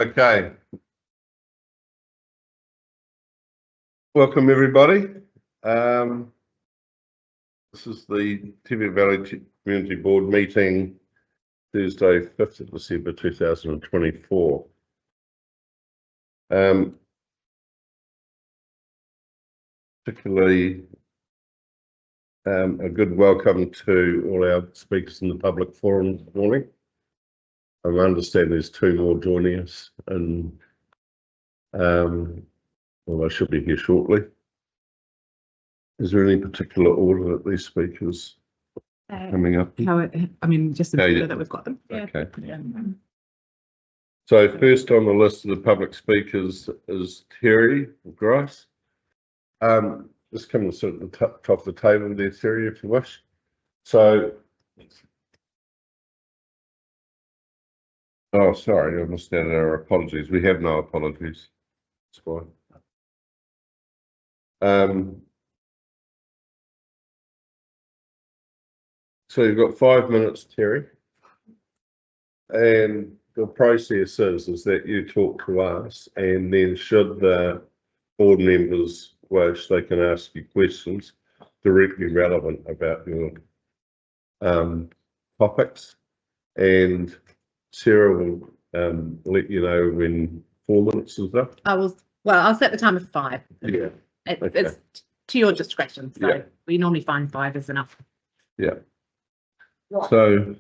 Okay. Welcome everybody. This is the Teviot Valley Community Board meeting, Thursday, 5th of December 2024. Particularly a good welcome to all our speakers in the public forum this morning. I understand there's two more joining us, and well, they should be here shortly. Is there any particular order that these speakers coming up? Just in order that we've got them. Yeah. Okay. Yeah. So first on the list of the public speakers is Terry Grice. Just come and sit at the top of the table there, Terry, if you wish. So, oh, sorry, I missed out our apologies. We have no apologies. It's fine. So you've got 5 minutes, Terry, and the process is that you talk to us, and then should the board members wish, they can ask you questions directly relevant about your topics, and Sarah will let you know when 4 minutes is up. I'll set the time of 5. Yeah. It's to your discretion, so yeah. We normally find 5 is enough. Yeah. Right. So,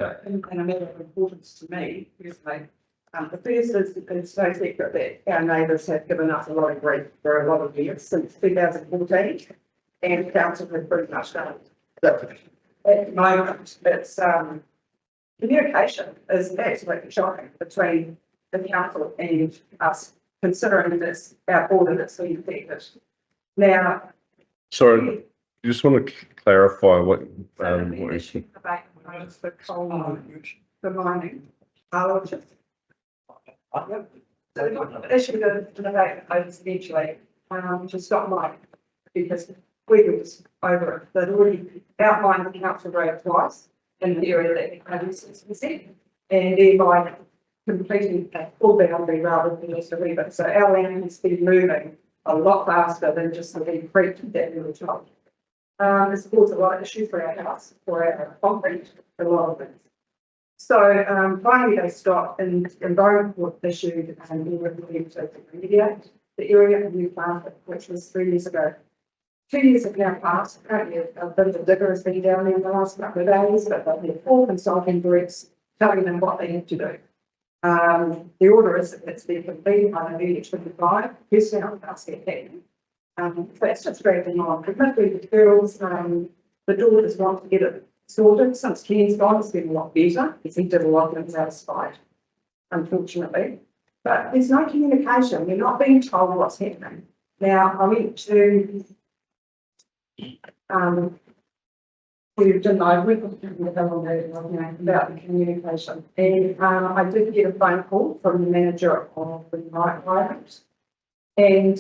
and a matter of importance to me, personally, the first is it's no secret that our neighbours have given us a lot of grief for a lot of years, since 2014, and council have pretty much done it. At the moment, it's communication is absolutely shocking between the council and us, considering this our board and it's being affected. Now, sorry, you just want to clarify what the issue about the coal mining, the mining, so the issue of the debate is eventually to stop mining, because we was over it. They'd already outlined the council road twice in the area that had 6%, and thereby completing a full boundary rather than just a rebate. So our land has been moving a lot faster than just the big creek that we were told. This caused a lot of issues for our house, for our concrete, a lot of things. So finally they stopped, and Environment Court issued and we were ready to remediate the area, and we planted, which was 3 years ago. 2 years have now passed. Apparently a bit of a digger has been down there in the last couple of days, but they've had 4 consulting groups telling them what they have to do. The order is that it's been completed by November 25. Personally, I can't see it happening. That's just dragging on. Particularly the girls, the daughters want to get it sorted. Since Ken's gone, it's been a lot better, because he did a lot of things out of spite, unfortunately. But there's no communication. We're not being told what's happening. Now, I went to we denied about the communication, and I did get a phone call from the manager of the night, and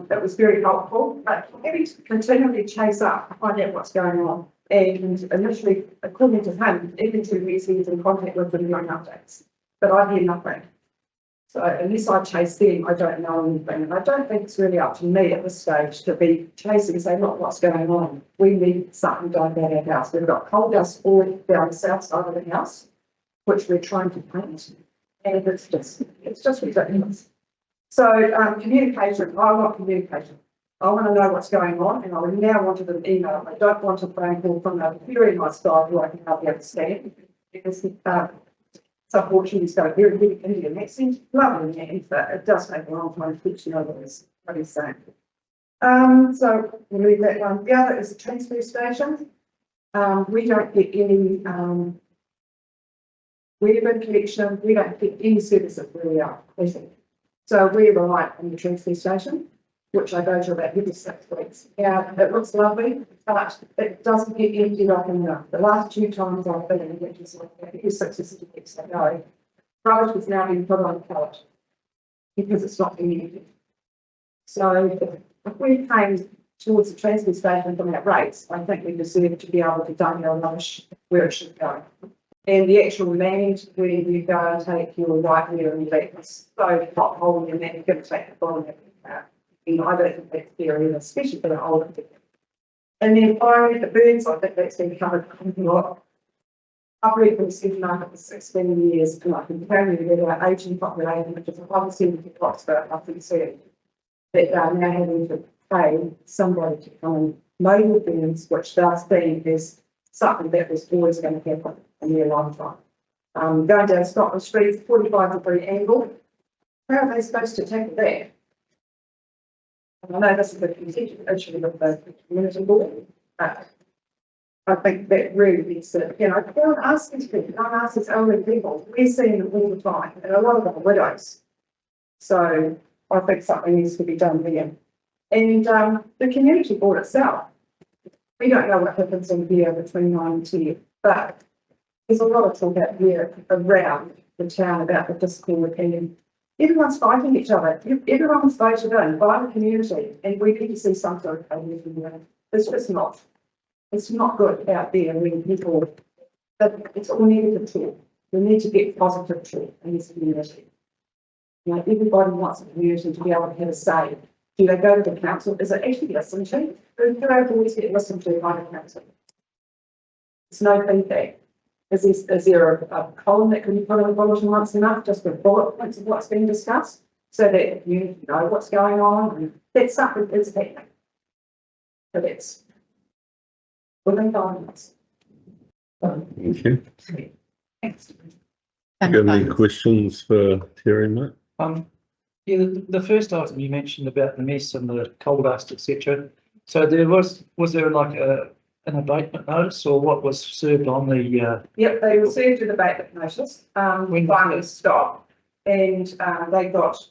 it was very helpful, but having to continually chase up to find out what's going on. And initially, according to him, every 2 weeks he was in contact with them doing updates, but I hear nothing. So unless I chase them, I don't know anything. And I don't think it's really up to me at this stage to be chasing and saying, look, what's going on? We need something done about our house. We've got coal dust all down the south side of the house, which we're trying to paint, and it's just ridiculous. So communication, I want communication. I want to know what's going on, and I now wanted an email. I don't want a phone call from a very nice guy who I can hardly understand, because so unfortunately he's got a very big Indian accent, lovely man, but it does take a long time to get to know what he's saying. So we'll leave that one. The other is the transfer station. We don't get any we've collection, we don't get any services where we are. So we rely on the transfer station, which I go to about every 6 weeks. Now, it looks lovely, but it doesn't get emptied up enough. The last 2 times I've been in it, just like that, every 6 or 7 weeks I go. Rubbish has now been put on a pallet because it's not being emptied. So if we came towards the transfer station from that rates, I think we deserve to be able to dump our rubbish where it should go. And the actual land where you go and take your right there and left is so pothole and then you're going to take the bottom of it. I don't think that's very, especially for the older people. And then finally, the birds, I think that's been covered a lot. I've read from 16 years, and I can tell you that our aging population, which is obviously the cost for I think said, that are now having to pay somebody to come and mow the birds, which does seem is something that was always going to happen in their lifetime. Going down Scotland Street, 45-degree angle. How are they supposed to tackle that? I know this is a contingent issue with the community board, but I think that really needs to, go and ask these people, go and ask these elderly people. We're seeing them all the time, and a lot of them are widows. So I think something needs to be done there. And the community board itself, we don't know what happens in here between 9 and 10, but there's a lot of talk out here around the town about the discord, and everyone's fighting each other. Everyone's voted in by the community, and we need to see some sort of behaviour. It's just not. It's not good out there when people. But it's all negative talk. We need to get positive talk in this community. Everybody wants the community to be able to have a say. Do they go to the council? Is it actually listened to? Do they always get listened to by the council? It's no feedback. Is there a column that can be put on the bulletin once a month, just with bullet points of what's being discussed, so that you know what's going on? And that's something that's happening. But it's within guidance. Thank you. Thanks. Got any questions for Terry, mate? Yeah, the first item you mentioned about the mess and the coal dust, etc. So was there like an abatement notice, or what was served on the? Yep, they were served with abatement notice. When finally stopped, and they got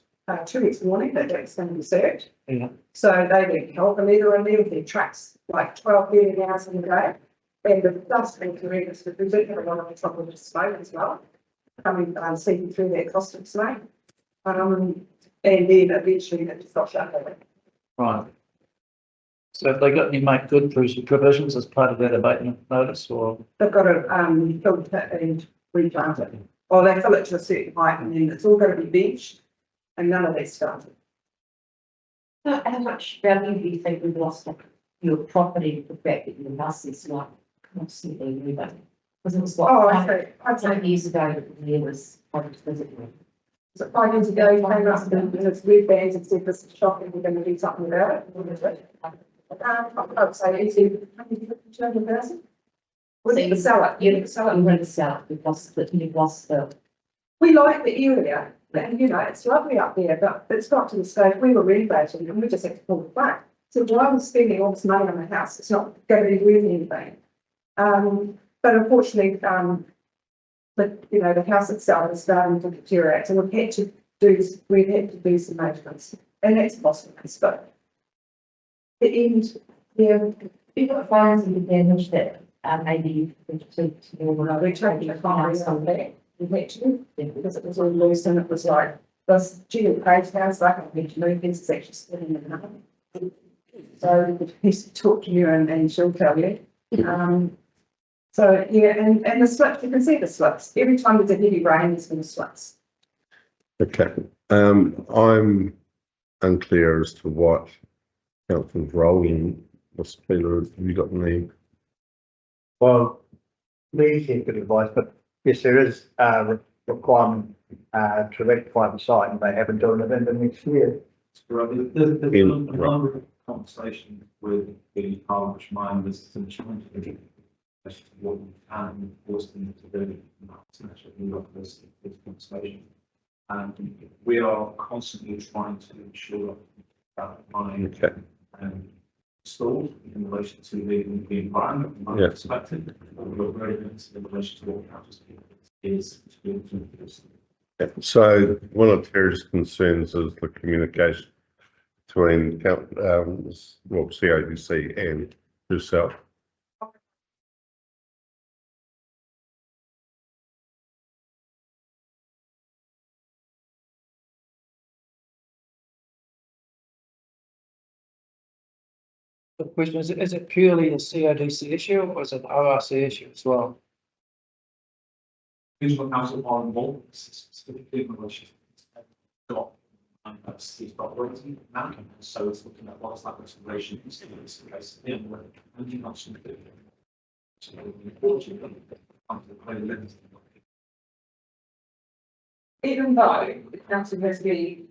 2 weeks warning that that's going to be served. Yeah. So they went help a leader in there with their trucks, like 12, 13 hours in a day. And the dust was horrendous, but we did have a lot of trouble with smoke as well, coming seeping through that caustic smoke. And then eventually it just got shut down. Right. So have they got any make good provisions as part of that abatement notice, or? They've got to fill the pit and replant it. Or they fill it to a certain height and then it's all going to be benched, and none of that started. How much value do you think we've lost on your property, the fact that your bus is like constantly moving? Because it was what, I'd say 5 years ago that there was public physically. so 5 years ago, you came up and it's red bands and said this is shocking, we're going to do something about it. I would say easy 200,000. We need to sell it. You need to sell it. You've lost the. We like the area, and it's lovely up there, but it's got to the stage we were renovating and we just had to pull the plug. So why are we spending all this money on the house? It's not going to be worth anything. But unfortunately, the house itself is starting to deteriorate, so we've had to do some maintenance, and that's possible. But the end, You've got fines and damage that maybe we changed the fines on that. We had to, because it was all loose and it was like this Craig's house, like I need to move this, is actually splitting in half. So the police talk to you and she'll tell you. So yeah, and the slips, you can see the slips. Every time there's a heavy rain, there's been slips. Okay. I'm unclear as to what council's role in this. Peter, have you got any? Well, leadership good advice, but yes, there is a requirement to rectify the site, and they haven't done it in the next year. Right. There's a number of conversations with the Harwich mine business and what we can force them to do. That's actually not this conversation. And we are constantly trying to ensure that mine installed in relation to the environment from my perspective. We're very limited in relation to what council is to be able to do this. So one of Terry's concerns is the communication between CODC and herself. The question is it purely a CODC issue, or is it an ORC issue as well? regional council are involved specifically in relation to got ceased operating now, so it's looking at what's that restoration is in this case in where and you mentioned that so unfortunately under the high limits. Even though the council has been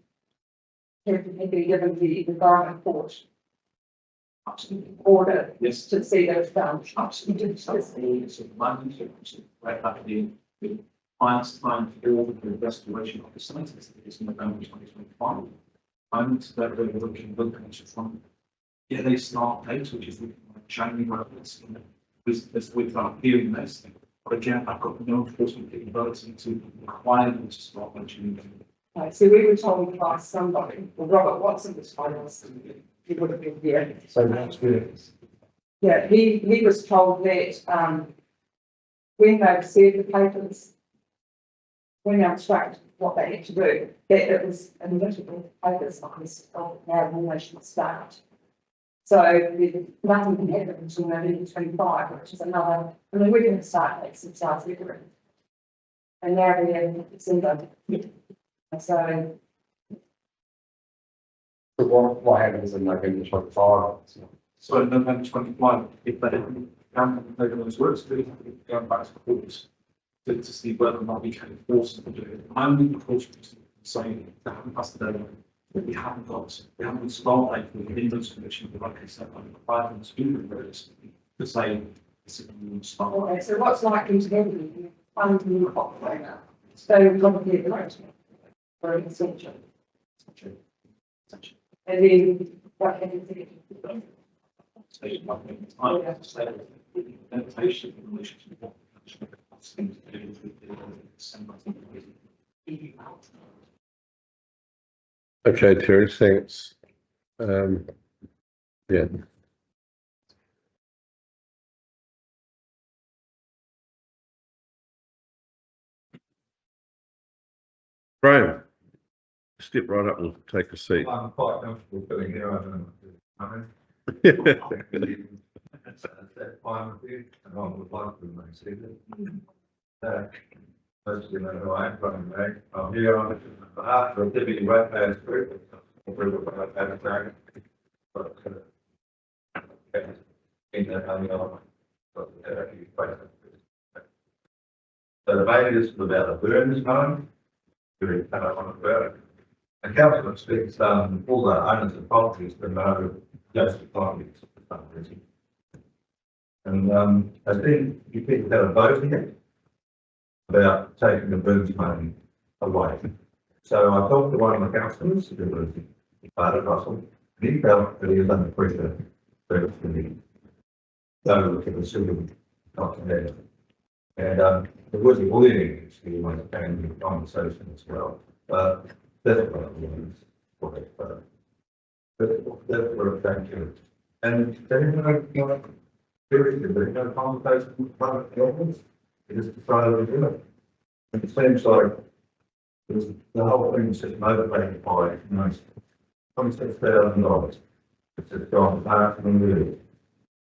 given the environment court order Yes, to see those done. absolutely. So the money to right back the highest time for the restoration of the site is November 2025. And that we're looking from they start date, which is looking like January with our hearing this. But again, I've got no enforcement capability to require them to start mentioning. Right, so we were told by somebody, well, Robert Watson was told us, he would have been here. So that's good. Yeah, he was told that, when they received the papers, when they instructed what they had to do, that it was inevitable papers because of our national start. So nothing can happen until November 25, which is another, I mean, we're going to start next since last February. And now we're in December. So, What happens in November 25? So in November 25, if they haven't taken those works, they have to go back to the courts to see whether or not we can force them to do it. I'm unfortunately saying they haven't passed the deadline. We haven't started like with the Windows Commission, but like I said, I'm providing to do the roads to say this is a start. okay, so what's likely to happen? I'm in the October. So we've got to get the right for an extension. And then what happens if Station nothing, I have to say the limitation in relation to what seems to be Okay, Terry, thanks. Yeah. Graham, step right up and take a seat. I'm quite comfortable doing here. I don't know. That's fine with you, and I would like to remain seated. Most of you know who I am, Brian May. I'm here on behalf of the Teviot Valley Group. So the main is about the Burns home. Very on about it. The council expects all the owners of properties to know just the properties for some reason. And I think you people had a vote here about taking the Burns money away. So I talked to one of the councillors, who was part of Russell, and he felt that he was under pressure to go to the city, not to there. And there was a bullying issue when it came to the conversation as well. But that's what it was. That's what it came to. And then seriously, there's no conversation with public governments. They just decided to do it. And it seems like the whole thing is just motivated by, $26,000. It's just gone past and really.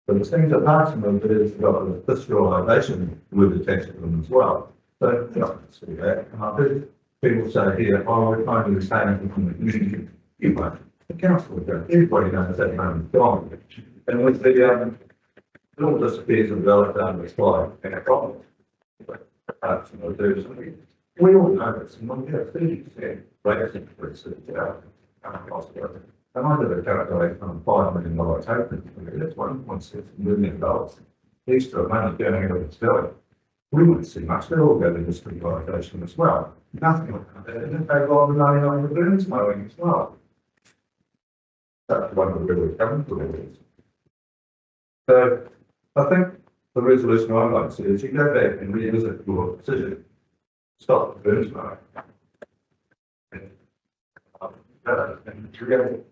But the things that parts of them is got a fiscalisation with attached to them as well. So, see that. And I heard people say here, oh, we're trying to retain it from the community. You won't. The council will go. Everybody knows that home is gone. And with the, it all disappears and develops down the sky and a problem. We all know this, and we have 30% rate increase at cost of it. And I did a calculation on $5 million token. That's $1.6 million extra money going into the belly. We wouldn't see much. They all go to distribution as well. Nothing like that. And then they got the money on the Burns mowing as well. That's one of the really coming to it. So I think the resolution I'd like to see is you go back and revisit your decision. Stop the Burns mowing. And you're going to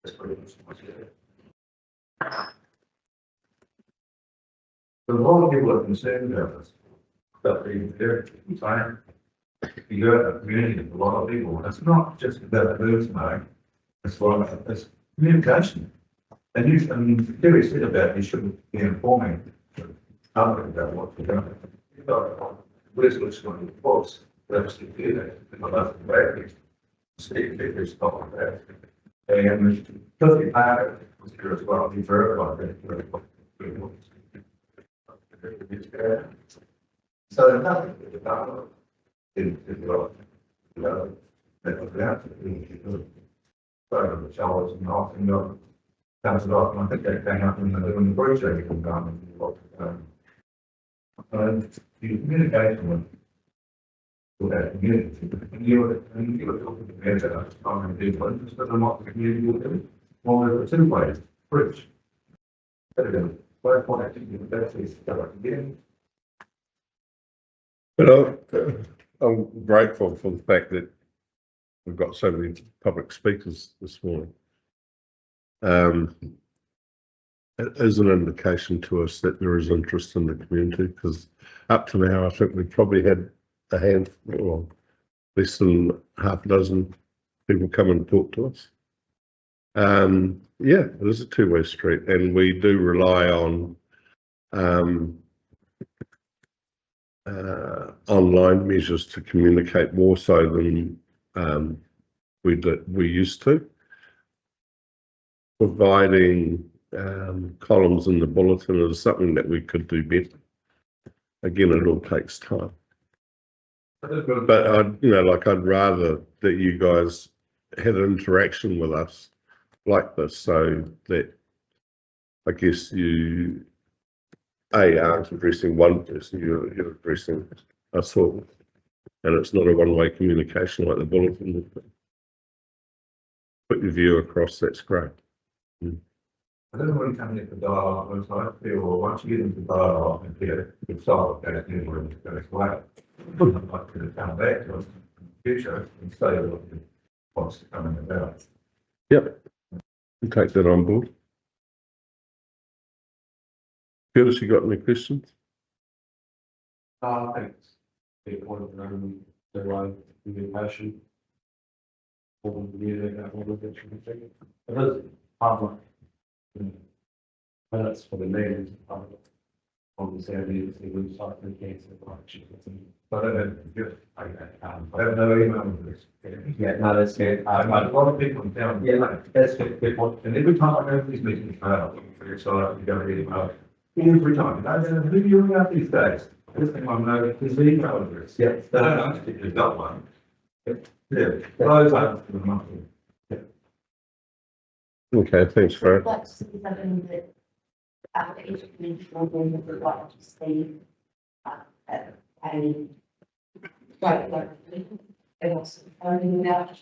that's pretty much it. A lot of people are concerned about this, about being there in time. You go to a community with a lot of people, and it's not just about the birds mowing. That's why it's communication. And you, and Terry said about you shouldn't be informing other about what you're doing. You know, where's what's going to force? That's the feeling. Because that's the way it is not that. And perfect part was here as well. Be very like that. So nothing about it. That was that. So the showers and off and comes it off, and I think that came up in the bridge that you can go and the communication with that community, and you were talking to me about I'm going to do one, just but I'm not the community will do. Well, there are two ways, bridge. Both I think that's again. But I'm grateful for the fact that we've got so many public speakers this morning. It is an indication to us that there is interest in the community, because up to now, I think we've probably had a handful, or less than half a dozen people come and talk to us. Yeah, it is a two-way street, and we do rely on online measures to communicate more so than we used to. Providing columns in the bulletin is something that we could do better. Again, it all takes time. But I'd rather that you guys had an interaction with us like this, so that I guess you aren't addressing one person, you're addressing us all, and it's not a one-way communication like the bulletin. Put your view across, that's great. I don't want to come into dialogue, once I feel, well, once you get into dialogue and get it solved, that's never goes away. I'd like to come back to us in the future and say what's coming about. Yep, we'll take that on board. Curtis, you got any questions? Thanks. The point of the right communication. All the music, all the picture, it is hard. But that's for the neighbors. On the Saturday, they would start the cancer. But I don't good. I have no email address. Yeah, no, that's good. I've had a lot of people in town. Yeah, no, that's good. Good point. And every time I go to these meetings, I'm very excited to go to email. Every time, I don't know who you ring up these days. First thing I know is the email address. Yeah. They don't know if you've got one. Yeah, those are for the monthly. Okay, thanks, Fred. Like to see something that, education children would like to see, and and also finding out,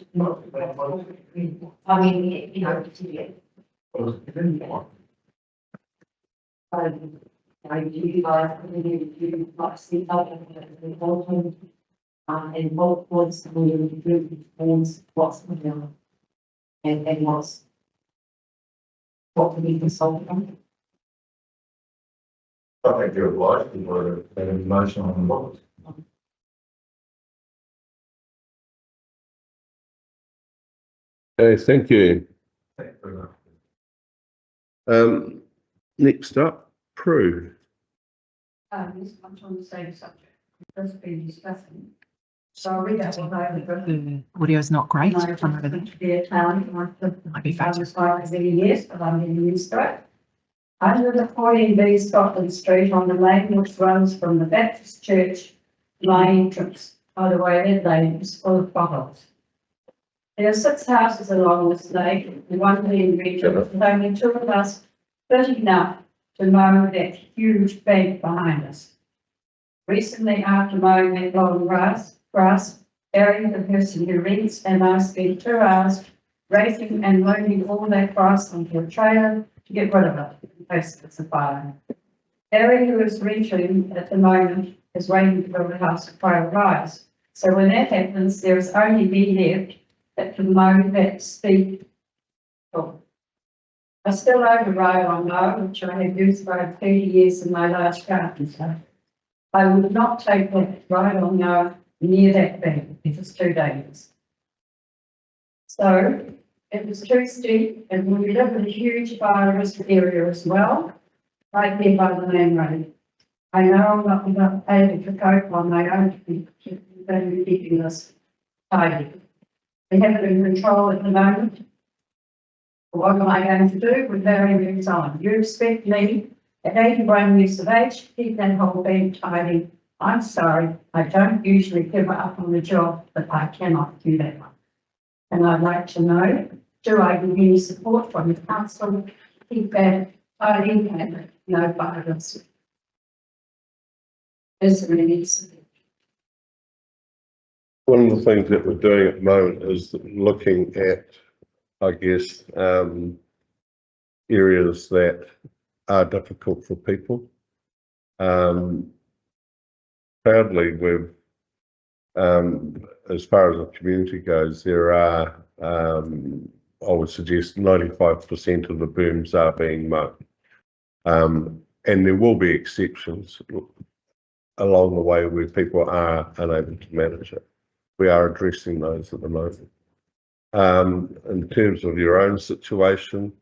I mean, you know, you guys, you like to see something involvement, and what's the forms, what's going on, and what can be consulted on. I think you're obliged to put that information on the board. Okay, thank you. Thank you very much. Next up, Prue. This comes on the same subject, that's been discussing. So I'll read out what I have. The audio's not great from over there. To be a town, Might be I faster. was like for many years, but I'm getting used to it. Under the 14B Scotland Street on the lane which runs from the Baptist Church main entrance, by the way, that lane is full of potholes. There are 6 houses along this lane, and one being region, with only 2 of us fit enough to mow that huge bank behind us. Recently, after mowing that long grass, Barry, the person who rents, and I spent 2 hours raking and loading all that grass onto a trailer to get rid of it in case it's a fire. Barry, who is renting at the moment, is waiting for the house to fire rise. So when that happens, there is only me left that can mow that steep hill. I still own a road on mow, which I have used for over 30 years in my large garden. So I would not take that road on mow near that bank if it's too dangerous. So It was too steep and we live in a huge fire risk area as well, right there by the main road. I know I'm not able to cope on my own to be keeping this tidy. We have it in control at the moment. What am I going to do with very little time? You expect me at 81 years of age to keep that whole bed tidy. I'm sorry, I don't usually give up on the job, but I cannot do that one. And I'd like to know, do I get any support from the council to keep that tidy and no violence? Is there any support? One of the things that we're doing at the moment is looking at, I guess, areas that are difficult for people. Proudly, we've, as far as the community goes, there are, I would suggest 95% of the booms are being mowed. And there will be exceptions along the way where people are unable to manage it. We are addressing those at the moment. In terms of your own situation,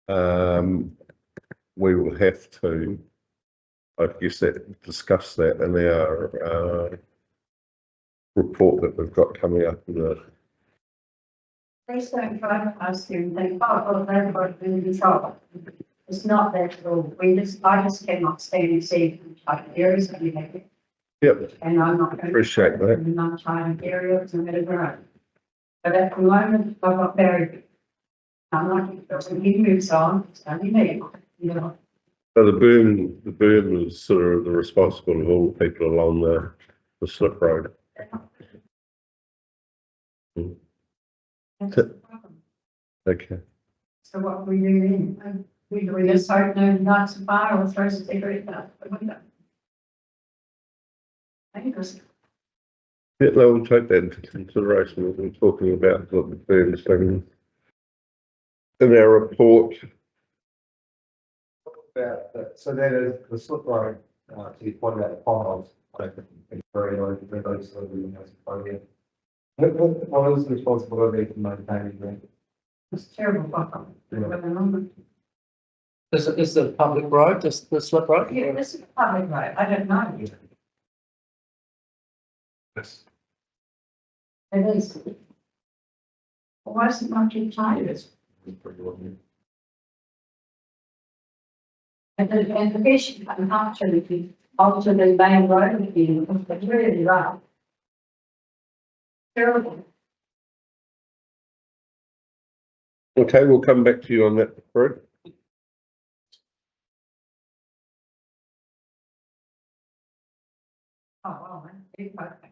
we will have to, I guess, discuss that in our report that we've got coming up in the. Please don't try to ask you and think, oh, well, they've got to do trouble. It's not that at all. I just cannot stand and see type areas that we have. Yep. And I'm not going to Appreciate that. in non-tight areas and let it grow. But at the moment, I've got very, I'm like, when he moves on, it's only me, you know. So the boom is sort of the responsibility of all the people along the slip road. That's the problem. Okay. So what we do then, we just hope no lights a fire or throws a cigarette out the window. Dangerous. Yeah, no, we'll take that into consideration when we're talking about what the boom thing in our report. About that, so that is the slip road, so you pointed out the potholes, I think it's very low, so we have to find it. What is the responsibility for maintaining that? It's terrible problem. Is the public road, the slip road? Yeah, this is a public road, I don't know. Yes. It is. Why is it not too tight? It's pretty ordinary. And the fish can actually alter the main road again, it's really rough. Terrible. Okay, we'll come back to you on that, Fred. Oh, well, that's big coping.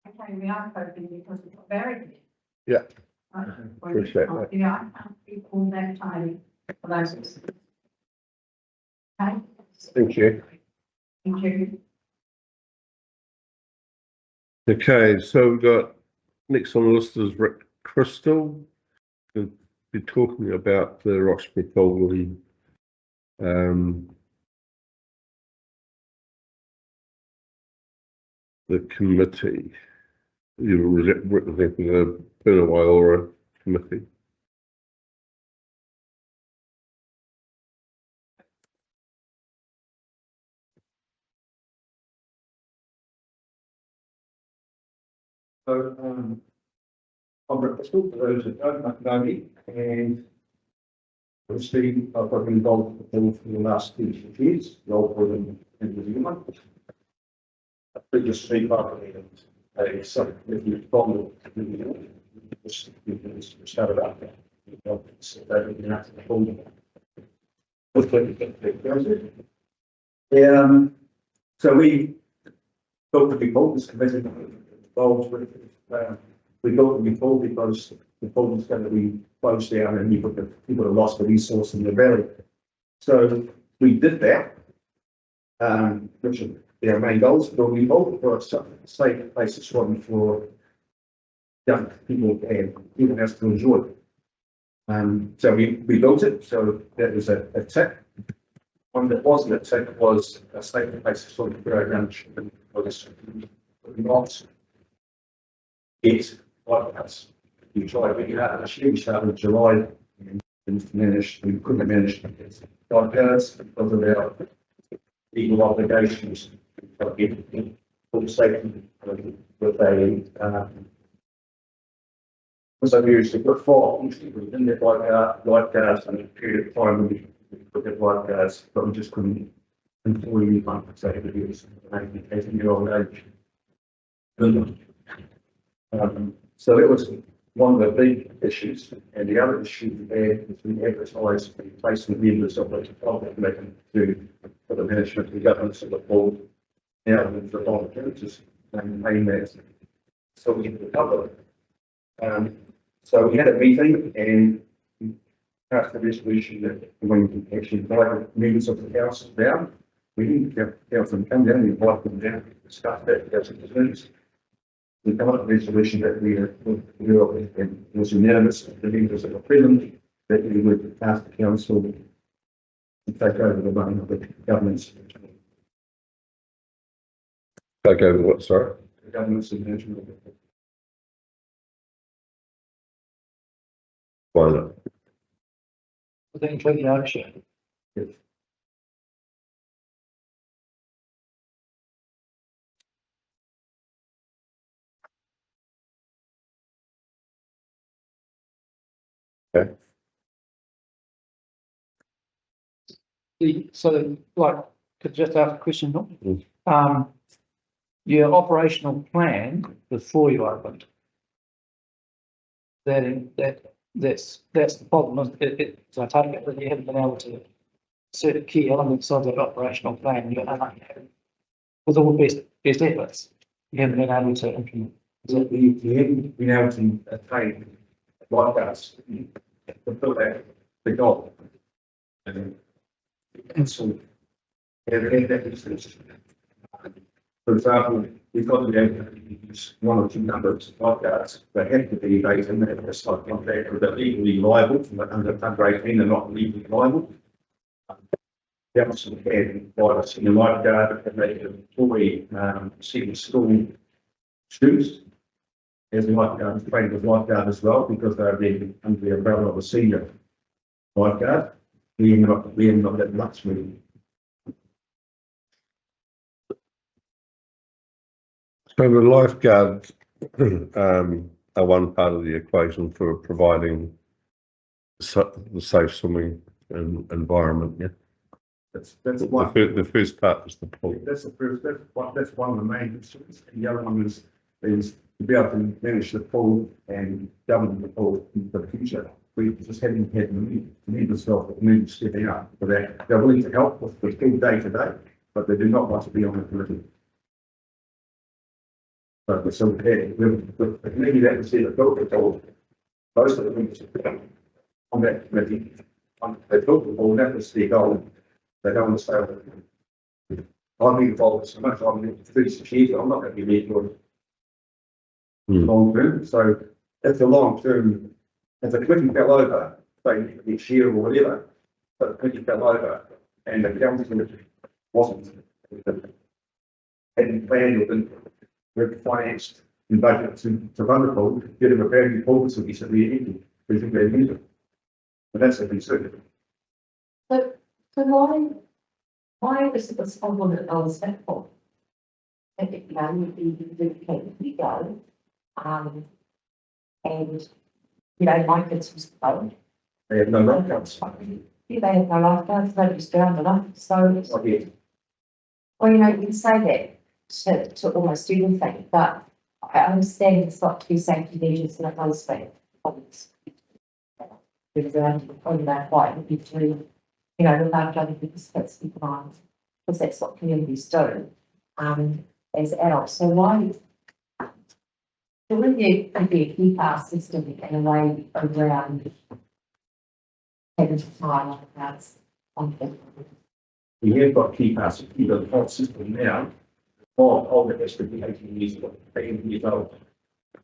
Okay, we are coping because it's buried. Yeah. Right. Appreciate that. Yeah, I can't keep all that tiny for those. Okay. Thank you. Thank you. Okay, so we've got next on the list is Rick Crystal. We'll be talking about the Roxburgh Polling the committee. You're representing the Puna committee. So, I'm Rick Crystal, for those that don't know me, and obviously I've been involved with the board for the last 2 years, the old board in New Zealand. A previous speaker, a subcommittee from the started up there. So we built the big board, this committee involved with we built the big board because the board was going to be closed down and people have lost the resource in the valley. So we did that, which are our main goals, build the board for a safe place to swim for young people and even else to enjoy. So we built it, so that was a tick. One that wasn't a tick was a safe place to swim for our young children, because not yet like us. we tried to get out of the shoe, started in July, and managed, we couldn't manage lifeguards because of our legal obligations. But get full safety with a, so we used to put 4 within the lifeguards in a period of time when we put the lifeguards, but we just couldn't employ anyone for safety because of 18-year-old age. So that was one of the big issues, and the other issue there is we advertised the placement members of the department to for the management and governance of the board. Now with the volunteers and paying that, so we can cover. So we had a meeting and we passed the resolution that when we actually invited members of the council down, we didn't have council come down, we invited them down to discuss that as it was. We come up with a resolution that we and it was unanimous, the members that were present, that we would ask the council to take over the running of the governance. Take over what, sorry? The governance and management of the. Why not? I think including ownership. Yes. So, like, could just ask a question, no? Mm. Your operational plan before you opened. That's the problem. So I take it that you haven't been able to certain key elements of that operational plan. You with all the best efforts, you haven't been able to implement. So we haven't been able to attain lifeguards to fulfill that the goal. And so, that is, for example, we've got to be able to use 1 or 2 numbers of lifeguards that have to be based in that a site contractor that are legally liable under 18 and not legally liable. That was had by a senior lifeguard and they employ senior school students as a lifeguard, trained as lifeguard as well, because they're being under the umbrella of a senior lifeguard. We ended up that much really. So the lifeguards are one part of the equation for providing the safe swimming environment. Yeah, That's one. The first part is the pool. That's the first. That's one of the main concerns. And the other one is to be able to manage the pool and govern the pool in the future. We just haven't had the members of the stepping up for that. They're willing to help with the pool day to day, but they do not want to be on the committee. So we're still there. Maybe that was the told most of the members on that committee. They took the pool, that was their goal. They don't want to stay on it. I've been involved so much, I'm in 36 years, I'm not going to be there for long term. So that's a long term. If the committee fell over, say next year or whatever, but the committee fell over and the council wasn't hadn't planned or been financed and budgeted to run the pool, get them a brand new pool facility so we empty. We think they use it. And that's a concern. So why was the someone that I was set for? And it would be dedicated to go. And you know, my kids was cold. They have no lifeguards. Yeah, they have no lifeguards, they just drowned enough. So it's, Not yet. well, you know, you can say that to almost do anything, but I understand it's got to be safety measures and it does affect problems. Because on that fight would be to, you know, without other participants be blind, because that's what communities do as adults. So why would there be a key pass system in a way around having to find lifeguards on them? We have got key passes, the whole system now. Older has to be 18 years old, 18 years old.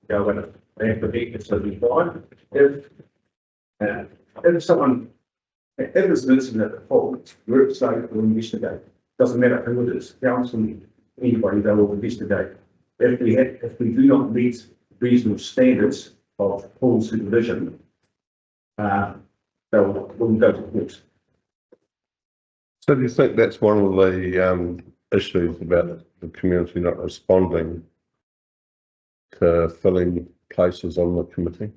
Go when they have to be considered fine. If someone, if there's an incident at the fault, we're safe to investigate. Doesn't matter who it is, council, anybody, they will investigate. If we do not meet reasonable standards, of full supervision, they'll go to court. So do you think that's one of the issues about the community not responding to filling places on the committee?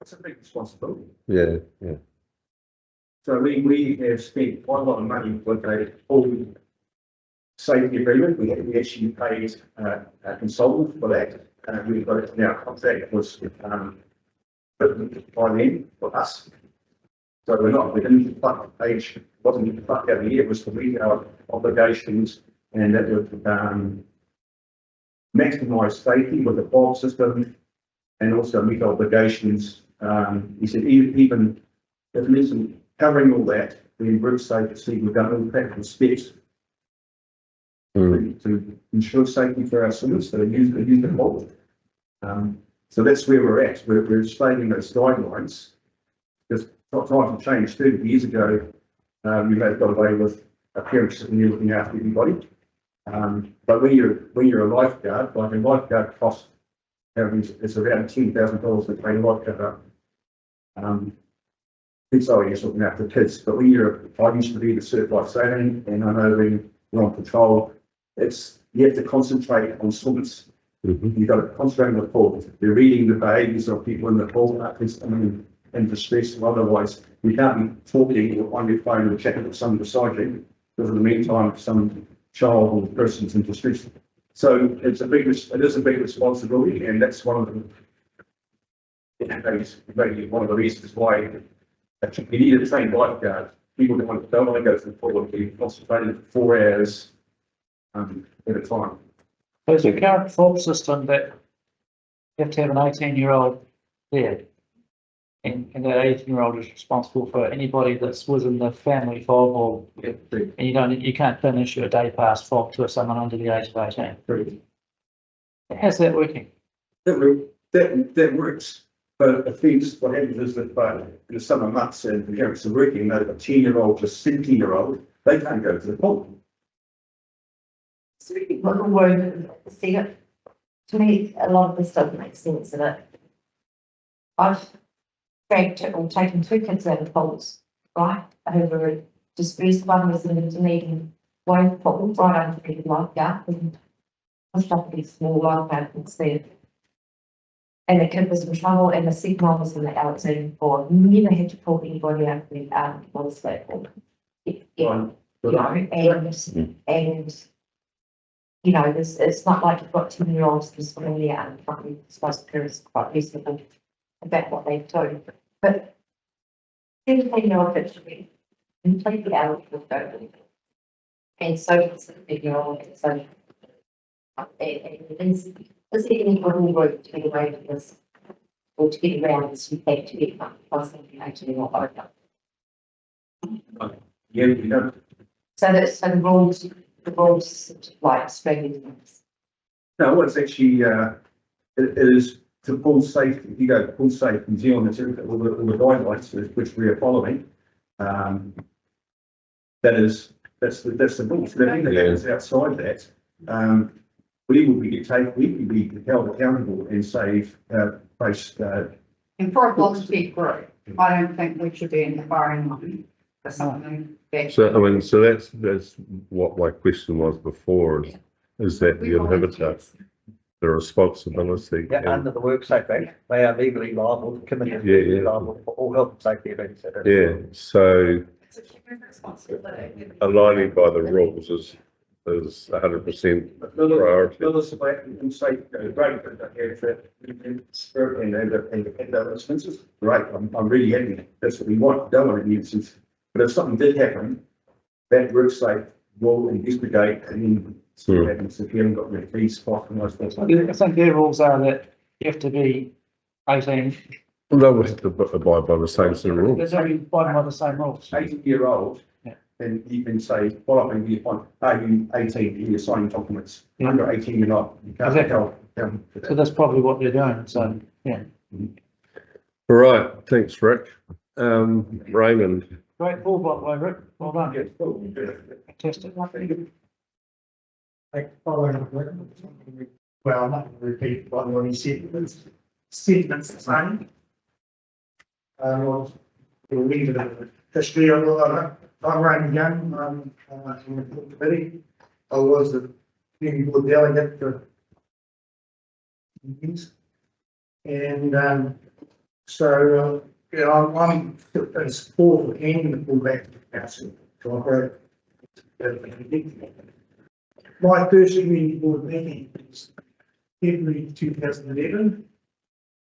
It's a big responsibility. Yeah, yeah. So we have spent quite a lot of money with a full safety agreement. We actually paid a consultant for that. We've got it in our contract was by them for us. So we didn't pluck the page, wasn't plucked out of the year, it was to meet our obligations and that would maximise safety with the fog system and also meet obligations. He said even if it isn't covering all that, then group safety, we've done all the practical steps to ensure safety for our students that are using the hall. So that's where we're at. We're stating those guidelines. Because times have changed. 30 years ago, you may have got away with a parent sitting there looking after everybody. But when you're a lifeguard, like a lifeguard cost, it's around $10,000 to train a lifeguard up. It's always looking after kids, but when I used to be the certified saving, and I know when we're on patrol, you have to concentrate on swimmers. You've got to concentrate on the pool. They're reading the behaviours of people in the pool, and distress, so otherwise you can't be talking on your phone or chatting with someone beside you, because in the meantime, some child or person's in distress. So it is a big responsibility, and that's one of maybe one of the reasons why you need a trained lifeguard. People don't want to go to the pool and be concentrated for 4 hours at a time. There's a current fob system that you have to have an 18-year-old there. And that 18-year-old is responsible for anybody that's within the family fob, or and you can't then issue a day pass fob to someone under the age of 18. How's that working? That works, but the things what happens is that in the summer months and the parents are working, they've got 10-year-old, just 17-year-old, they can't go to the pool. See, to me, a lot of this doesn't make sense in it. I've dragged or taken 2 kids out of pools, right, over a dispersed one was in a Dunedin wave pool, right under the lifeguard, and pushed up a small lifeguard instead. And the kid was in trouble, and the second one was in the Alexander board. Never had to pull anybody out of the was that pool. And you know, it's not like you've got 10-year-olds just swimming there and probably supposed to parents quite reasonable about what they do. But 17-year-old kids should be completely eligible to go. And so it's a 17-year-old, so is there any other route to get away from this or to get around this? You have to get plus something actually not over. Yeah, you know. So the rules like straight. No, it's actually it is to pool safe. If you go to pool safe New Zealand, it's all the guidelines which we are following. That's the rules. So anything that is outside that, we will be held accountable and save face. And for a volunteer group, I don't think we should be inquiring on for something. So I mean, so that's what my question was before. Is that the inhibitor, the responsibility? Yeah, under the Worksafe Act, they are legally liable, the committee is Yeah, yeah. legally liable for all health and safety events. Yeah, so It's a human responsibility. aligning by the rules is 100% priority. And say, great, and the instances, great, I'm really happy. That's what we want, don't want any instance. But if something did happen, that Worksafe will investigate and then see what happens if you haven't got your fees spot and those things. I think their rules are that you have to be 18. They'll have to abide by the same sort of rules. There's only abiding by the same rules. 18-year-old, and you can say, well, I think you find, are you 18, you're signing documents, under 18, you're not. You can't Exactly. tell. So that's probably what they're doing, so, yeah. All right, thanks, Rick. Raymond. Great ball, by the way, Rick, well done. Yes, cool. Fantastic. Following up, well, I'm not going to repeat what he said, but sentiments the same. We'll read a bit of history of it. I'm Ray Young, I'm in the board committee. I was the community board delegate for years. And I'm in support of handing the board back to the council to operate. My first community board meeting was February 2011.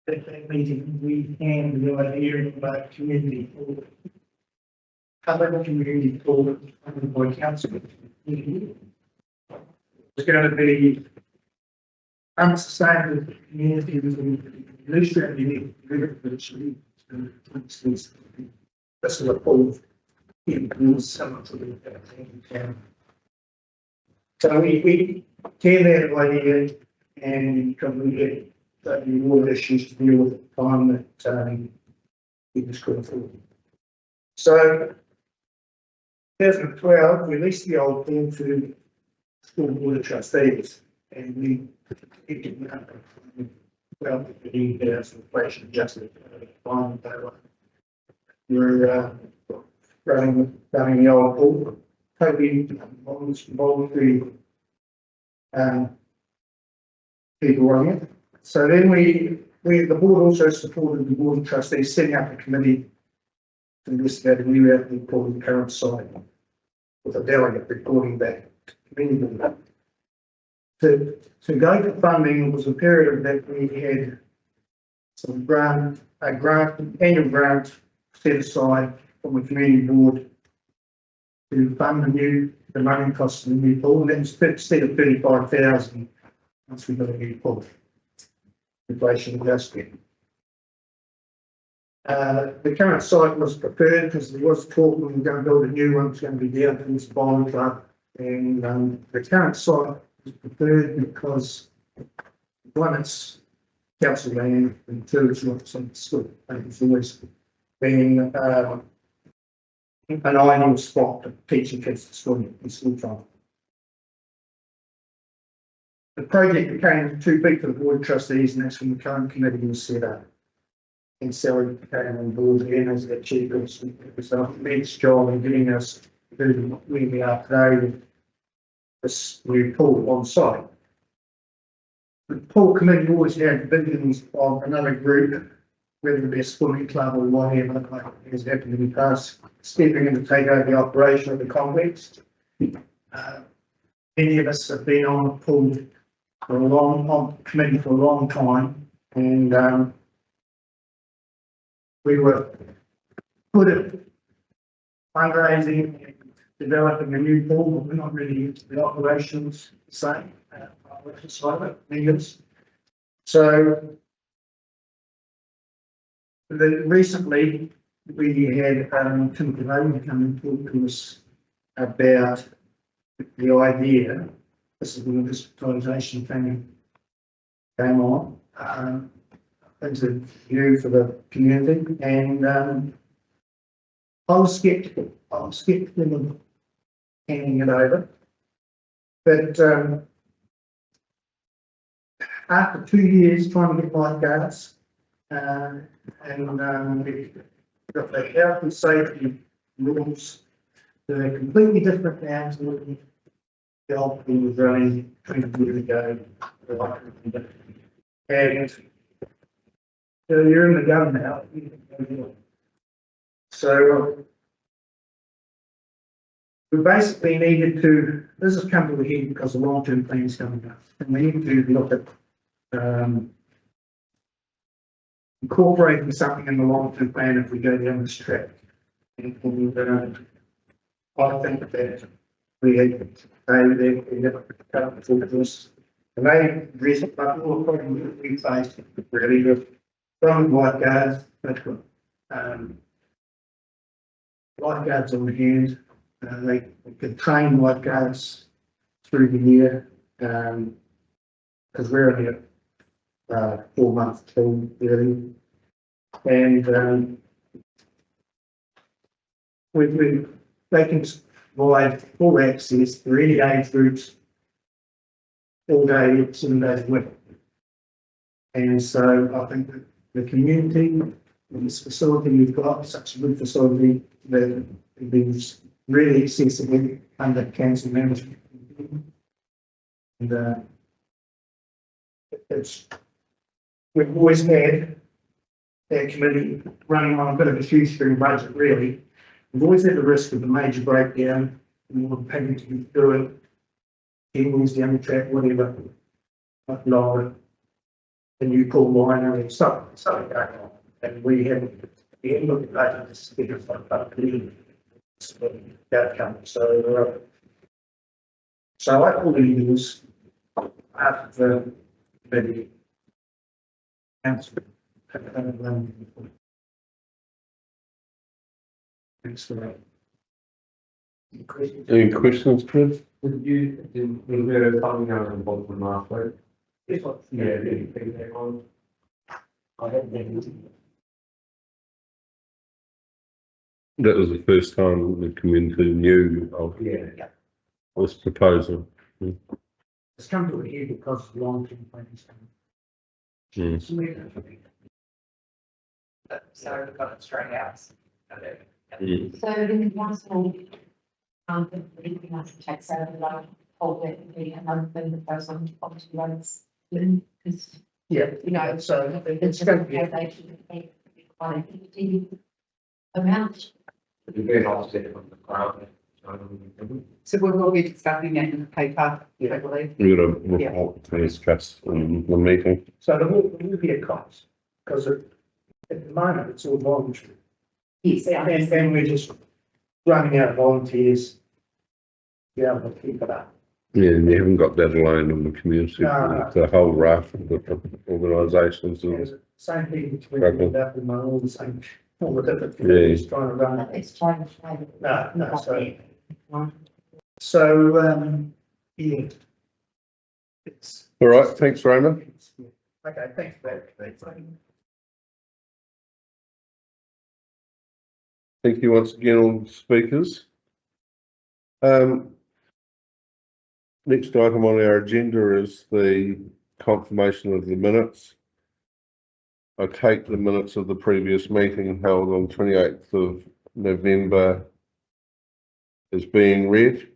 At that meeting, we handed the idea of a community board. Covered community board funded by council. It's going to be unsustainable community with administrative virtually. That's what all so we tear that idea and completely more issues to deal with at the time that it was going forward. So 2012, we released the old thing to school board of trustees, and we well, the inflation adjusted fine. We're running the old board, totally voluntary people running it. So then the board also supported the board of trustees setting up a committee to investigate a new outlet called the current site, with a delegate reporting back to the committee board. To go to funding was a period that we had some annual grant set aside from the community board to fund the running costs of the new pool, and then instead of 35,000 once we got a new pool. Inflation adjusted. The current site was preferred because there was talk we were going to build a new one. It's going to be down towards the bowling club, and the current site was preferred because one, it's council land, and two, it's not some school. It's always been an ideal spot to teach and kids to school in school time. The project became too big for the board of trustees, and that's when the current committee was set up. And Sally came on board again as the chief of the immense job in getting us to where we are today with this new pool on site. The pool committee always had visions of another group, whether it be a swimming club or whatever, like has happened in the past, stepping in to take over the operation of the complex. Many of us have been on the pool for on the committee for a long time, and we were good at fundraising and developing a new pool, but we're not really into the operations the same. Side of it, millions. So recently we had Tim Cavone come and talk to us about the idea. This is when this digitisation came on. Things are new for the community, and I was sceptical. I was sceptical of handing it over, but after 2 years trying to get lifeguards, and we got the health and safety rules, they're completely different now to what the old pool was running 20 years ago. And you're in the gun now. So we basically needed to, this has come to a head because the long-term plan is coming up, and we need to look at incorporating something in the long-term plan if we go down this track. And I think that we had this, and they address it, but all the problems we faced really with from lifeguards, lifeguards on the hand. They could train lifeguards through the year, because we're only a 4 month term really, and they can provide full access for any age groups all day, 7 days a week. And so I think that the community and this facility we've got, such a good facility that it is really accessible under council management. And it's, we've always had that committee running on a bit of a shoestring budget, really. We've always had the risk of a major breakdown, and we're paying to do it. Cables down the track, whatever, lower, a new call line or something going on. And we haven't looked at that, it's different, outcome. So I believe it was after the council. Thanks for that. Any questions, Chris? Did there something else involved in last week? Yes, what? Yeah, any feedback on? I haven't been. That was the first time the community knew of Yeah. this proposal. It's come to a head because of long-term planning. Mm. So we've got it straight out. Mm. So in the council, anything else to check, so like, hold it, and be another thing that goes on to property rights. Because, Yeah, you know, so it's it's just going a to be, foundation, quite a hefty amount. It'd be offset from the crowd. So we will be discussing it in the paper, Yeah. I believe. We got a report to discuss in the meeting. so there will be a cost, because at the moment, it's all voluntary. Yes, And we're just running out of volunteers to be able to keep it up. Yeah, and you haven't got that alone in the community. No. It's a whole raft of different organisations. And same people to bring it up with all the same, all the different Yeah. communities trying to run it. it's changed. No, so, yeah. It's. All right, thanks, Raymond. Okay, thanks, Brad. Thank you once again, all speakers. Next item on our agenda is the confirmation of the minutes. I take the minutes of the previous meeting held on 28th of November as being read.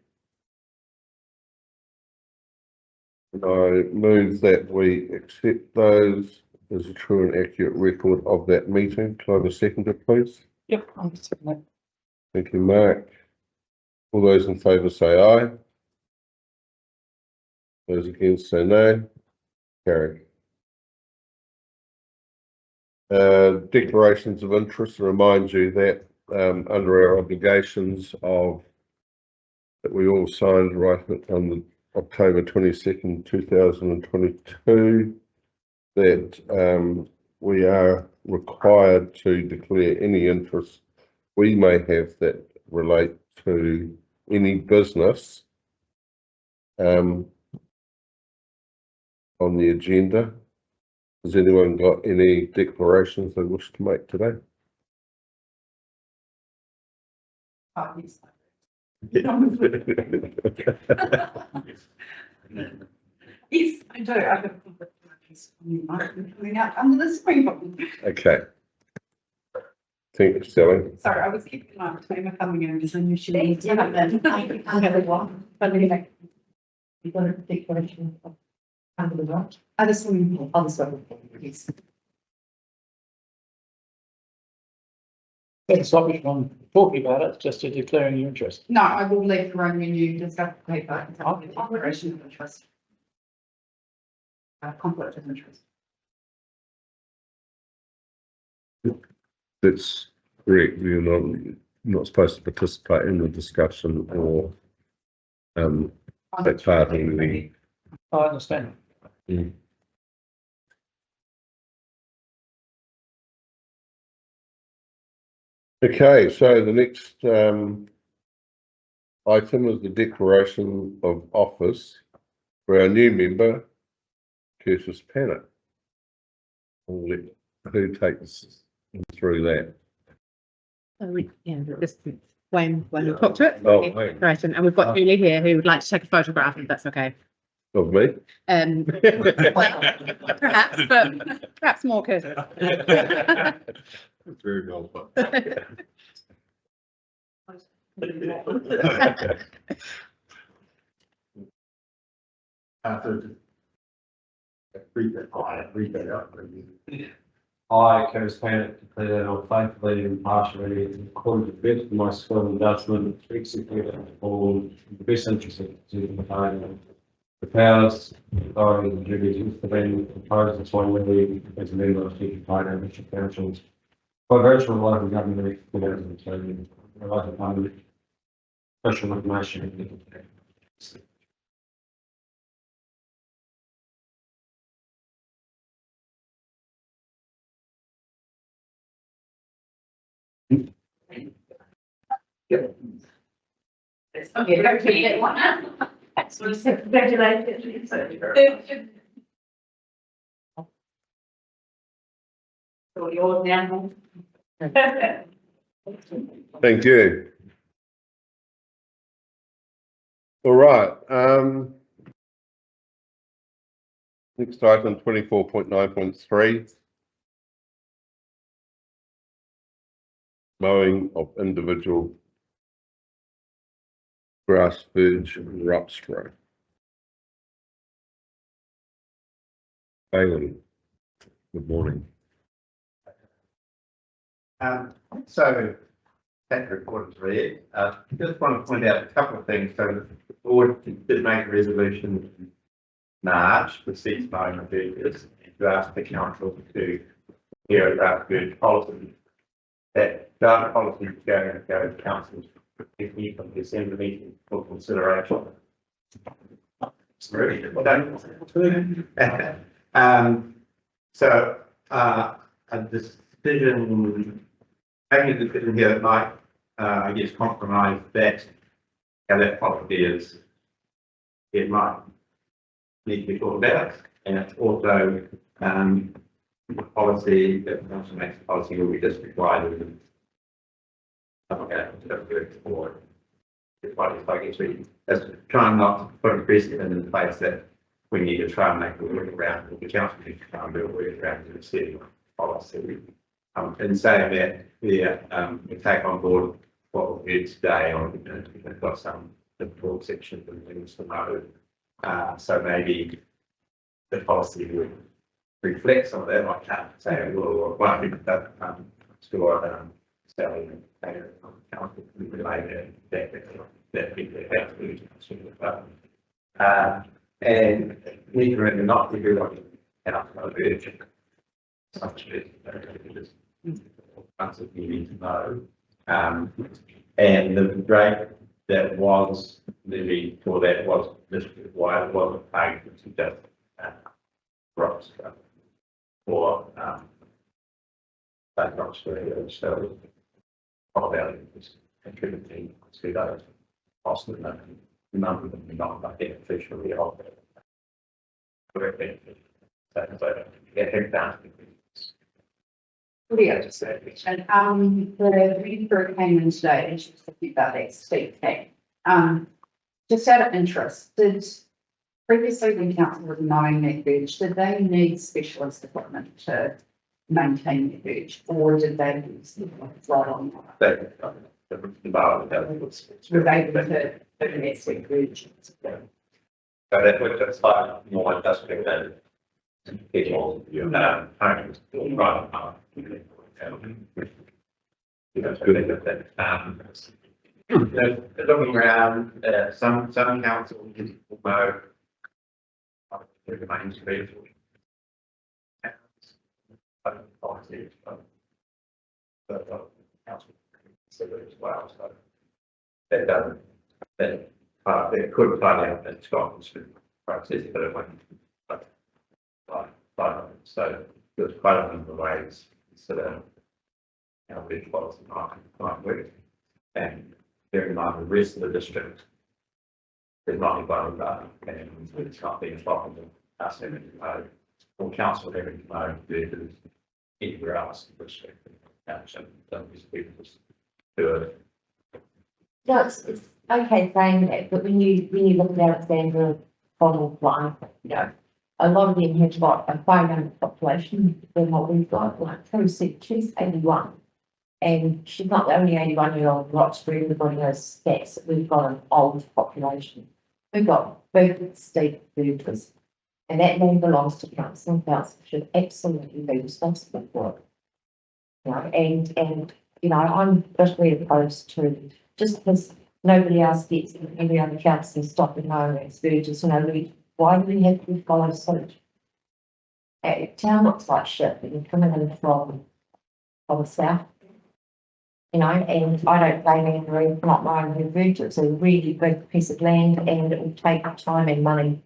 And I move that we accept those as a true and accurate record of that meeting. Can I have a seconder, please? Yep, I'm just saying that. Thank you, Mark. All those in favour say aye. Those against say no. Carry. Declarations of interest. Remind you that under our obligations of that we all signed right on the October 22nd, 2022, that we are required to declare any interest we may have that relate to any business on the agenda. Has anyone got any declarations they wish to make today? Oh, yes. Yes, I do. I've got coming out under the screen. Okay. Thank you, Sally. Sorry, I was keeping my timer coming in because I knew she was. I have one, but anyway. You've got a declaration of under the right. I just want Other side. Yes. That's not which one talking about it, just to declaring your interest. No, I will leave the room when you discuss the paper. It's on the declaration of interest. Conflict of interest. That's correct. You're not supposed to participate in the discussion or take part in the. I understand. Okay, so the next item is the declaration of office for our new member, Curtis Pannett. I'll let who takes through that. Just Wayne will talk to it. Oh, Wayne. Right, and we've got Julie here who would like to take a photograph, if that's okay. Of me? Well, perhaps more courteous. Very well put. I, Curtis Payne, declare that I will faithfully and impartially, and according to the best of my skill and judgment, execute and perform in the best interest of the powers, authorities and duties for them proposed and sworn as a member of the Financial Council by virtue of local government, local government, special information. So yours now. Thank you. All right, next item 24.9.3. Mowing of individual grass verge and rupsborough. Bailey, good morning. So that report is read. Just want to point out a couple of things. So the board did make a resolution in March to cease mowing of verges and to ask the council to hear a draft verge policy. That draft policy is going to go to council's from the December meeting for consideration. So a decision. Making a decision here that might, I guess, compromise that, how that policy is, it might need to be thought about, and it's also the policy that council makes the policy will be district-wide and for parties. I guess we trying not to put a precedent in place that we need to try and make a work around, the council needs to try and do a work around the city policy. In saying that, we take on board what we heard today on, we've got some difficult sections and things to know. So maybe the policy would reflect some of that. I can't say it will or won't, but sure, Sally and council can relate that people have to and neither in not everybody out of urgent. Such as answer you need to know. And the rate that was levied for that was district wide, it wasn't paid to just crops or that crops for so about contributing to those costs of number of them not beneficially of it. Leo just said, and the reading through came in today and she was talking about that steep thing. Just out of interest, did previously when council was mowing that verge, did they need specialist equipment to maintain the verge, or did they use the right on? Were they able to put in that steep verge? So that was just like more industrial than people, homes, right. That's good. Looking around, some councils will mow the main street. Council consider as well, so that doesn't, that it could play out in Scotland's process, but it won't. So there's quite a number of ways consider how big policy might work, and bear in mind the rest of the district is not involved and it's not being involved in us having to know or council having to know versus anywhere else in the district. No, it's okay saying that, but when you look at Alexandra from like, a lot of them have got a far younger population than what we've got, like Prue said, she's 81. And she's not the only 81-year-old in Roxbury, everybody knows stats that we've got an old population. We've got big, steep verges, and that land belongs to council, and council should absolutely be responsible for it. And I'm bitterly opposed to, just because nobody else gets it, every other council stopping mowing its verges, why do we have to follow suit? Town looks like shit, but you're coming in from the south. And I don't blame Anne-Marie for not mowing her verge. It's a really big piece of land and it will take time and money.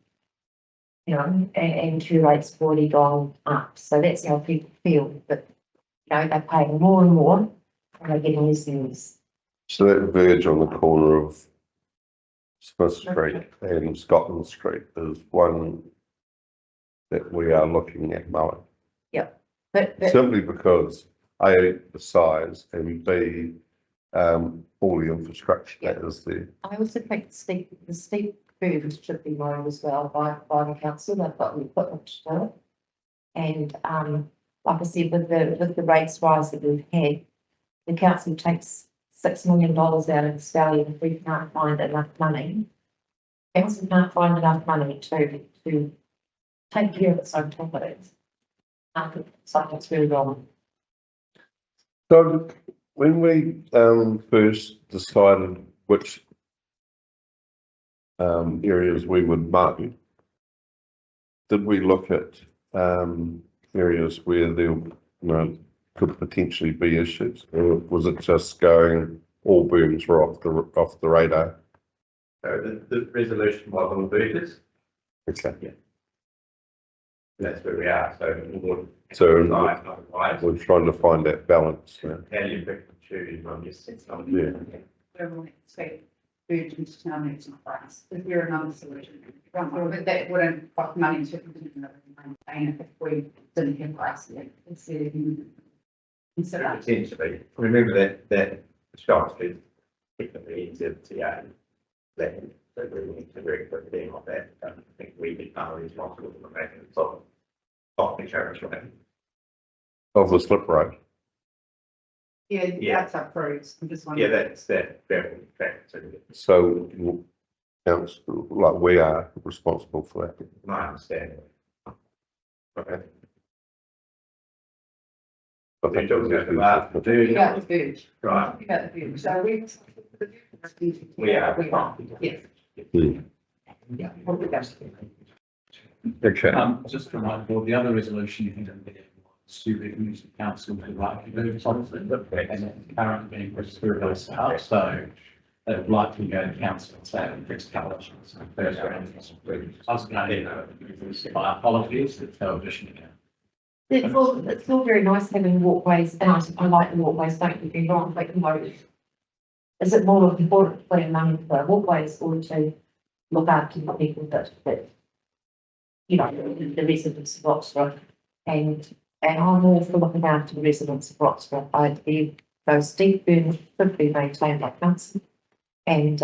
And her rates have already gone up. So that's how people feel. But, they're paying more and more and they're getting less and less. So that verge on the corner of Smith Street and Scotland Street is one that we are looking at mowing. Yep. But Simply because A, the size, and B, all the infrastructure that is there. I also think the steep verge should be mowed as well by the council. They've got the equipment to do it. And like I said, with the rates rise that we've had, the council takes $6 million out of this valley if we can't find enough money. Council can't find enough money to take care of its own properties. Something's really wrong. So when we first decided which areas we would mow, did we look at areas where there could potentially be issues, or was it just going all booms were off the radar? So the resolution was on verges. Okay. Yeah. That's where we are. So Otherwise, we're trying to find that balance. how you pick and choose on your six on Yeah. Everyone say, urgent town needs not price. Is there another solution? But that wouldn't cost money to maintain it if we didn't have price yet. Consider. potentially. Remember that Scott Street, technically NZTA, that we need to very quickly on that. I think we did not responsible for making it so off the carriage way. Of the slip road. Yeah, that's up for it. I'm just wondering. Yeah, that's that will fact. So council, like we are responsible for that. My understanding. Okay. I think We're talking about the verge. About the verge. Right. About the verge. So We are. Yes. Yeah. Okay. Just to remind the board, the other resolution you had in there was to recommend the council to like move policy, and it's currently being registered by staff, so they would likely go to council and say, fixed collections. First round. I was going to my apologies, it's no addition again. It's all very nice having walkways, and I like the walkways, don't get me wrong, but is it more important to put in money for walkways or to look after the people that the residents of Roxburgh, and I'm all for looking after the residents of Roxburgh. Those steep burns should be maintained by council, and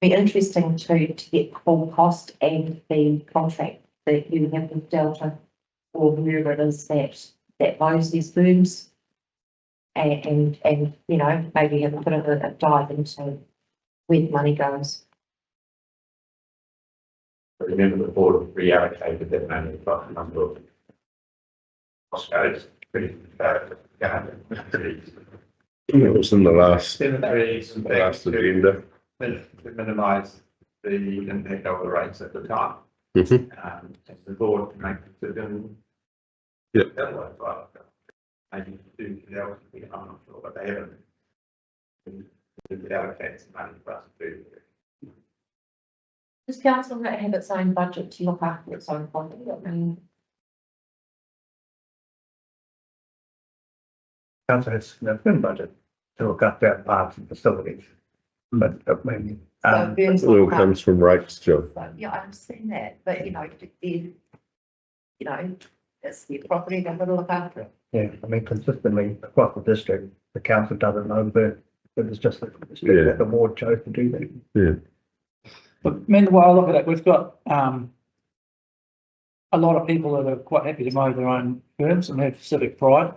be interesting to get the full cost and the contract that you have with Delta or whoever it is that mows these booms, and maybe have a bit of a dive into where the money goes. Remember the board reallocated that money across a number of Oscars. It was in the last Last agenda. To minimise the impact of the rates at the time. Mhm. As the board can make the decision. Yep. That way, but maybe do that, I'm not sure, but they haven't. Allocate some money for us to do. Does council not have its own budget to look after its own property? I mean, Council has a significant budget to look after our parks and facilities. But I mean, so burns It all like comes from rates, Joe. that. Yeah, I understand that, but it's their property, they've got to look after it. yeah, I mean, consistently across the district, the council doesn't overburn. It was just that the board chose to do that. Yeah. But I mean, the way I look at it, we've got, a lot of people that are quite happy to mow their own firms and have civic pride.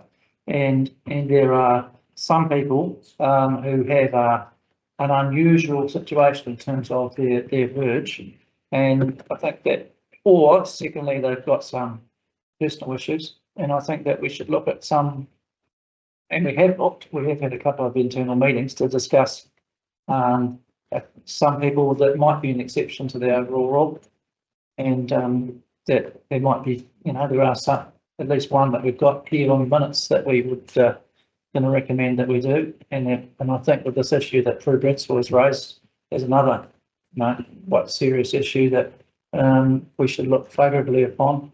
And there are some people, who have, an unusual situation in terms of their verge. And I think that, or secondly, they've got some personal issues. And I think that we should look at some, and we have had a couple of internal meetings to discuss some people that might be an exception to the overall rule. And that there might be, there are some, at least one that we've got here on minutes that we would going to recommend that we do. And I think with this issue that Prue Brentford has raised as another, quite serious issue that we should look favourably upon.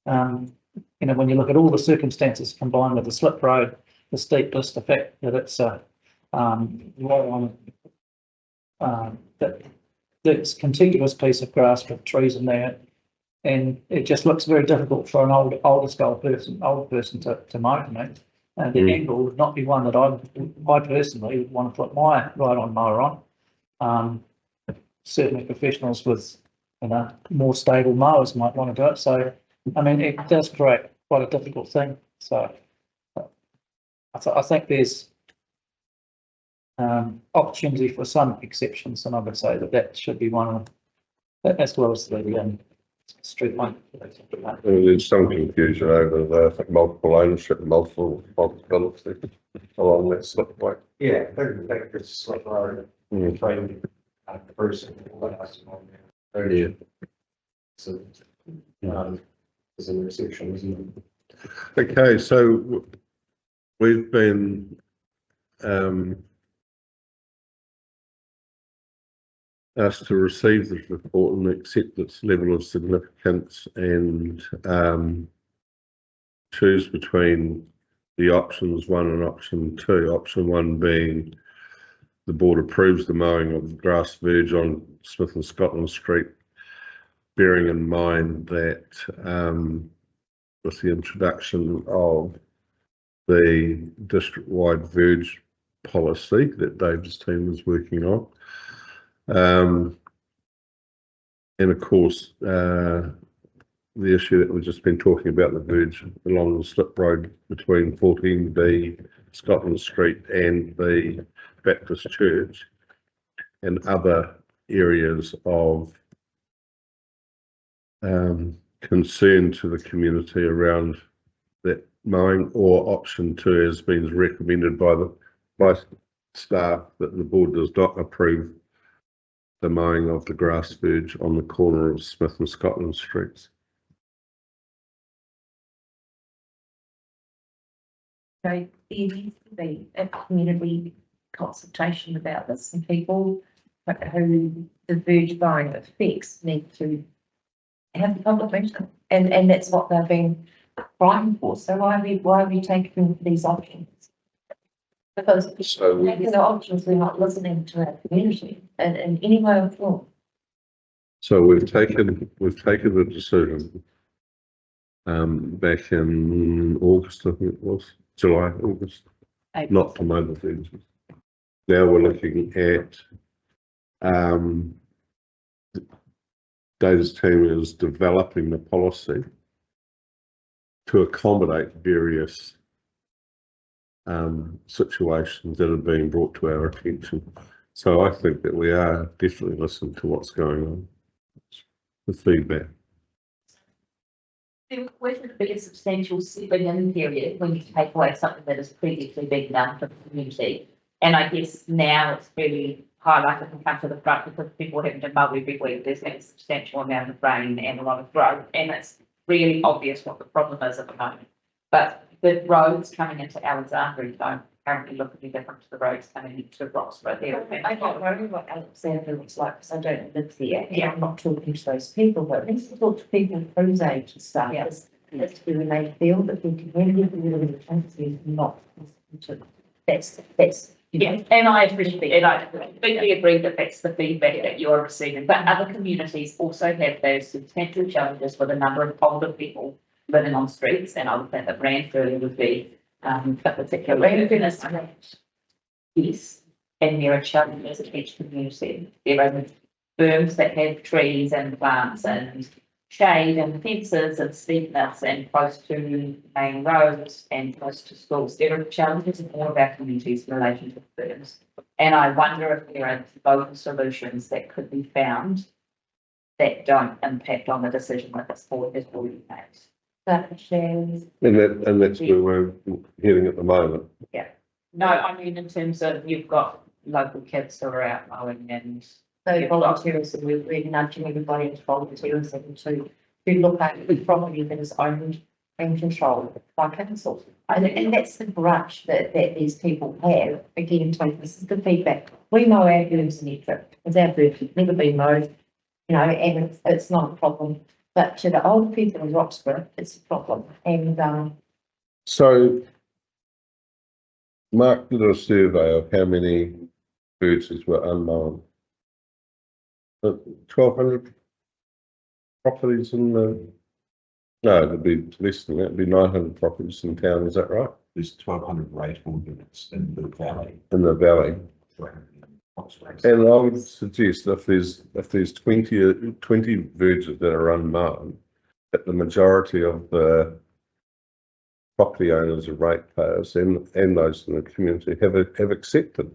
When you look at all the circumstances combined with the slip road, the steepness, the fact that it's right on that's contiguous piece of grass with trees in there, and it just looks very difficult for an older person to mow to me. The angle would not be one that I personally would want to put my ride-on mower on. Certainly professionals with more stable mowers might want to do it. So I mean, it does create quite a difficult thing. So I think there's opportunity for some exceptions, and I would say that should be one of them, as well as the street one. There's some confusion over the multiple ownership, multiple responsibility along that slipway. Yeah, I think it's slip road, train the person. Yeah. So, there's an exception, isn't it? Okay, so we've been asked to receive this report and accept its level of significance and choose between the options 1 and option 2. Option 1 being the board approves the mowing of the grass verge on Smith and Scotland Street, bearing in mind that with the introduction of the district-wide verge policy that Dave's team is working on, and of course the issue that we've just been talking about, the verge along the slip road between 14B Scotland Street and the Baptist Church, and other areas of concern to the community around that mowing. Or option 2 has been recommended by staff that the board does not approve the mowing of the grass verge on the corner of Smith and Scotland Streets. So there needs to be a community consultation about this, and people who the verge mowing affects need to have the public meeting, and that's what they've been crying for. So why are we taking these options? Because taking the options, we're not listening to our community in any way or form. So we've taken the decision back in August, I think it was July, August, not to mow the verges. Now we're looking at Dave's team is developing the policy to accommodate various situations that are being brought to our attention. So I think that we are definitely listening to what's going on, the feedback. There would be a substantial settling in period when you take away something that has previously been done for the community. And I guess now it's really highlighted and come to the front because people are having to mow every week. There's been a substantial amount of rain and a lot of growth, and it's really obvious what the problem is at the moment. But the roads coming into Alexandria don't currently look any different to the roads coming into Roxburgh. I don't know what Alexandria looks like because I don't live there. Yeah, I'm not talking to those people, but let's talk to people Cruise age and stuff. Yeah. That's when they feel that we can really give them the chance to not listen to. That's yeah, and I appreciate, and I completely agree that that's the feedback that you're receiving. But other communities also have those substantial challenges with a number of older people living on streets, and I would think that Brantford would be a particular goodness. Yes, and there are challenges at each community. There are berms that have trees and plants and shade and fences and steepness and close to main roads and close to schools. There are challenges in all of our communities in relation to berms. And I wonder if there are local solutions that could be found that don't impact on the decision that this board has already made. And that's where we're heading at the moment. No, I mean, in terms of you've got local kids who are out mowing and So volunteers, and we're really nudging everybody into volunteers and to look at the property that is owned and controlled by council. And that's the grudge that these people have. Again, Tony, this is the feedback. We know our birds and effort, it's our birds, it's never been mowed, you know, and it's not a problem. But to the old people in Roxburgh, it's a problem. And So Mark did a survey of how many birds were unmown. 1,200 properties in the, no, it'd be less than that, it'd be 900 properties in town, is that right? There's 1,200 rateable units in the valley. In the valley. And I would suggest if there's 20 verges that are unmown, that the majority of the property owners are ratepayers and those in the community have accepted.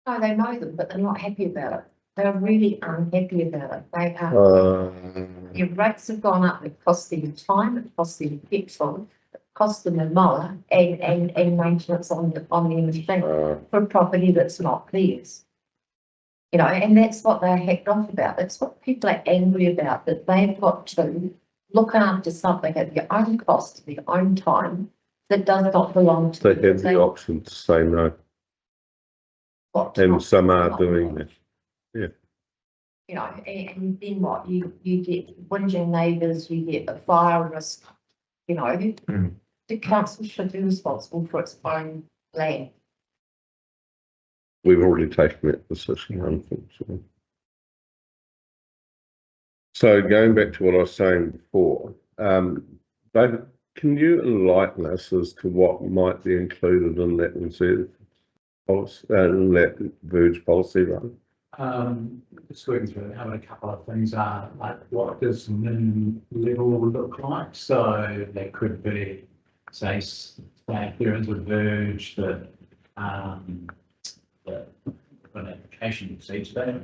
no, they know them, but they're not happy about it. They're really unhappy about it. They are, your rates have gone up, it costs them time, it costs them petrol, it costs them a mower and maintenance on the machine for a property that's not theirs. You know, and that's what they're hacked off about. That's what people are angry about, that they've got to look after something at their own cost, their own time, that does not belong to them. They have the option to say no, and some are doing that. You know, and then what, you get whinging neighbours, you get a fire risk, you know. The council should be responsible for its own land. We've already taken that decision, unfortunately. So going back to what I was saying before, David, can you enlighten us as to what might be included in that reserve policy, in that verge policy, right? Just working through it, having a couple of things are like, what does min level look like? So there could be, say if there is a verge that, that an application exceeds that.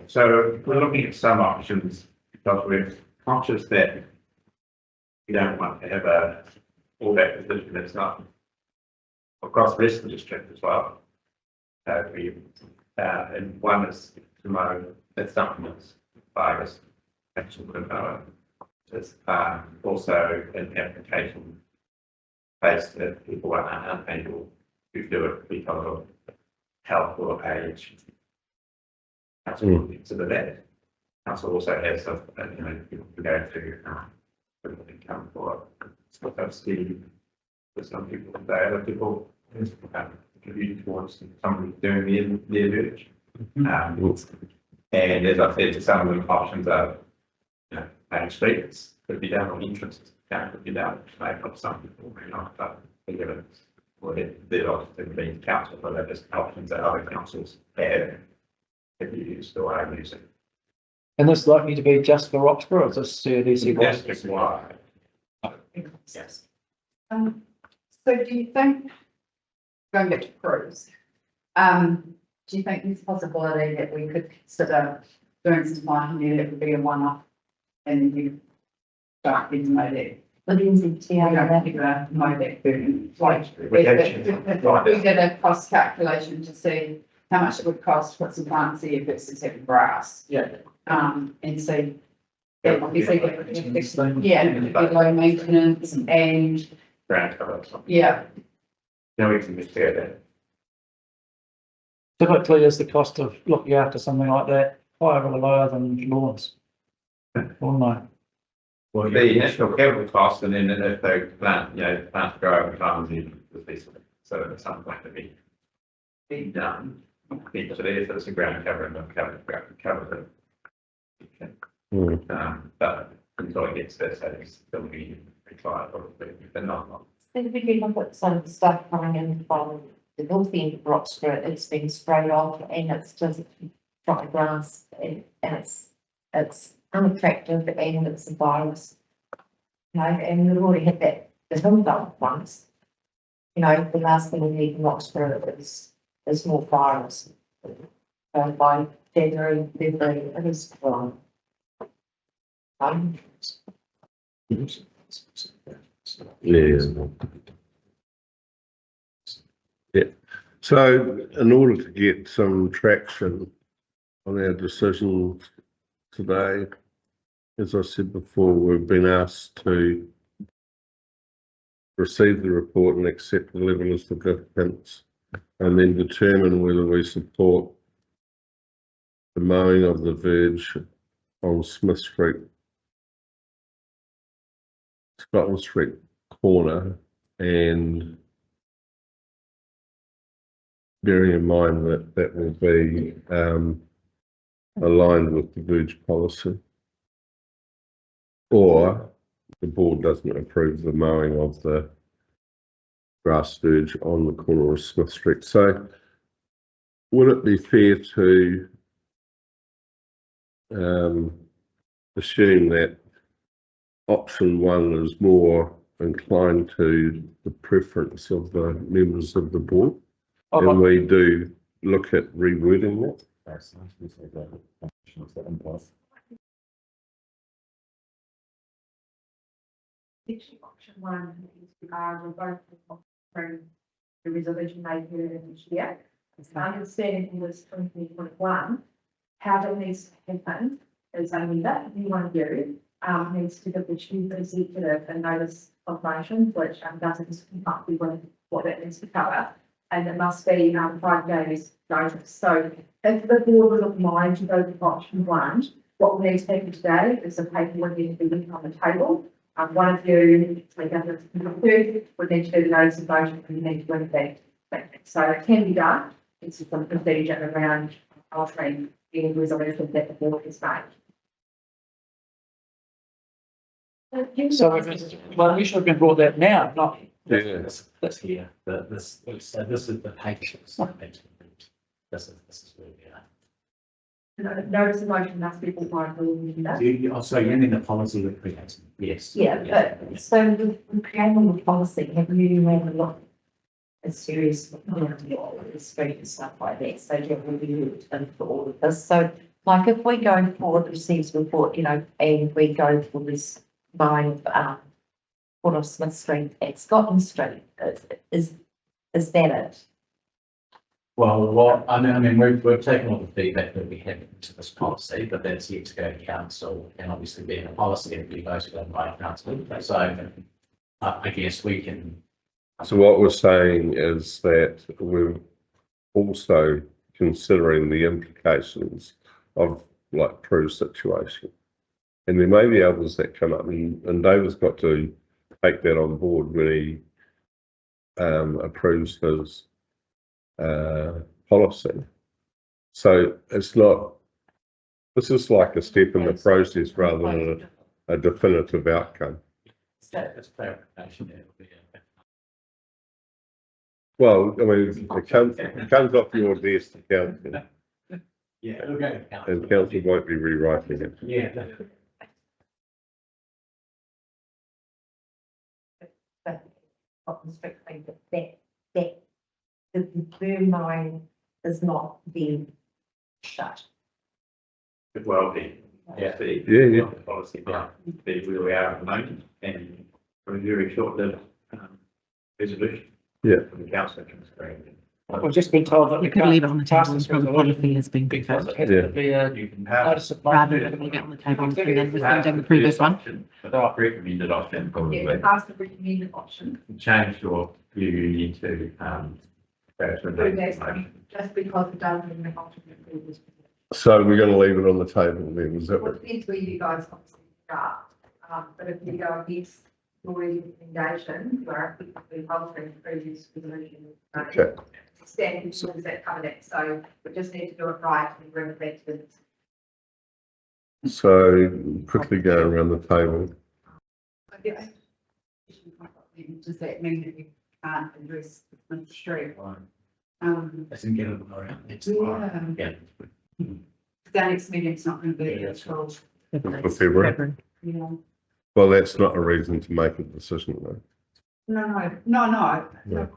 So we're looking at some options because we're conscious that we don't want to have all that position that's not across the rest of the district as well. And one is to mow, that's something that's virus actually could mow. It's also an application based that people are unable to do it because of health or age. Council will consider that. Council also has some, people can go to income for subsidy for some people. They other people contribute towards somebody doing their verge. And as I said, some of the options are, main streets could be done on entrances, could be done, maybe not some people may not, but they give it, or they're obviously being council, but they're just options that other councils have if you use or are using. And this likely to be just for Roxburgh, or is this CDC? That's just why. Yes. So do you think, going back to cruise, do you think there's a possibility that we could consider doing some time here that would be a one-off and you start getting to know that? But in the We don't have to know that burden. Like, if we did a cost calculation to see how much it would cost for some plants here versus having grass. Yeah. And see. Yeah, obviously, yeah, it would be low maintenance and, Ground cover or something. yeah. Now we can just share that. Typically, is the cost of looking after something like that higher or lower than lawns? Or no? Well, the initial capital cost, and then if they plant, plants grow over time, then so it's something like to be done. So there's a ground cover and a cover. But until it gets there, so it's still be required, but not. if we look at some stuff coming in from the north end of Roxburgh, it's been sprayed off and it's just dry grass and it's unattractive and it's a virus. You know, and we've already had that, the hill dump once. You know, the last thing we need in Roxburgh is more virus. By January, February, it is gone. Yeah. Yeah, so in order to get some traction on our decisions today, as I said before, we've been asked to receive the report and accept the level of significance, and then determine whether we support the mowing of the verge on Smith Street, Scotland Street corner, and bearing in mind that that will be aligned with the verge policy, or the board doesn't approve the mowing of the grass verge on the corner of Smith Street. So would it be fair to assume that option one is more inclined to the preference of the members of the board, and we do look at rewording that? Actually, option one is we're both from the resolution made earlier this year. My understanding in this 2021, how that needs to happen is only that you want to do needs to give the chief executive a notice of motion, which doesn't keep up with what that needs to cover. And it must be 5 days notice. So if the board would mind to go to option one, what we need to happen today is the paperwork needs to be left on the table. One of you, like the third, would need to do the notice of motion and you need to bring it back. So it can be done. It's just some procedure around altering any resolution that the board has made. So well, we should have been brought that now, not. Yeah. That's here, but this is the patience. This is where we are. Notice of motion must be brought by the board. So you mean the policy that creates? Yes. Yeah, but so with creating the policy, have you had a lot of serious the street and stuff like that? So you have reviewed and for all of this. So like if we go forward, receives report, you know, and we go for this buying Port of Smith Street at Scotland Street, is that it? Well, I mean, we've taken all the feedback that we have into this policy, but that's yet to go to council, and obviously being a policy, it'll be voted on by council. So I guess we can. So what we're saying is that we're also considering the implications of like Prue's situation. And there may be others that come up, and David's got to take that on board when he approves his policy. So it's not, this is like a step in the process rather than a definitive outcome. That's clarification. Well, I mean, it comes off your desk to council, Yeah, it'll go to council. and council won't be rewriting it. Yeah. Strictly that the burn mine is not being shut. Could well be. Yeah. Yeah. Policy, but be where we are at the moment, and for a very short-lived resolution. Yeah. From the council. We've just been told that we You could can't leave it on the pass table this until the resolution policy has been because confirmed, it has to be a You can have. notice of. rather than leave it on the table and then rescinding the previous one. But I've recommended option probably. Yeah, ask the recommended option. Change your view, you need to, go to a notice of motion. Just because it doesn't in the alternate previous. So we're going to leave it on the table then, is that Well, what? it depends where you guys obviously start, but if you go against your recommendation, you are effectively altering the previous resolution. Okay. Standing rules that cover that, so we just need to do it right and bring it back to the. So quickly go around the table. Does that mean that you can't address the street? That's in getting around. It's Yeah. yeah. the next meeting's not going to be until, For February. you know. Well, that's not a reason to make a decision though. No, what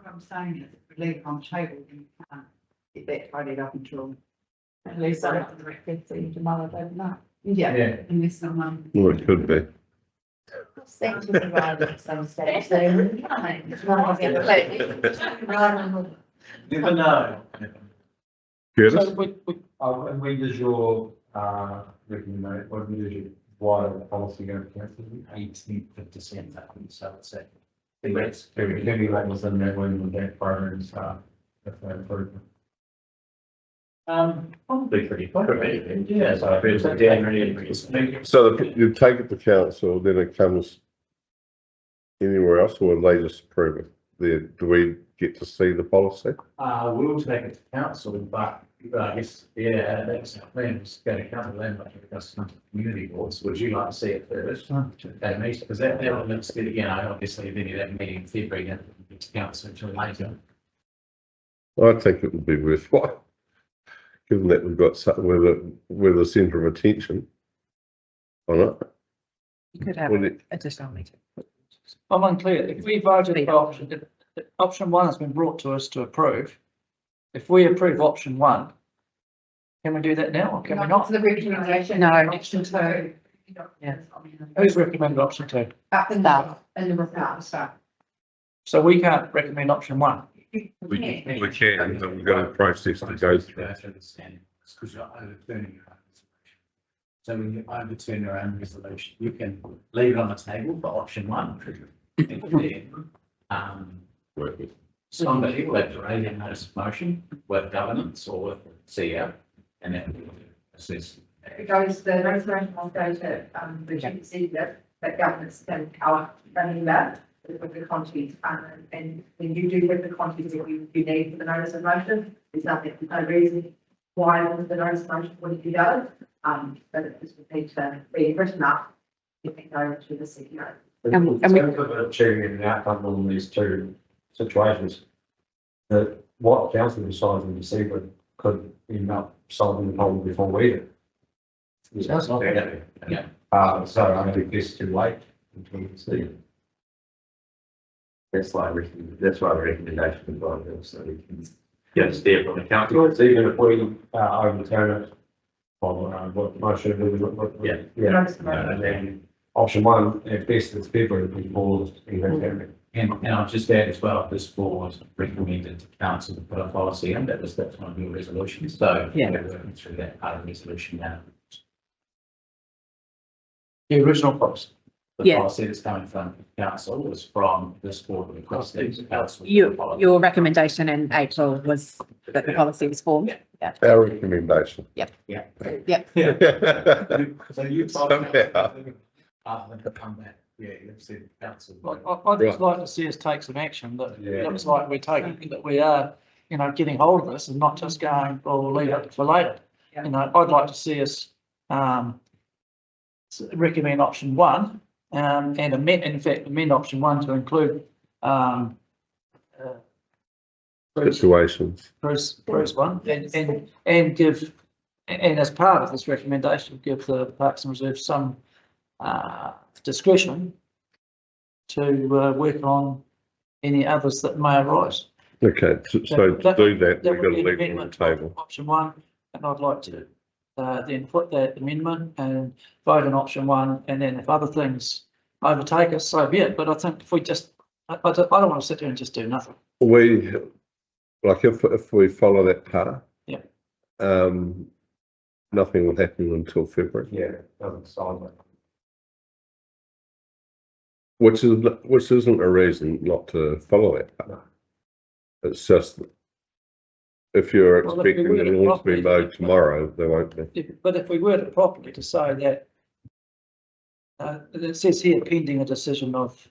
I'm saying is, if we leave it on the table, then you can't get that tidied up until, At least I have the record, so you tomorrow, don't know. yeah, Yeah. unless someone. Well, it could be. Seems to arrive at some stage, so. Never know. Curtis? So And when does your, recommendation, what is your wider policy going to cancel? 18th of December, so it's a. That's very late within that when the that program start. If they approve it. Probably pretty quick. Yeah, so if it's a January. So you take it to council, then it comes anywhere else, or they just approve it? Do we get to see the policy? We'll take it to council, but I guess, yeah, that's our plan, is go to council and like discuss some community boards. Would you like to see it first? At least, because that elements, you know, obviously, if any of that meeting in February, then it's council until later. I think it would be worthwhile, given that we've got we're the centre of attention on it. You could have Well, an additional meeting. I'm unclear, if we voted for option, if option one has been brought to us to approve, if we approve option one, can we do that now or can we not? For the recommendation. No. Option two. Yeah. Who's recommended option two? Up and down, and the report stuff. So we can't recommend option one. We can, but we've got a process to go through. Because you're overturning your own resolution. So when you overturn your own resolution, you can leave it on the table for option one. And then, somebody will have to raise a notice of motion with governance or with CEO, and then we'll assess. It goes, the resolution will go to, the chief executive, that governance can cover running that with the content, and when you do have the content that you need for the notice of motion, there's no reason why the notice of motion wouldn't be done, but it just would need to be written up if it goes to the CEO. And we- In terms of achieving an outcome on these two situations, that what council decides in December could end up solving the problem before we do. Sounds like it. Yeah. So I think it's too late until we see it. That's why the recommendation is on there, so we can get a steer from the council. It's even if we overturn it, on what motion, Yeah. Yeah, and then option one, at best it's February before even. And I'll just add as well, this board recommended to council to put a policy in, that's one of your resolutions, so. Yeah. We're working through that part of the resolution now. The original policy. The Yeah. policy that's coming from council was from this board requesting council. Your recommendation in April was that the policy was formed. Yeah. Our recommendation. Yep. Yeah. Somehow. So you. Other than come back, yeah, you've said council. I'd just like to see us take some action, but it looks like we're taking, that we are, getting hold of this and not just going, well, we'll leave it for later. I'd like to see us, recommend option one, and amend option one to include, Situations. Bruce one, and give, and as part of this recommendation, give the Parks and Reserve some discretion to work on any others that may arise. Okay, so to do that, we've got to would be leave it on the amendment to table. Option one, and I'd like to then put that amendment and vote on option one, and then if other things overtake us, so be it. But I think if we just, I don't want to sit there and just do nothing. If we follow that path. Yeah. Nothing will happen until February. Yeah, doesn't solve it. Which isn't a reason not to follow that path. It's just, if you're Well, if we expecting were the to lawn to be properly- mowed tomorrow, there won't be. But if we word it properly to say that, it says here pending a decision of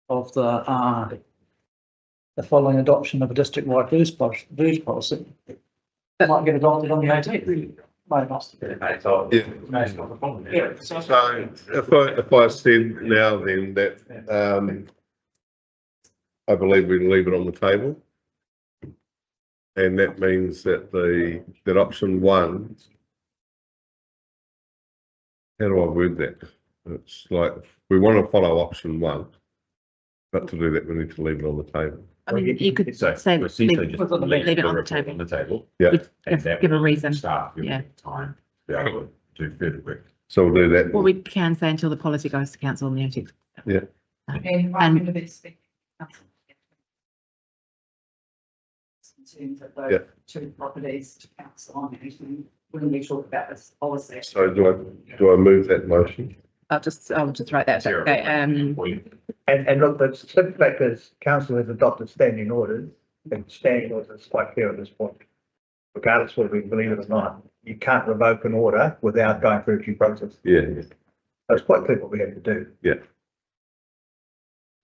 the following adoption of a district-wide booze policy. That might get adopted on the 18th. Might not. Yeah. So if I said now then that, I believe we leave it on the table. And that means that that option one how do I word that? It's like, we want to follow option one, but to do that, we need to leave it on the table. I mean, you could So say, essentially leave just leave it the on the report table. on the table. Yeah, With- And that give a will reason. Staff, give Yeah. them time to be able to do further work. so we'll do that. Well, we can say until the policy goes to council on the 18th. And I'm going to be speaking. In terms of Yeah. those two properties to council on it, when we talk about this policy. So do I move that motion? I'll just write that. Sarah, Okay, And look, the simple fact is, council has adopted standing orders, and standing orders is quite clear at this point. Regardless whether we believe it or not, you can't revoke an order without going through a due process. Yeah, That's quite clear what we have to do.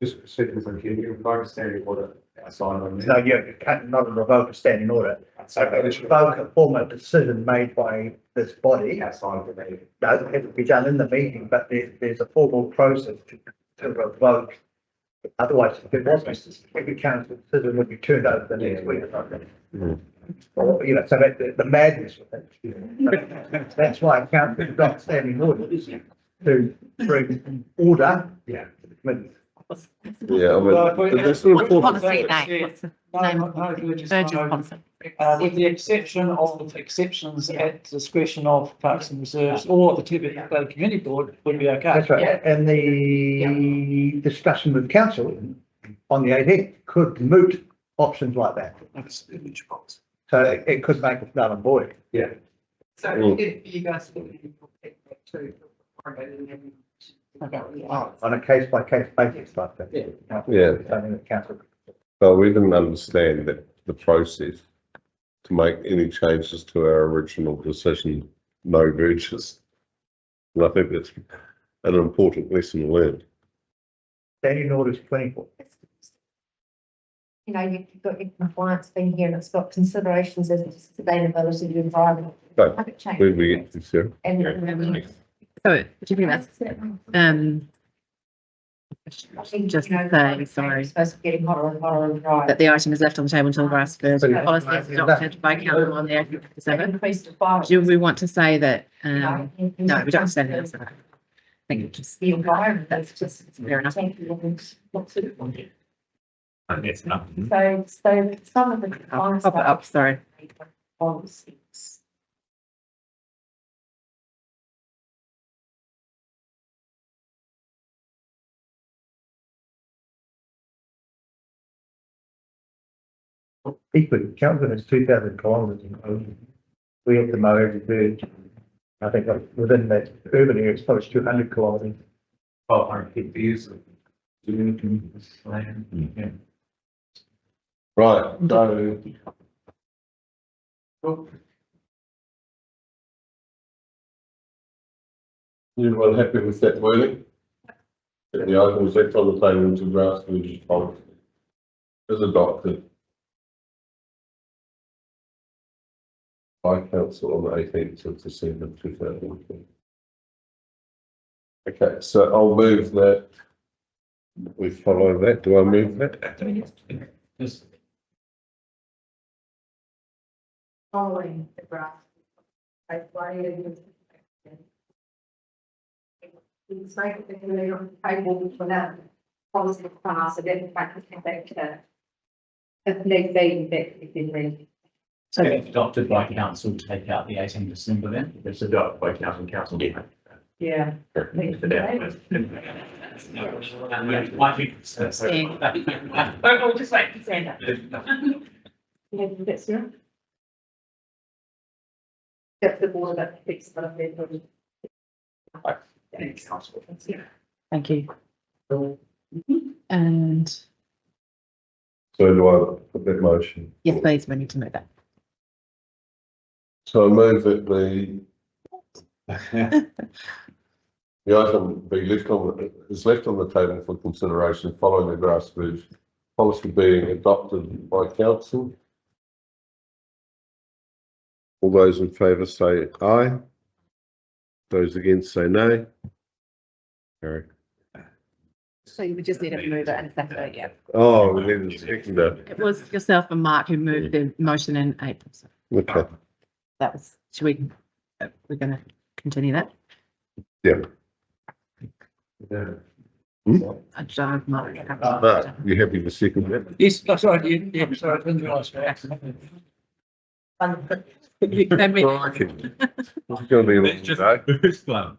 Just second, can you revoke standing order outside of No, you can't not revoke a standing order. So revoke a formal decision made by this body. outside of the meeting? Doesn't have to be done in the meeting, but there's a formal process to revoke. Otherwise, if it was, every council decision would be turned over the next week. Or, you know, so that the madness with it. That's why council adopt standing orders to bring order. Yeah. To the committee. yeah, I mean, that's an what's the important policy thing. name? What's the No, name? no, Burgess, Burgess no. policy. With the exception of exceptions at discretion of Parks and Reserves or the Teviot Valley Community Board would be okay. That's right. And the discussion with council on the 18th could moot options like that. So it could make it null and void. So if you guys will be to. On a case by case basis like that. Yeah. Something that council. Well, we didn't understand that the process to make any changes to our original decision, no breaches. And I think that's an important lesson learned. Standing orders 24. You know, you've got your compliance thing here and it's got considerations as to sustainability of the environment. So, Climate change. where do we get to, Sarah? And So, do you think that's, just you know, say, sorry, it's supposed to be getting hotter and hotter and drier. that the item is left on the table until Grassford Yeah. policy is adopted by council on the 18th of December. Increased the fire. Do we want to say that, You know, no, we don't say that. I think it just, The environment, that's just fair enough. That's enough. So some of the. I'll pop it up, sorry. Policies. Equally, council has 2,000 kilometres in ocean. We have to mow every bird. I think within that urban area, it's probably 200 kilometres. 1,200 views. Right, so. Everyone happy with that wording? That the item is left on the table until Grassford policy is adopted by council on the 18th of December 2020. Okay, so I'll move that. We follow that. Do I move that? Just Following the graph. It's like the committee on the table for now, policy class, and then practice back to. The next day, if you read. so adopted by council, take out the 18th December then? It's adopted by council. Yeah. Oh, just like to say that. Yeah, that's right. That's the board that picks it up there. Thank you. And So do I put that motion? yes, please, we need to move that. So I move that the item be is left on the table for consideration following the Grassford policy being adopted by council. All those in favour say aye. Those against say nay. Carry. So you would just need to move it and second it, yeah. Oh, we need a seconder. It was yourself and Mark who moved the motion in April. So Okay. that was, we're going to continue that. Yeah. I don't know. Mark, you happy to second that? Yes, oh, sorry, yeah, sorry, I didn't realise. Crikey. It's gonna be a long day. First one.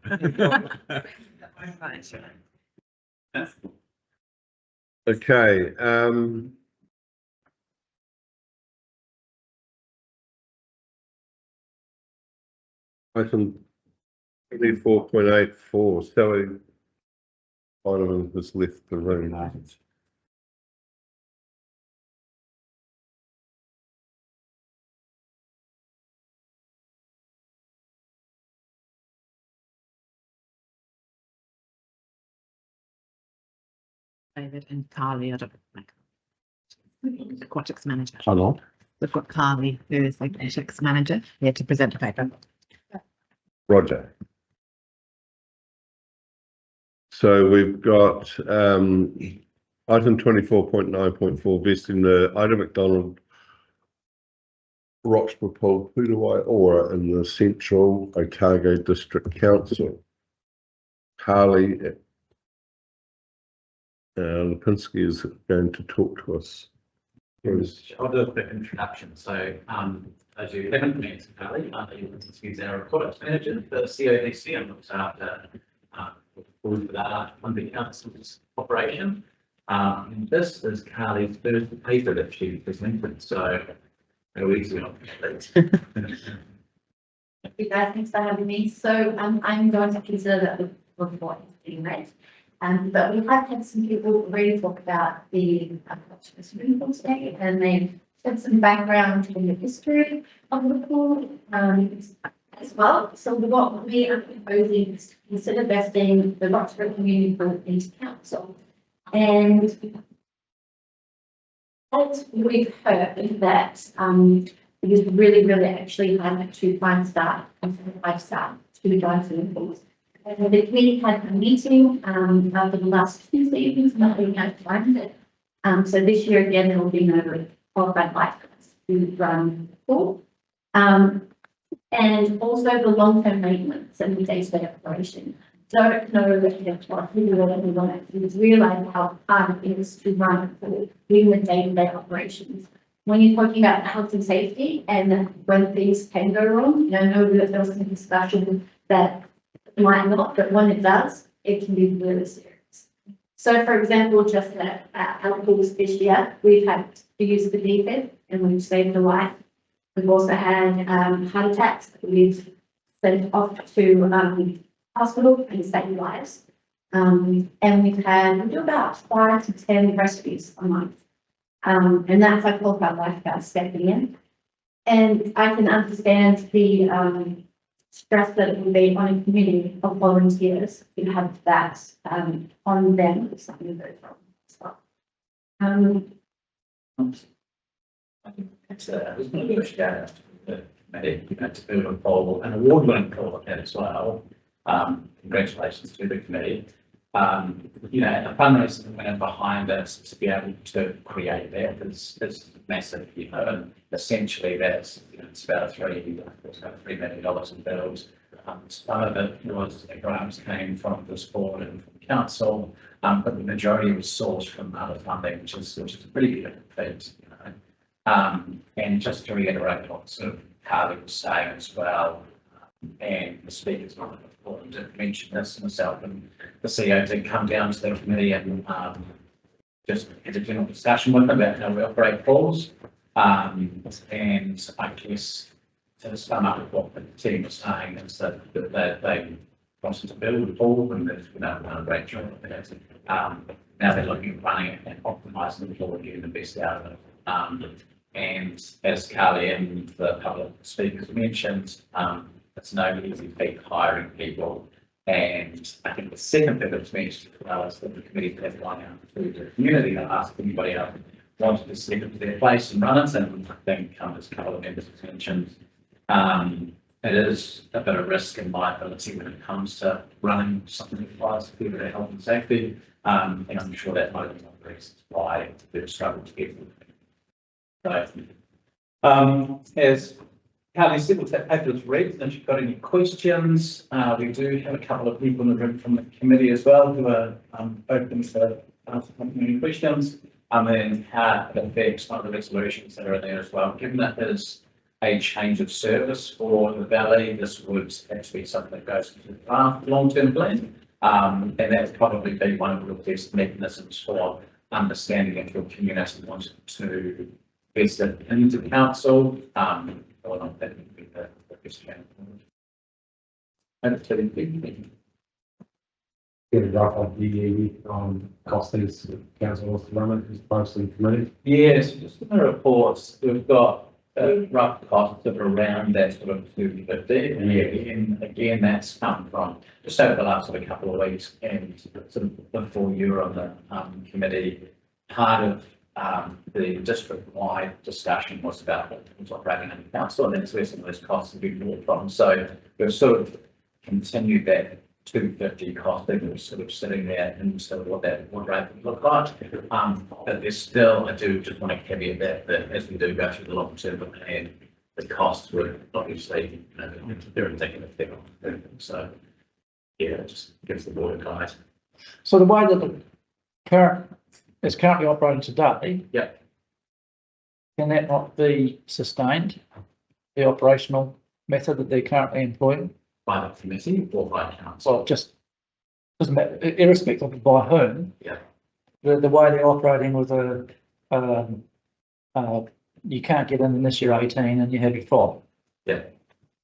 Okay, item 24.84, Sally Donovan has left the room. David and Carly, I don't know. Aquatics manager. Hello. We've got Carly, who is the aquatics manager, here to present the paper. Roger. So we've got item 24.9.4, vesting the Ida McDonald Roxburgh Pole Pudawai Ora in the Central Otago District Council. Carly Lipinski is going to talk to us. I'll do a quick introduction. So, as you haven't met Carly, Lipinski is our product manager for CODC and looks after for that under council's operation. And this is Carly's first paper that she presented. So, no easy on You guys, thanks for having me. So I'm going to consider that the report is being read. But we have had some people already talk about the swimming pool today, and they said some background in the history of the pool as well. So what we are proposing is to consider vesting the Roxburgh Community Board into council. And as we've heard that it is really, really actually hard to find staff and find staff to go to the pools. And the committee had a meeting over the last 2 seasons, not being able to find it. So this year again, there will be no qualified lifeguards to run the pool. And also the long-term maintenance and the day-to-day operation. Don't know what everyone is realize how hard it is to run a pool in the day-to-day operations. When you're talking about health and safety and when things can go wrong, I know that there was some discussion that it might not, but when it does, it can be really serious. So for example, just at our pools this year, we've had to use the defib and we've saved a life. We've also had heart attacks that we've sent off to hospital and saved lives. And we do about 5 to 10 rescues a month. And that's like all about lifeguards stepping in. And I can understand the stress that it will be on a community of volunteers who have that on them if something goes wrong as well. It's been pushed out to build a poll, an award-winning poll at that as well. Congratulations to the committee. The fundraising that went behind us to be able to create that is massive, and essentially that's, it's about $3 million in bills. Some of it was grants came from this board and from council, but the majority was sourced from other funding, which is a pretty good feat, and just to reiterate what sort of Carly was saying as well, and the speakers not important to mention this, myself and the CEO did come down to the committee and just had a general discussion with them about how we operate pools. And I guess to sum up what the team was saying is that they wanted to build a pool and they've done a great job of that. Now they're looking at running it and optimising the pool and getting the best out of it. And as Carly and the public speakers mentioned, it's no easy feat hiring people. And I think the second thing that's mentioned is that the committee has gone out to the community to ask anybody else wanted to step into their place and run it. And I think, as a couple of members have mentioned, it is a bit of risk and liability when it comes to running something that requires people to health and safety. And I'm sure that might be one of the reasons why they've struggled to get them. So, as Carly said, with that paper is read, and if you've got any questions, we do have a couple of people in the room from the committee as well who are open to answering any questions. And then how it affects one of the resolutions that are in there as well. Given that there's a change of service for the valley, this would actually be something that goes into the long-term plan. And that's probably be one of the best mechanisms for understanding if your community wanted to invest it into council, or not, that would be the best channel. And it's getting big. Get a rough idea on costings council wants to run it as opposed to the committee. Yes, just in the reports, we've got rough costs of around that sort of 250. And again, that's come from just over the last sort of couple of weeks and sort of before you were on the committee. Part of the district-wide discussion was about what was operating in the council, and that's where some of those costs have been brought from. So we've sort of continued that 250 cost that was sort of sitting there and sort of what that rate would look like. But there's still, I do just want to caveat that as we do go through the long-term plan, the costs would obviously, you know, they're taking effect on them. So yeah, it just gives the board a guide. So the way that the current is currently operating today. Yep. Can that not be sustained? The operational method that they're currently employing? By the committee or by council? Well, just doesn't matter, irrespective of by whom. Yeah. The way they're operating with you can't get in unless you're 18 and you have your fob. Yeah.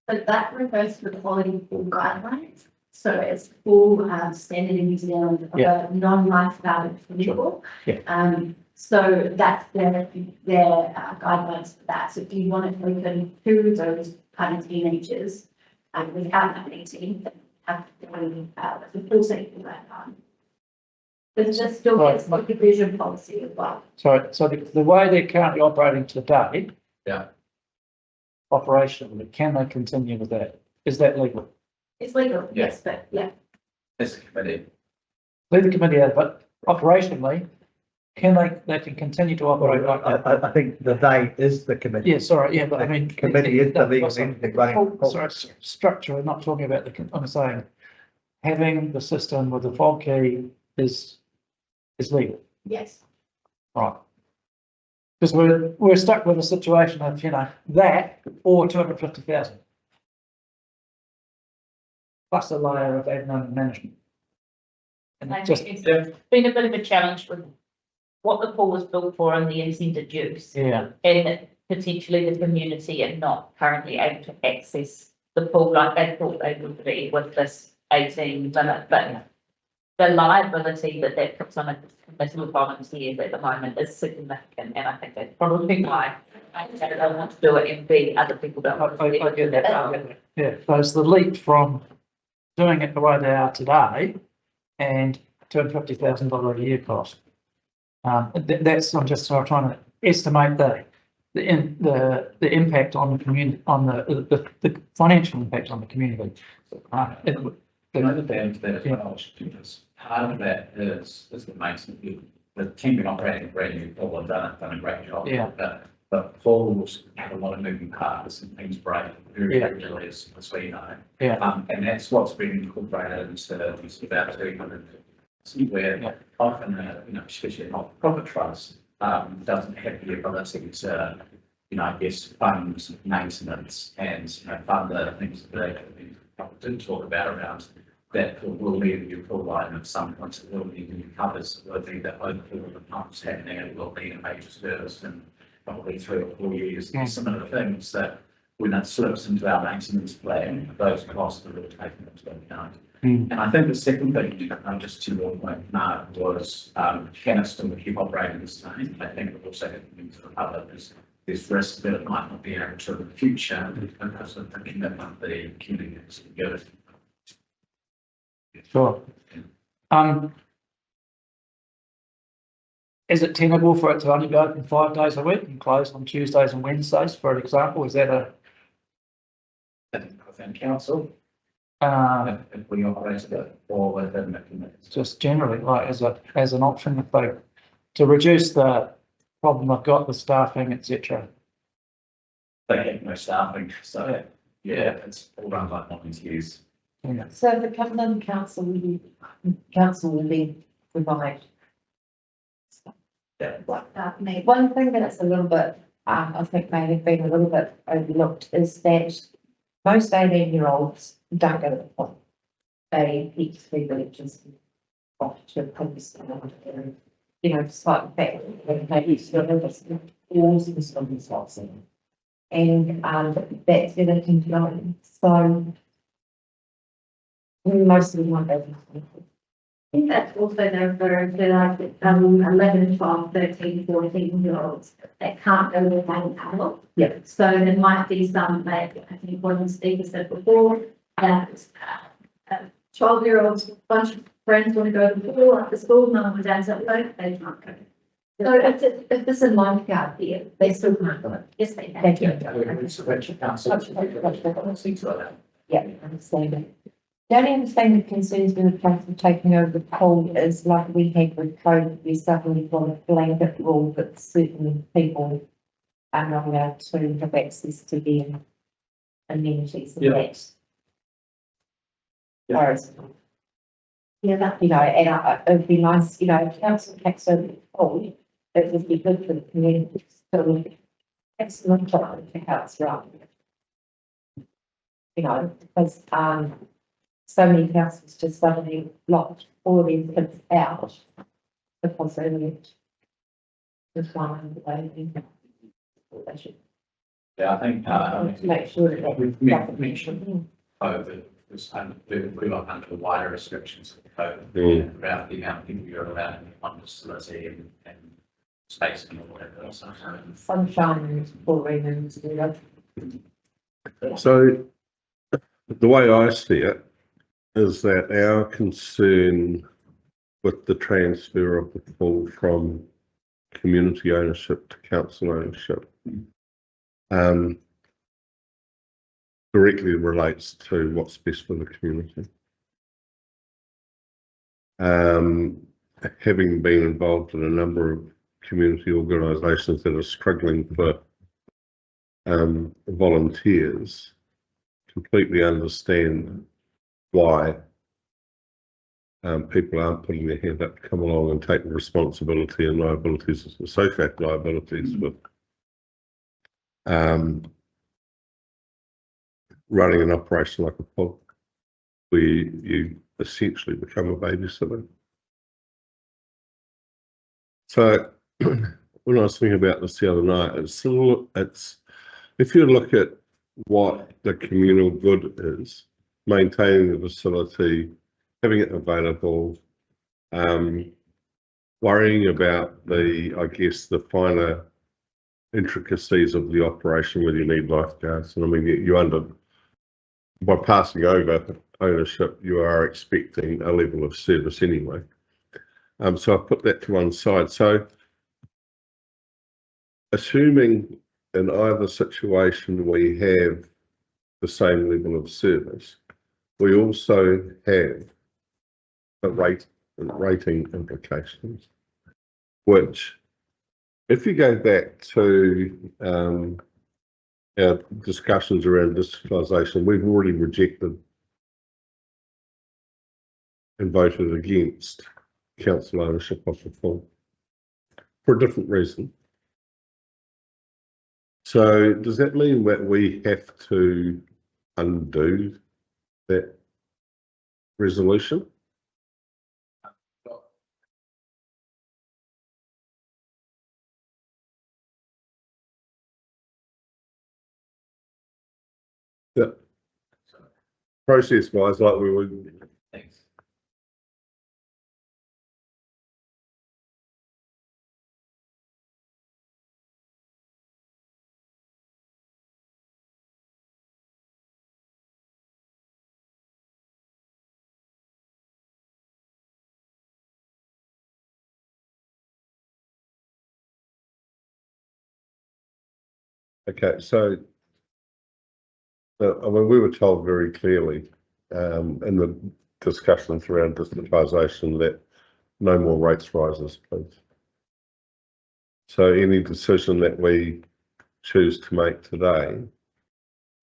But that refers to the quality pool guidelines. So it's full standard in New Zealand of a non-lifeguarded swimming pool. Yeah. So that's their guidelines for that. So if you want to open to those kind of teenagers without that 18, then have to go the full safety guideline. But just still Right. gets the division policy as well. So the way they're currently operating today. Yeah. Operationally, can they continue with that? Is that legal? It's legal, Yeah. yes, but yeah. As a committee. Leave the committee out, but operationally, can they can continue to operate like that? I think the they is the committee. Yeah, sorry, yeah, but I mean. Committee is the legal sorry, entity running. Sorry, structure, I'm not talking about I'm saying having the system with the fog key is legal, Yes. right? Because we're stuck with a situation of, you know, that or 250,000. Plus a layer of admin management. And I it just, think it's been a bit of a challenge with what the pool was built for and the intended use. yeah, And potentially the community are not currently able to access the pool like they thought they would be with this 18 limit. But the liability that puts on a committee of volunteers at the moment is significant. And I think that's probably why I don't want to do it and B, other people don't want to do I get it. that. Yeah, so it's the leap from doing it the way they are today and $250,000 a year cost. That's, I'm just sort of trying to estimate the impact on the community, on the financial impact on the community. Another thing to that as well, because part of that is the maintenance. The team been operating a brand new pool and done a great job. Yeah. But pools have a lot of moving parts and things break very regularly, as we know. Yeah. And that's what's been incorporated into these about 200, where often, you know, especially a not-for-profit trust, doesn't have the ability to, you know, I guess, fund maintenance and, you know, fund the things that we didn't talk about around that will need a new pool line at some point. It will need new covers. It will need that overhaul of the pumps happening. It will need a major service in probably 3 or 4 years. Yeah. Some of the things that when that slips into our maintenance plan, those costs are really taken into account. And I think the second thing, just to your point, Mark, was can it still keep operating the same? I think it also had to the public there's risk that it might not be able to in the future because of the commitment the community has to give it. Sure. Is it tenable for it to only be open 5 days a week and close on Tuesdays and Wednesdays, for example? Is that I think within council, if we operated it or within the committee. just generally, like as an option, if they to reduce the problem I've got with staffing, etc. they get no staffing, so, yeah, it's all run like volunteers. So the Cumberland Council will be provide. Yeah. Like that, maybe. One thing that's a little bit, I think may have been a little bit overlooked is that most 18-year-olds don't go to the point. They pick 3 villages off to police, you know, despite the fact that they used to live in all the slots in. And, that's where they can go. So, most of them want to. I think that's also there for like 11, 12, 13, 14-year-olds that can't go with an adult. Yeah. So there might be some, like, I think one of the speakers said before, that 12-year-olds, bunch of friends want to go to the pool after school, mum and dad's at work, they can't go. So if there's a lifeguard there, they still can't go. Yes, they can. Thank you. Yeah, I understand that. The only other thing that concerns me with council taking over the pool is like we had with COVID, we suddenly got a blanket rule that certain people are not allowed to have access to their amenities and that. Whereas, Yeah, that, you know, and it'd be nice, you know, if council takes over the pool, it would be good for the community. So excellent job to how it's run. You know, because, so many councils just suddenly locked all these kids out because they lived just one the way they should. Yeah, I think, To make sure that we've that mentioned COVID was we were under wider restrictions of COVID Mm. around the amount of people you're allowed in one facility and space and all that. Also, sunshine and pouring and stuff. So the way I see it is that our concern with the transfer of the pool from community ownership to council ownership directly relates to what's best for the community. Having been involved in a number of community organisations that are struggling for volunteers, completely understand why people aren't putting their hand up to come along and take responsibility and liabilities, associated liabilities with running an operation like a pool, where you essentially become a babysitter. So when I was thinking about this the other night, it's if you look at what the communal good is, maintaining the facility, having it available, worrying about I guess, the finer intricacies of the operation, whether you need lifeguards. And I mean, by passing over ownership, you are expecting a level of service anyway. So I put that to one side. So assuming in either situation we have the same level of service, we also have the rating implications, which, if you go back to our discussions around digitalisation, we've already rejected and voted against council ownership of the pool for a different reason. So does that mean that we have to undo that resolution? Yeah. Process wise, like we would. thanks. Okay, so I mean, we were told very clearly in the discussions around digitalisation that no more rates rises, please. So any decision that we choose to make today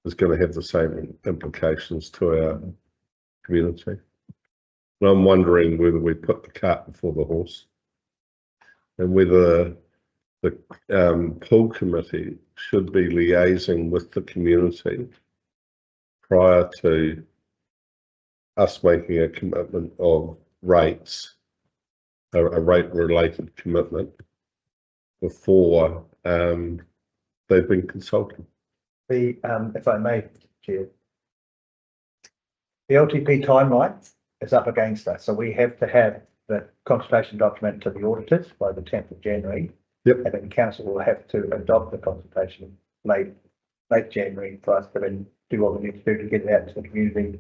is going to have the same implications to our community. And I'm wondering whether we put the cart before the horse and whether the pool committee should be liaising with the community prior to us making a commitment of rates, a rate related commitment before they've been consulted. The, if I may, Chair. The LTP timeline is up against us, so we have to have the consultation document to the auditors by the 10th of January. Yep. And then council will have to adopt the consultation late January for us to then do what we need to do to get it out to the community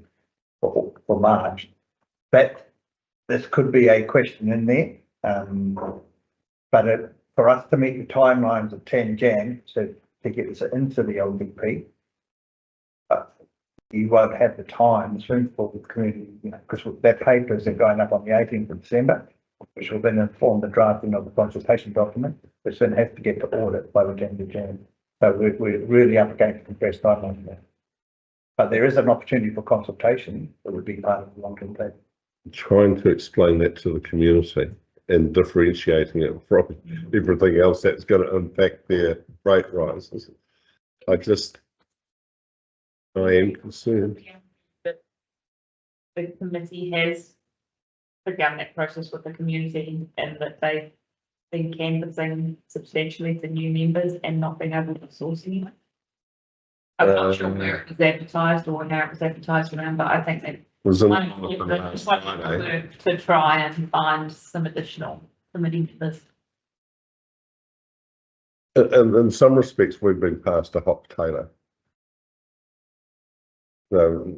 for March. But this could be a question in there, but for us to meet the timelines of 10 Jan, so to get this into the LDP, you won't have the time soon for the community, you know, because their papers are going up on the 18th of December, which will then inform the drafting of the consultation document, which then has to get to audit by the 10th of Jan. So we're really up against compressed timelines there. But there is an opportunity for consultation that would be part of the long-term plan. Trying to explain that to the community and differentiating it from everything else that's going to impact their rate rises. I am concerned. But the committee has begun that process with the community and that they've been canvassing substantially for new members and not being able to source anyone. I'm not sure where it was advertised or how it was advertised around, but I think that Was in to try and find some additional committee members. In some respects, we've been passed a hot potato. No,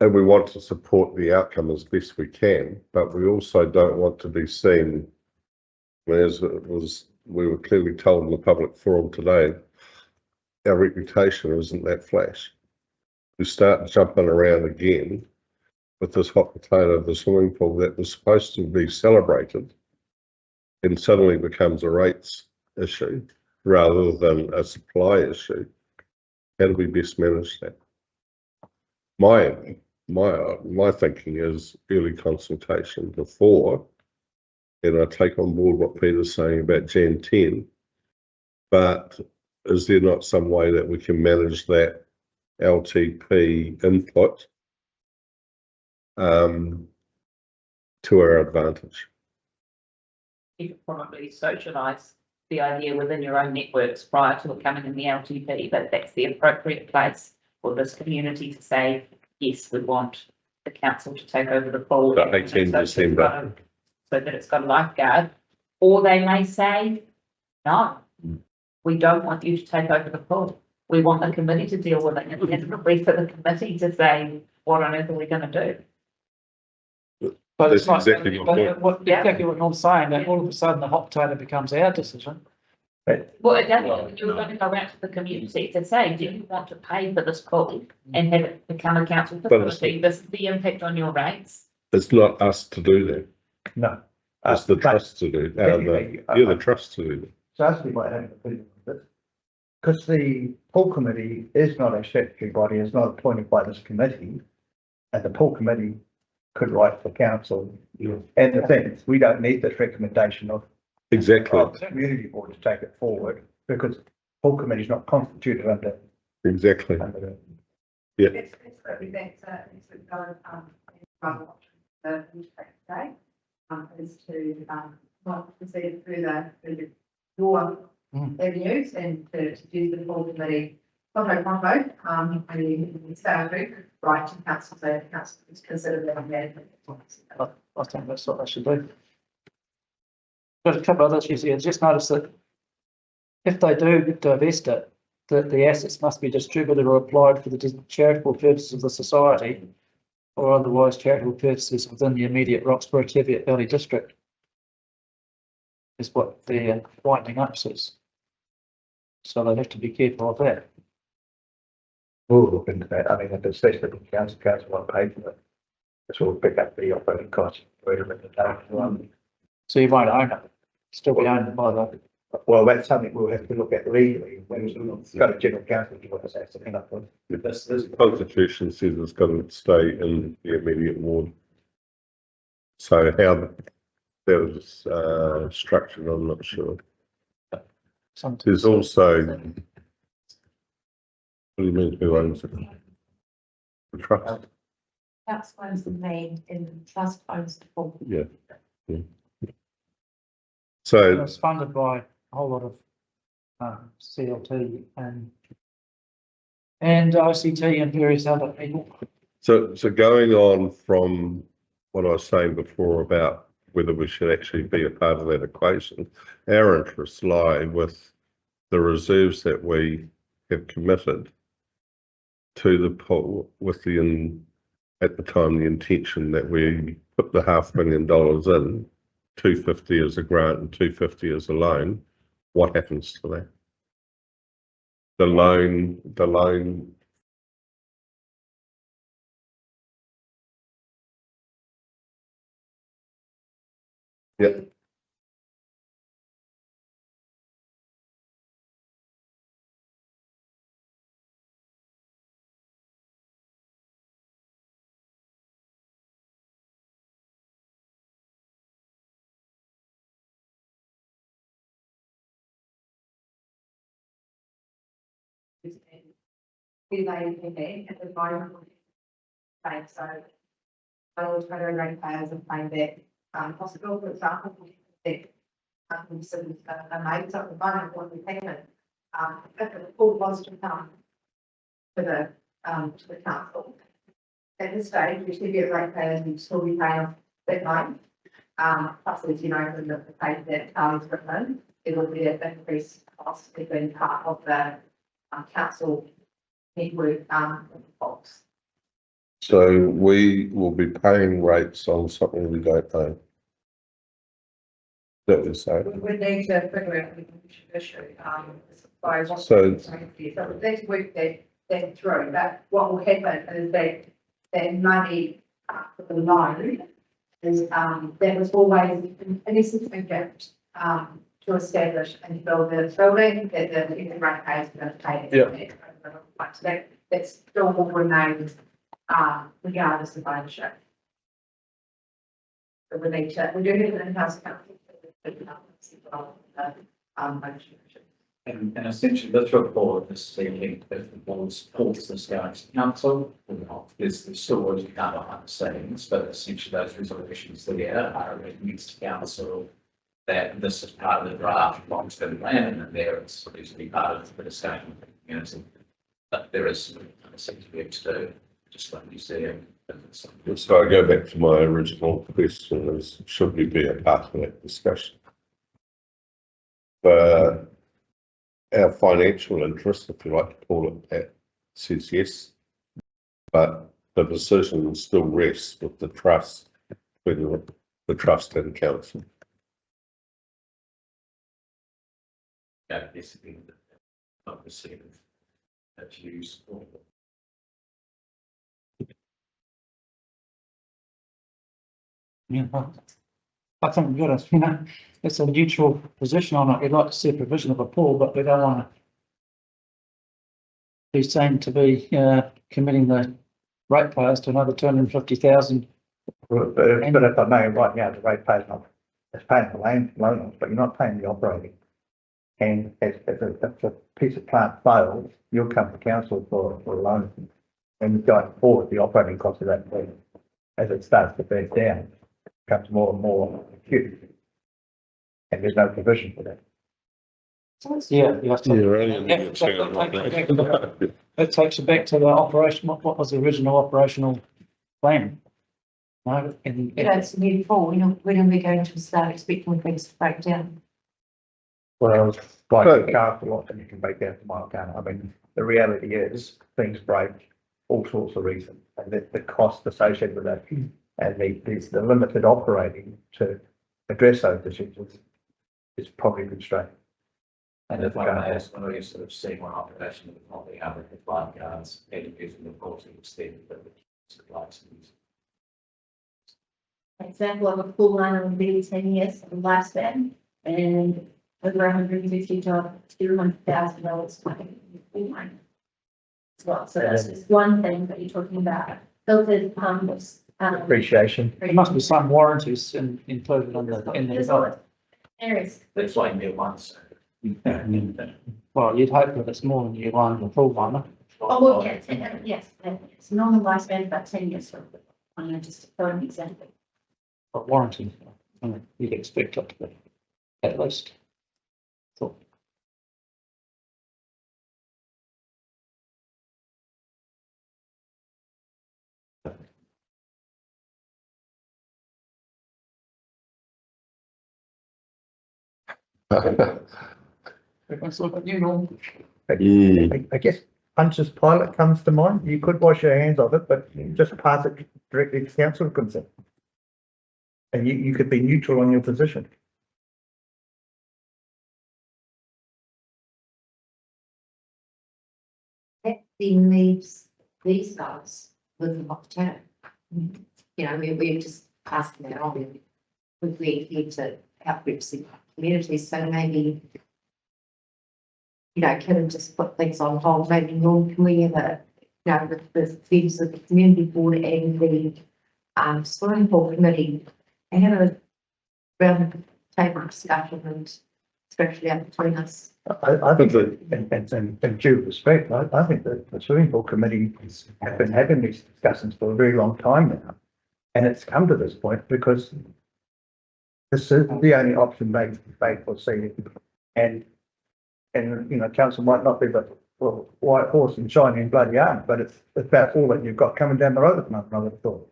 and we want to support the outcome as best we can, but we also don't want to be seen, as we were clearly told in the public forum today, our reputation isn't that flash. We start jumping around again with this hot potato of the swimming pool that was supposed to be celebrated and suddenly becomes a rates issue rather than a supply issue. How do we best manage that? My thinking is early consultation before, and I take on board what Peter's saying about Jan 10, but is there not some way that we can manage that LTP input to our advantage? You could probably socialise the idea within your own networks prior to it coming in the LTP, but that's the appropriate place for this community to say, yes, we want the council to take over the pool. So 18 December. So that it's got a lifeguard, or they may say, no, we don't want you to take over the pool. We want the committee to deal with it, and it'll be for the committee to say, what on earth are we going to do? But it's That's not exactly my point. exactly what Norm's saying, that all of a sudden the hot potato becomes our decision. Well, it doesn't, you're going to go out to the community to say, do you want to pay for this pool and have it become a council facility? This is the impact on your rates. It's not us to do that. No. It's the trust to do that. You're the trust to do that. So that's what I have an opinion on this. Because the pool committee is not a statutory body, is not appointed by this committee, and the pool committee could write for council. And the thing is, we don't need this recommendation of Exactly. the community board to take it forward, because pool committee is not constituted under. Exactly. Yeah. It's represents, we've got, the intake today, is to, not proceed further through your avenues and to use the full committee, the staff group, right to council, so the council is considered that management. I think that's what they should do. There's a couple of other issues here. Just notice that if they do divest it, that the assets must be distributed or applied for the charitable purposes of the society or otherwise charitable purposes within the immediate Roxburgh Teviot Valley district. Is what their winding up says. So they have to be careful of that. We'll look into that. I mean, if it's especially the council won't pay for it, this will pick up the operating costs. So you won't own it, still be owned by the Well, that's something we'll have to look at legally when we go to general council to what that's to end up with. The Constitution says it's got to stay in the immediate ward. So how that was structured, I'm not sure. There's also, what do you mean, who owns it? The trust? That's owns the main and the trust owns the full. Yeah. So It's funded by a whole lot of CLT and ICT and various other people. So going on from what I was saying before about whether we should actually be a part of that equation, our interests lie with the reserves that we have committed to the pool with at the time, the intention that we put the $500,000 in, 250 as a grant and 250 as a loan. What happens to that? The loan. Yeah. At the moment. Right, so I will try to ratepayers and find that possible, for example, that some are made, so at the moment, what we happen, if the pool was to come to the council. At this stage, we should get ratepayers and still be paying off that loan. Plus, as you know, the pay that is written, it will be an increased cost to being part of the council network box. So we will be paying rates on something we don't own. That was so. We need to figure out the issue, So let's work that through, but what will happen is that money for the loan is, that was always, in essence, a gift, to establish and build the building that the rate pays for the pay. Yeah. That still will remain, regardless of ownership. So we need to, we do need an in-house council. And essentially, this report is seeking if the board supports this going to council or not. There's still work to be done behind the scenes, but essentially those resolutions there are recommended to council that this is part of the draft long-term plan, and there it's obviously part of the discussion with the community. But there is essentially work to do, just like you said. So I go back to my original question: is should we be a part of that discussion? But our financial interest, if you like to call it that, says yes, but the decision still rests with the trust, between the trust and council. Yeah, basically, not receiving that you support. Yeah, I think we've got a, it's a neutral position on it. We'd like to see a provision of a pool, but we don't want to be saying to be committing the ratepayers to another 250,000. But if I may, right now, the ratepayers not, it's paying the loan, but you're not paying the operating. And if a piece of plant fails, you'll come to council for a loan. And going forward, the operating cost of that thing, as it starts to bed down, becomes more and more acute. And there's no provision for that. Yeah. That takes you back to the operation. What was the original operational plan? No, It's new fall. When are we going to start expecting things to break down? Well, like the car for lot, and you can break down to mile count. I mean, the reality is things break all sorts of reasons, and the cost associated with that, and the limited operating to address those issues is probably constrained. And if I may ask, when you sort of see one operation with not being able to provide guards, and using the course of extent that the license. An example of a pool line would be 10 years of lifespan, and over $150 to $200,000. Well, so that's just one thing that you're talking about. Filtered pumps. Appreciation. There must be some warranties included in the development. There is. It's like near once. Well, you'd hope that it's more than you want the full one. Oh, well, yes, it's normal lifespan about 10 years. I'm just for an example. But warranty, you'd expect it to be at least. So, let's look at you know. I guess Punch's Pilot comes to mind. You could wash your hands of it, but you just pass it directly to council consent. And you could be neutral on your position. That then leaves these guys with a lot to You know, we're just passing that on. We're here to help represent communities, so maybe, you know, can we just put things on hold, maybe Norm, can we have a, you know, with the views of the community board and the swimming pool committee, and have a round table discussion and especially out between us. I think that, in due respect, I think that the swimming pool committee have been having these discussions for a very long time now. And it's come to this point because this is the only option they foresee. And, you know, council might not be the white horse and shining bloody arm, but it's about all that you've got coming down the road at the moment, I would have thought.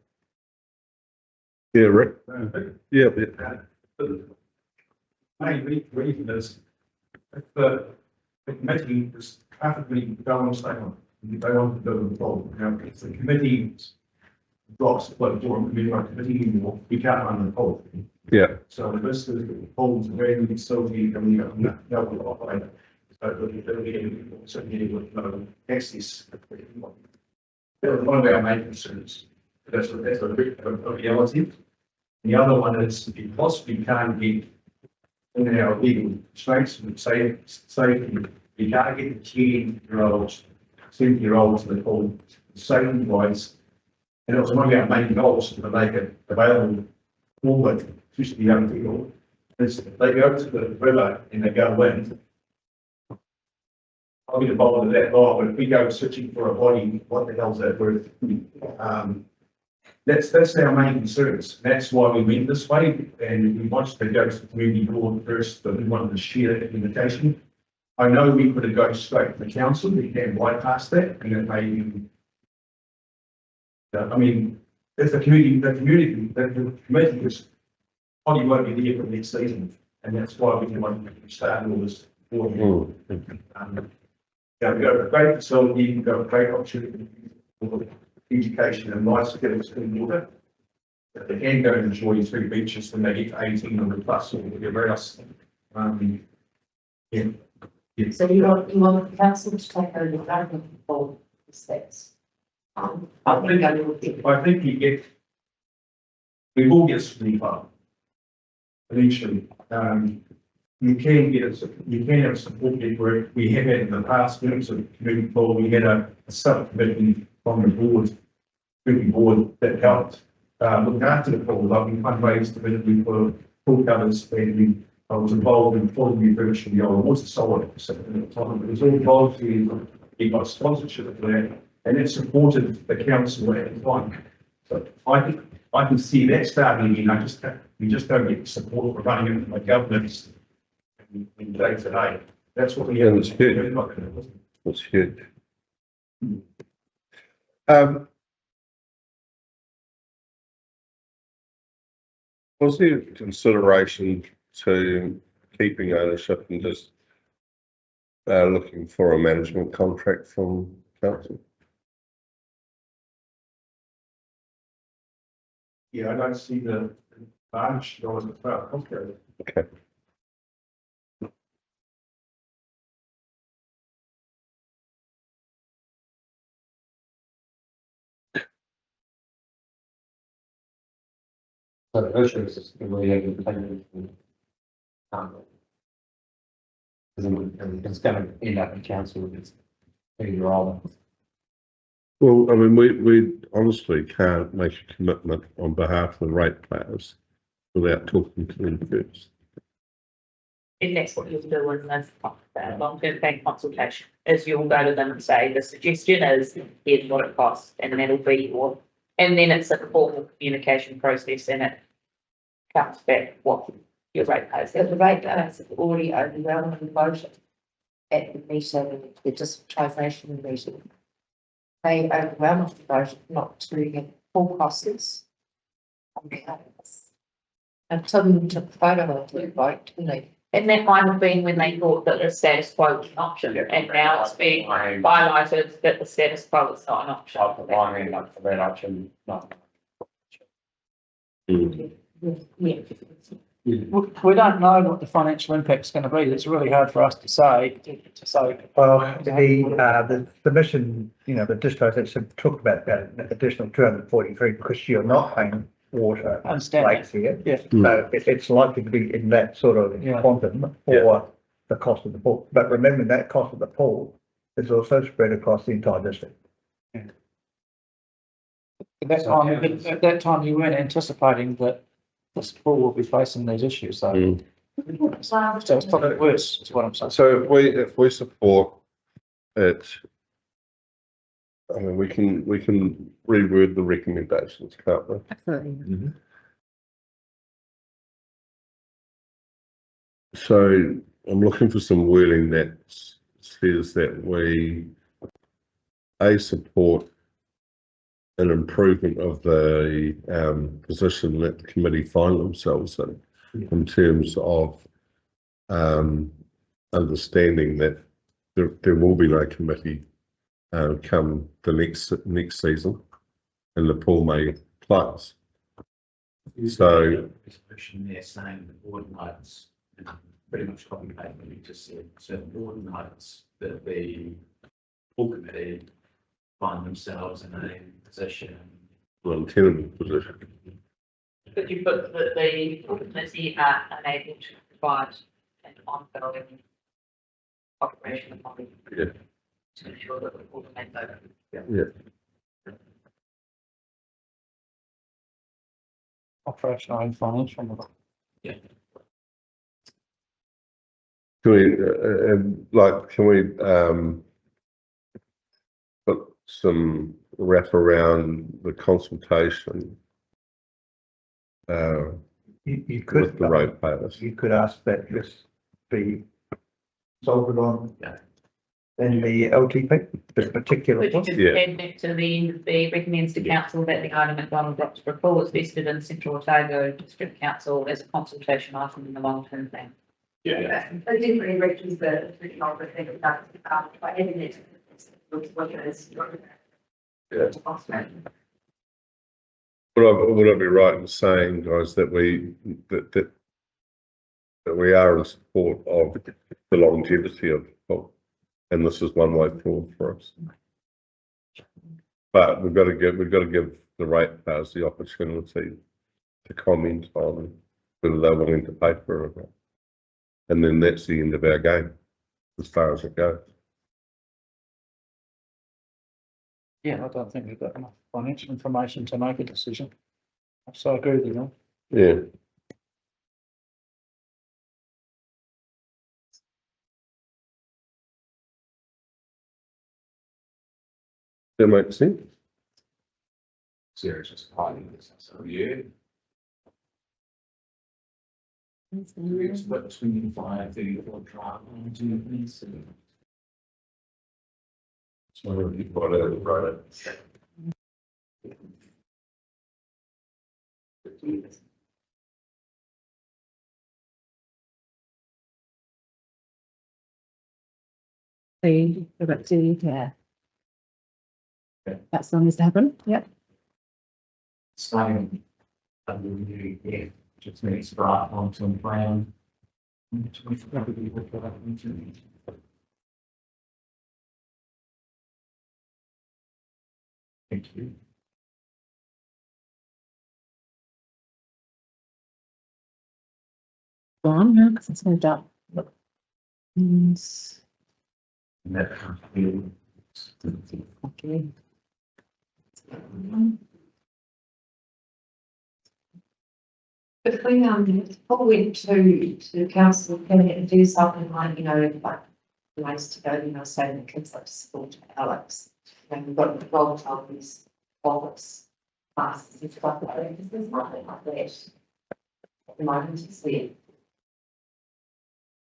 Yeah, Rick. Yeah, The main reason is if the committee is traffically going on statement, they want to build a pole. Now, if the committee drops, but during committee anymore, we can't run the pole. yeah. So the risk is that the poles are very facility and we have no operator. So they'll be certainly with no access. That's one of our main concerns. That's a reality. The other one is because we can't get in our legal constraints and safety, we can't get the 10-year-olds, 70-year-olds that call safety wise. And it was one of our main goals to make it available for it, especially young people. Is they go to the river and they go in. I'll get involved in that law, but if we go searching for a body, what the hell's that worth? That's our main concerns. That's why we went this way, and we wanted to go to the community board first, but we wanted to share that invitation. I know we could have gone straight to the council, we can bypass that, and it may. I mean, if the committee is probably won't be there for next season, and that's why we want to start all this. Yeah, we've got a great facility, we've got a great opportunity for education and life skills in water. They can go and enjoy 3 beaches when they get to 1800 plus or whatever else. Yeah. So you want the council to take over the government for the steps? I think we will get some fun. Eventually, you can have a support network. We have had in the past, in terms of community pool, we had a subcommittee from the community board that helped look after the pool. Like we fundraised immediately for pool covers, and I was involved in full refurbishing the old water solid at the time. It was all voluntary. We got sponsorship for that, and it supported the council at the time. So I can see that starting again. We just don't get support for running it from the governments in day to day. That's what we have. That's huge. That's huge. Was there consideration to keeping ownership and just looking for a management contract from council? Yeah, I don't see the advantage going as far. Okay. So the issue is we have independent And it's gonna end up in council with its role. Well, I mean, we honestly can't make a commitment on behalf of the ratepayers without talking to them first. And that's what you'll do in this long-term plan consultation, is you'll go to them and say, the suggestion is, here's what it costs, and that'll be your, and then it's a formal communication process and it comes back what your rate pays. So the rate has already overwhelmingly voted at the meeting, the distributisation meeting. They overwhelmingly voted not to get full costs on the others. And Tim took the photo of the vote, didn't he? And that might have been when they thought that the status quo was an option, and now it's being highlighted that the status quo is not an option. Lining up for that option, not. Yeah. We don't know what the financial impact's going to be. It's really hard for us to say, Well, the mission, you know, the district talked about that additional 243 because you're not paying water rates here. Yeah. So it's likely to be in that sort of quantum for the cost of the pool. But remember that cost of the pool is also spread across the entire district. At that time, you weren't anticipating that this pool will be facing these issues, so. So it's probably worse, is what I'm saying. So if we support it, I mean, we can reword the recommendations, can't we? Absolutely. So I'm looking for some wording that says that we support an improvement of the position that the committee find themselves in terms of understanding that there will be no committee come the next season, and the pool may close. So Resolution there saying the board notes, pretty much copy paste what you just said. So the board notes that the full committee find themselves in a position. untenable position. Could you put that the committee are unable to provide an ongoing operation of money? Yeah. To ensure that the board remains open. Yeah. Operational and financial. Yeah. Can we put some wrap around the consultation You could with the ratepayers? You could ask that this be solved on in the LTP, this particular Could you one. just add that to the recommends to council that the item at Donald Rock's report is vested in Central Otago District Council as a consultation item in the long-term plan. I definitely reckons that the of the thing about by having it looks what it is. Yeah. Would I be right in saying, guys, that we are in support of the longevity of and this is one way forward for us. But we've got to give the ratepayers the opportunity to comment on whether they're willing to pay for it or not. And then that's the end of our game, as far as it goes. Yeah, I don't think we've got enough financial information to make a decision. So I agree with you. Yeah. That makes sense. Sarah's just hiding this, so yeah. It's about 25, 34 drive on two things. So you've got to write it. See, we're about to, that still needs to happen. Yep. Starting under new, just needs to write long-term plan. Thank you. Go on now, because it's moved up. Yes. And that comes to Okay. If we, probably went to the council, can it do something like, you know, like, nice to go, you know, say the kids like to school to Alex. And we've got the gold these office classes and stuff like that, because there's nothing like that. At the moment, it's there.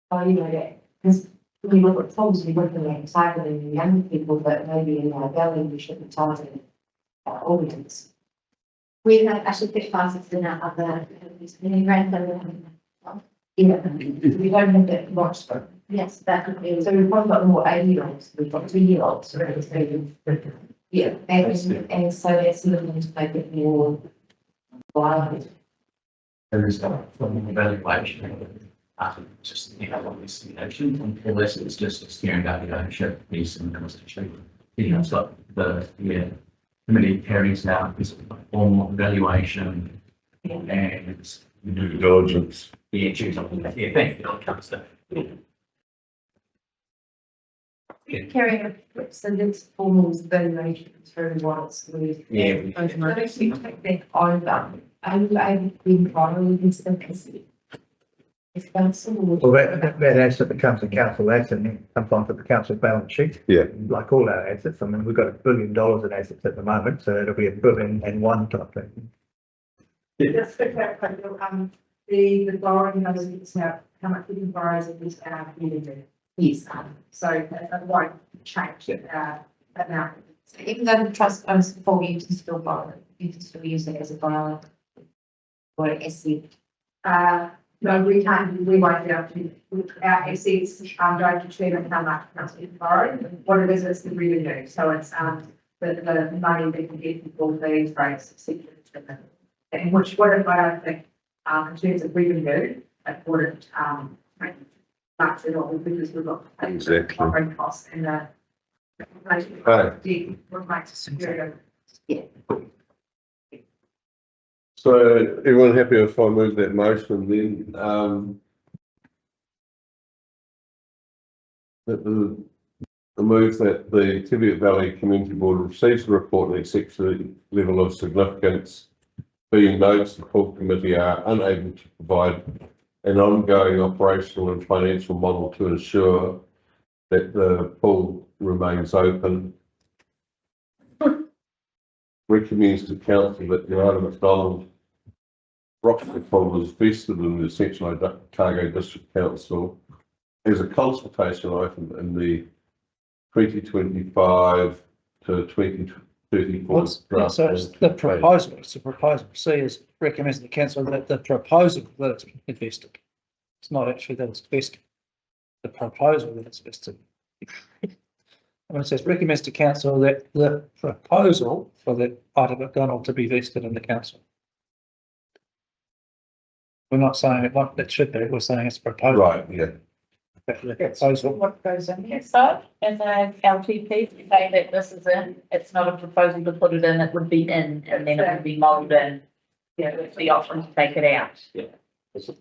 Oh, you know, that, because we look at probably working like targeting the young people, but maybe in our valley, we should be targeting our audience. We have actually put classes in our other, in grandfather. Yeah, we don't have that much, but Yes, that could be. so we've probably got more 80-year-olds, we've got 2-year-olds. Yeah, and so that's looking to make it more viable. there is a from the evaluation. Just, you know, obviously, you know, unless it's just steering about the ownership piece and the constitution. You know, it's got the, committee carries out this formal evaluation and Due diligence. choose on that. Yeah, thank you, that comes to. Carrying a, so this formal evaluation through what it's worth. Yeah. So if you take that over, are you able to be entirely in simplicity? If that's the Well, that asset becomes a council asset and then comes onto the council balance sheet. Yeah. Like all our assets. I mean, we've got $1 billion in assets at the moment, so it'll be $1 billion and one type thing. Just to clarify, the borrowing knows it's now, how much we can borrow is this community. Yes. So that won't change amount. So even though the trust owns the full, you can still borrow it, you can still use it as a borrower. Or an asset. No, we can't, we won't be able to, our assets, don't determine how much must be borrowed. What it is the revenue, so it's, the money that we get from all fees, rates, et cetera. And which, what I don't think, in terms of revenue, it wouldn't, make much at all, because we've got. Exactly. Operating costs and the. Right. What makes it superior. So everyone happy if I move that motion then? That the move that the Teviot Valley Community Board receives the report and accepts the level of significance, being notes the full committee are unable to provide an ongoing operational and financial model to ensure that the pool remains open. Recommends to council that the item McDonald Rockford Pool was vested in the Central Otago District Council as a consultation item in the 2025 to 2034 draft. So it's the proposal, it's a proposal. C is recommends the council that the proposal that it's invested. It's not actually that it's vested. The proposal that it's vested. And it says recommends to council that the proposal for the item McDonald to be vested in the council. We're not saying it should be, we're saying it's proposed. Right, yeah. The proposal. What goes in here? So, as a LTP, you say that this is in, it's not a proposal to put it in, it would be in, and then it would be modelled in. Yeah, with the option to take it out. Yeah. So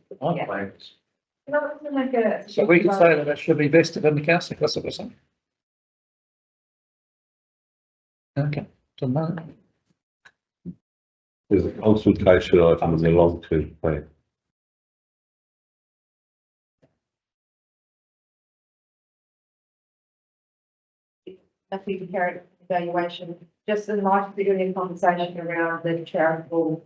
we can say that it should be vested in the council, that's what we're saying. Okay, doesn't matter. There's a consultation item in the long-term plan. If we compare it to evaluation, just in light of the earlier conversation around the charitable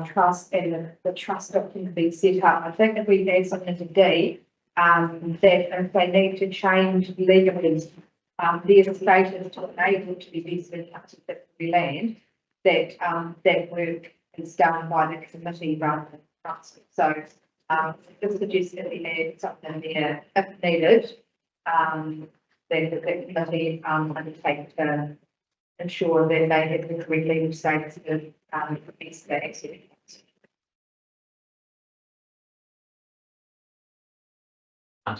trust and the trust document being set up, I think if we add something to D, that if they need to change legally, their status to enable to be vested in land, that that work is done by the committee rather than the trust. So just suggest that we add something there if needed. Then the committee undertake to ensure that they have the correct legal status of the activity.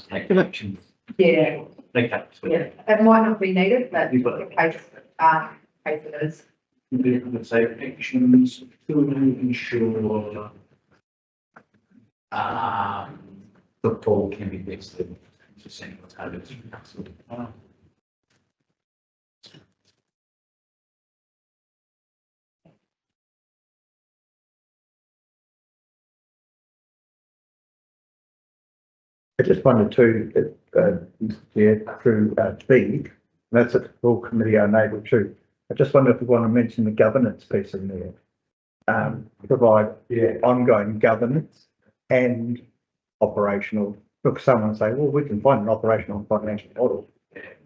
Take action. Yeah, Take that. yeah, it might not be needed, but in case it is. Would say actions to ensure the pool can be vested to send what's happening to council. I just wanted to, through B, that's a full committee unable to. I just wonder if we want to mention the governance piece in there. Provide ongoing governance and operational. Look, someone say, well, we can find an operational and financial model,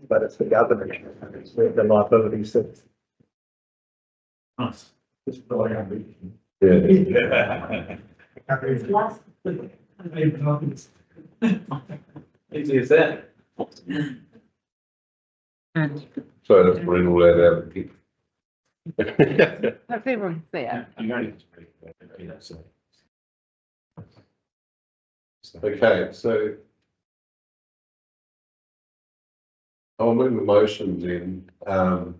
but it's the governance, it's where the liability sits. Nice. Easy as that. And So let's bring all that out again. hope everyone's there. Okay, so I'll move the motion then, to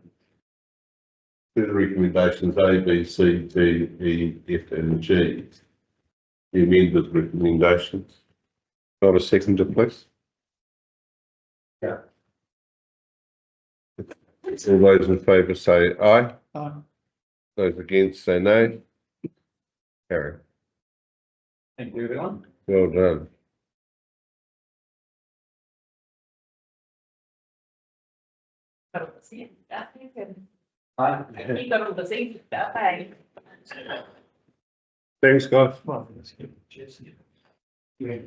the recommendations A, B, C, D, E, F and G. The amended recommendations. Not a seconder, please. Yeah. All those in favour say aye. Aye. Those against say no. Carry. Thank you, everyone. Well done. You got all the same stuff, eh? Thanks, guys. Well, that's good. Cheers. Yeah.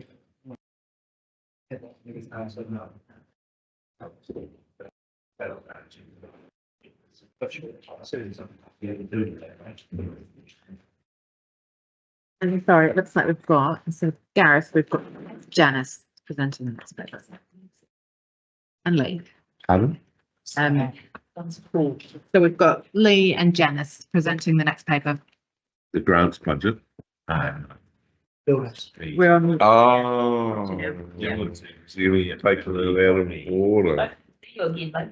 And sorry, it looks like we've got, instead of Gareth, we've got Janice presenting the next paper. And Lee. Pardon? So we've got Lee and Janice presenting the next paper. The grants budget. Builders. We're on, Oh. Yeah. Really taking it out of order. You'll get like,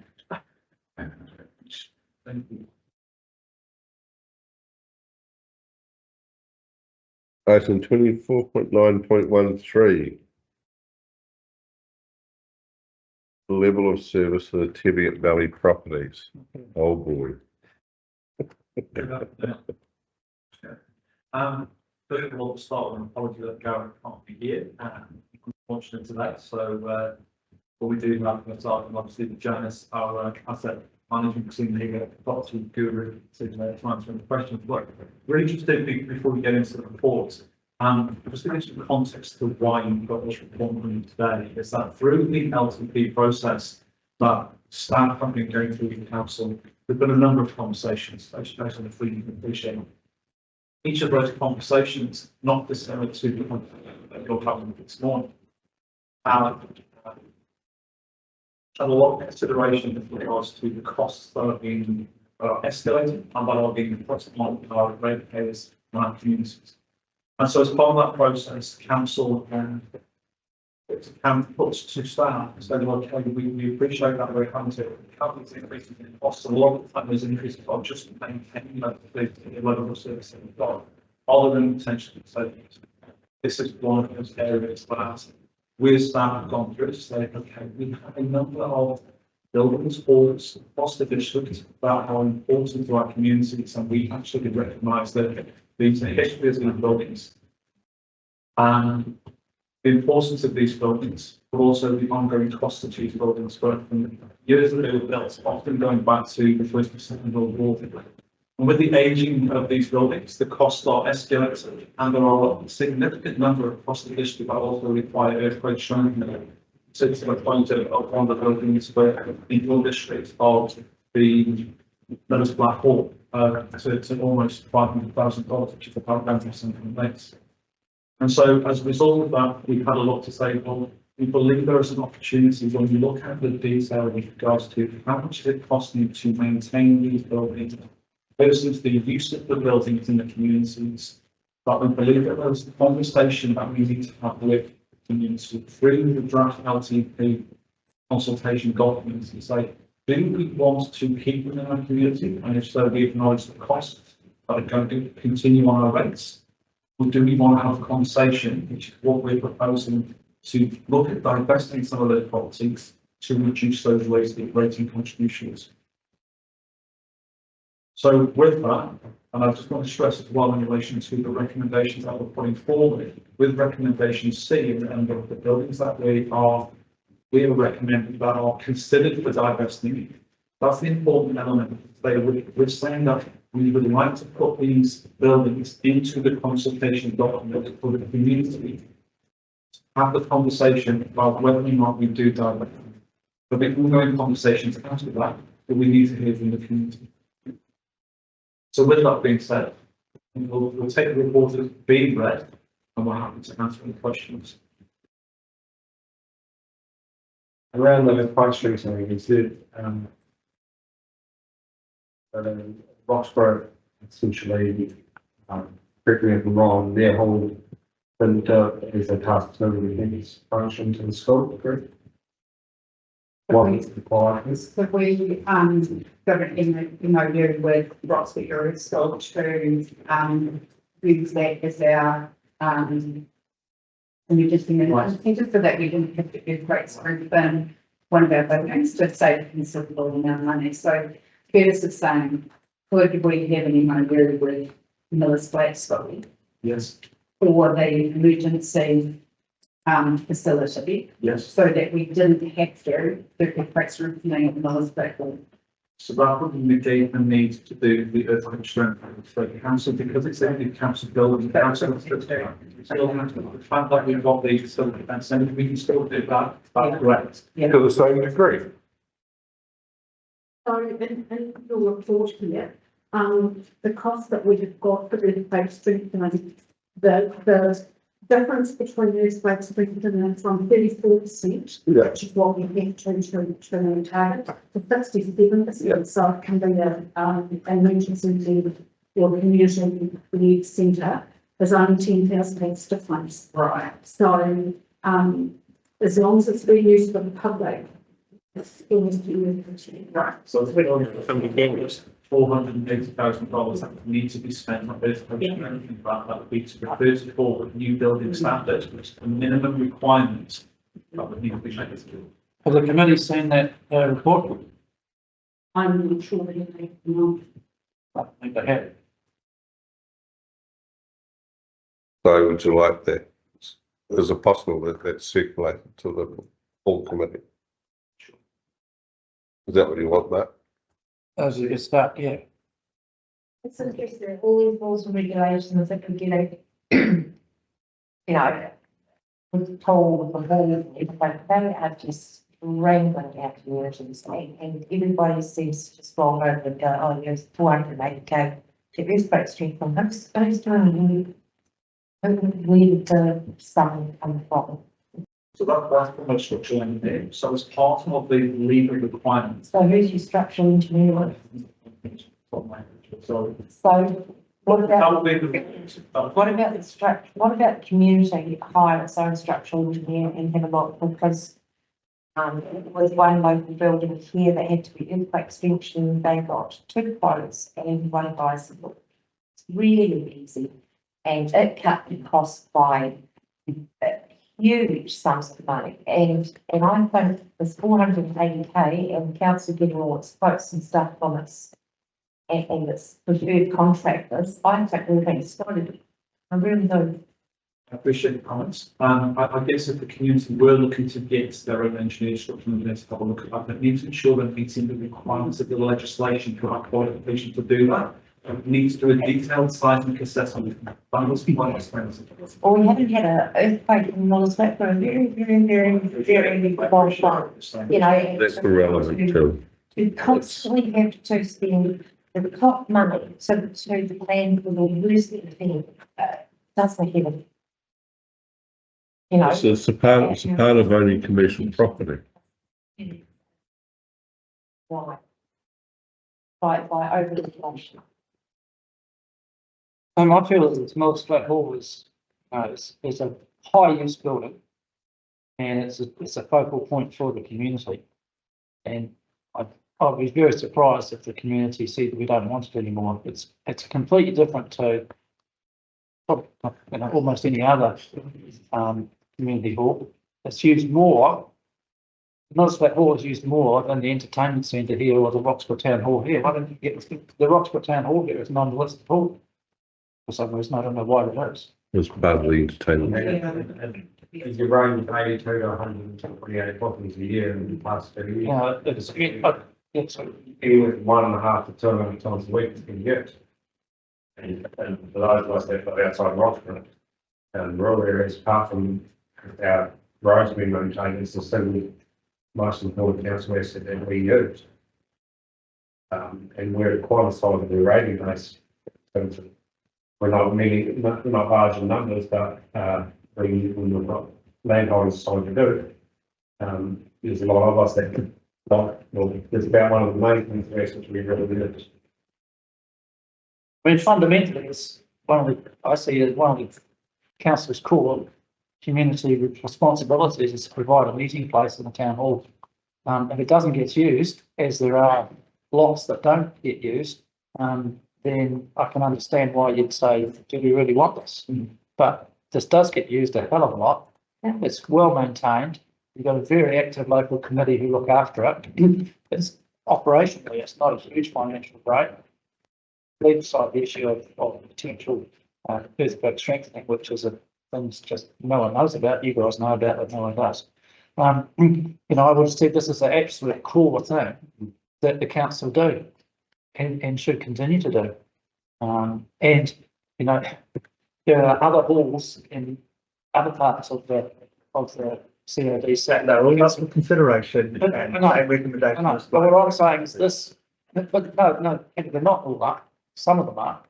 Item 24.9.13. Level of service for the Teviot Valley properties. Oh boy. First of all, to start with an apology that Gareth can't be here, unfortunately today, so, what we do have to start with obviously Janice, our asset management team here, property guru, to answer the questions. But really interested before we get into the report, just to give some context to why you've got this report from today, is that through the LTP process that staff have been going through the council, there've been a number of conversations, based on the freedom of appreciation. Each of those conversations, not dissimilar to the one that you're having this morning, had a lot of consideration with regards to the costs that are being escalated and that are being put on our ratepayers and our communities. And so as part of that process, council can put to staff and say, okay, we appreciate that we're having to cover these increases in costs. A lot of the time those increases are just maintaining the level of service that we've got, other than potentially savings. This is one of those areas that we as staff have gone through to say, okay, we have a number of buildings halls across the district that are important to our communities, and we actually recognise that these history of these buildings and the importance of these buildings, but also the ongoing cost of these buildings, both from years that they were built, often going back to the First and Second World War. And with the ageing of these buildings, the costs are escalating, and there are a significant number across the district that also require earthquake shielding. So to the point of one of the buildings where in your district of the Meadows Black Hall to almost $500,000, which is about 10% from this. And so as a result of that, we've had a lot to say, well, we believe there is an opportunity when you look at the detail with regards to how much is it costing to maintain these buildings versus the use of the buildings in the communities. But we believe that there's a conversation that we need to have with the community through the draft LTP consultation documents and say, do we want to keep them in our community? And if so, we acknowledge the costs that are going to continue on our rates. Or do we want to have a conversation, which is what we're proposing to look at divesting some of those properties to reduce those rating contributions. So with that, and I just want to stress as well in relation to the recommendations that we're putting forward, with recommendation C and the buildings that we are recommending that are considered for divesting, that's the important element. We're saying that we would like to put these buildings into the consultation document for the community, have the conversation about whether or not we do divest. But the ongoing conversations after that we need to hear from the community. So with that being said, we'll take the report as being read and we're happy to answer any questions. Around the questions, I think, is that Roxborough essentially, correct me if I'm wrong, their whole thing is a task to things function to the school, correct? What is required? So we, got an MOU with Roxborough School to, use that as our, and you just think, so that we didn't have to do great within one of our buildings to save a considerable amount of money. So Curtis is saying, could we have an MOU with Miller's Flat School Yes. for the emergency facility? Yes. So that we didn't have to do the press roofing at Miller's Flat School. So that would negate the need to do the earthquake strength for the council because it's only council building. Council still have to, the fact that we've got the facility fence and we can still do that. That's correct. To the same degree. So in your report here, the cost that we have got for the face strengthening, the difference between these face strengthening from 34%, Yeah. which is what we have to maintain, to 67%. So it can be an emergency need or community need centre. There's only 10,000 difference. Right. So as long as it's being used for the public, it's always due. Right. So it's $480,000 that need to be spent on earthquake strength. That would be to refer to for new building standards, which is the minimum requirements that would need to be met. Have the committee seen that report? I'm not sure that they know. I think they have. So would you like that? Is it possible that that's circulated to the full committee? Is that what you want, Matt? As a start, yeah. It's interesting, all these rules and regulations that we're getting, you know, with told the rules and everything, they are just wrangling our communities and everybody seems to just roll over and go, oh, there's 480k to earthquake strength from who's doing where the sun come from. So that's from a structural engineer. So as part of the legal requirements. So who's your structural engineer? So What about the what about the community hire its own structural engineer and have a lot, because with one local building here that had to be earthquake strengthened, they got 2 quotes and one guy said, look, it's really easy, and it cut the cost by huge sums of money, and I think this 480k and council getting all its quotes and stuff from its and its preferred contractors, I think we're being started. I really do. I appreciate the comments. I guess if the community were looking to get their own engineer structural engineer to have a look at that, they need to ensure they're meeting the requirements of the legislation to have qualification to do that. It needs to do a detailed seismic assessment. That was quite expensive. Or we haven't had an earthquake in Miller's Flat for a very long time. You know, That's irrelevant too. we constantly have to spend the top money to plan for the worst thing. Doesn't happen. You know. It's a part of owning commercial property. Right. By over-inflation. I feel that Miller's Flat Hall is a high use building, and it's a focal point for the community. And I'd be very surprised if the community see that we don't want it anymore. It's completely different to almost any other community hall. it's used more. Notice that hall is used more than the entertainment centre here or the Roxburgh Town Hall here. Why don't you get the Roxburgh Town Hall here is non-listed hall? For some reason, I don't know why it is. It's part of the entertainment. If you run 82 to 128 properties a year in the past 2 years. Yeah, it's, it's, Even with 1.5 to 200 times a week, it's been good. And for those of us that live outside Roxburgh, rural areas, apart from our roads being maintained, it's the single most important council asset that we use. And we're quite a solidly rating base. We're not not large in numbers, but when we've got landholders trying to do it, there's a lot of us that it's about one of the main things which we really did. I mean, fundamentally, it's I see it as one of the council's core community responsibilities is to provide a meeting place in the town hall. If it doesn't get used, as there are lots that don't get used, then I can understand why you'd say, do we really want this? But this does get used a hell of a lot. It's well maintained. You've got a very active local committee who look after it. It's operationally, it's not a huge financial break. Leave aside the issue of potential earthquake strengthening, which is a things just no one knows about. You guys know about, but no one does. I would say this is an absolute core thing that the council do and should continue to do. And there are other halls in other parts of the COD set. They're all up for consideration and recommendations. But what I'm saying is this, but no, they're not all up. Some of them are.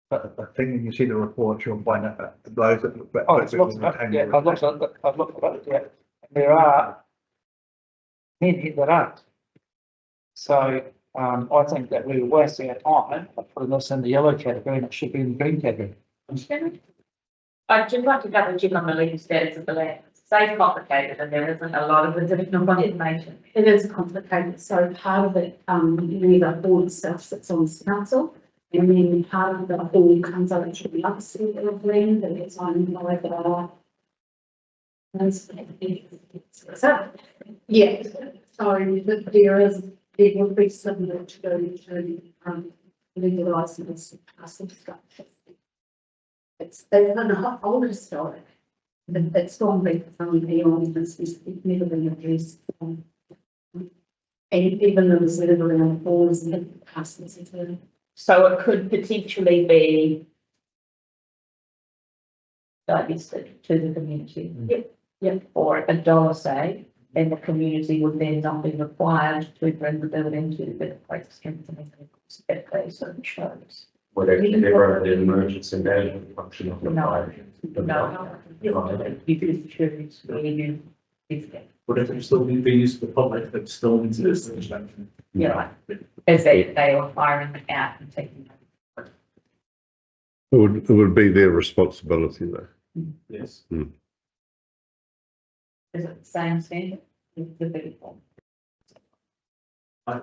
But I think when you see the report, you'll find out those that. It's lots of it. Yeah, I've looked at it. Yeah, there are many that aren't. So I think that we're wasting our time putting this in the yellow category and it should be in the green category. I'd just like to double check on the legal status of the land. It's so complicated and there isn't a lot of additional information. It is complicated, so part of it, the board stuff sits on the council, and then part of the board comes over to the other side of land that is owned by the. So, yeah, so there will be similar to go to legalise this structure. It's an old historic. It's gone back from beyond this, it's never been addressed. And even though there's never around falls and the past. So it could potentially be divested to the community. Yep. Or $1 say, and the community would then not be required to bring the building to the place strengthening that place of insurance. Would it never an emergency management function of the fire? No. You could choose where you But if it still be used for the public, it's still into this legislation. Yeah, as they are firing it out and taking it. It would be their responsibility though. Yes. Is it the same standard? The big one.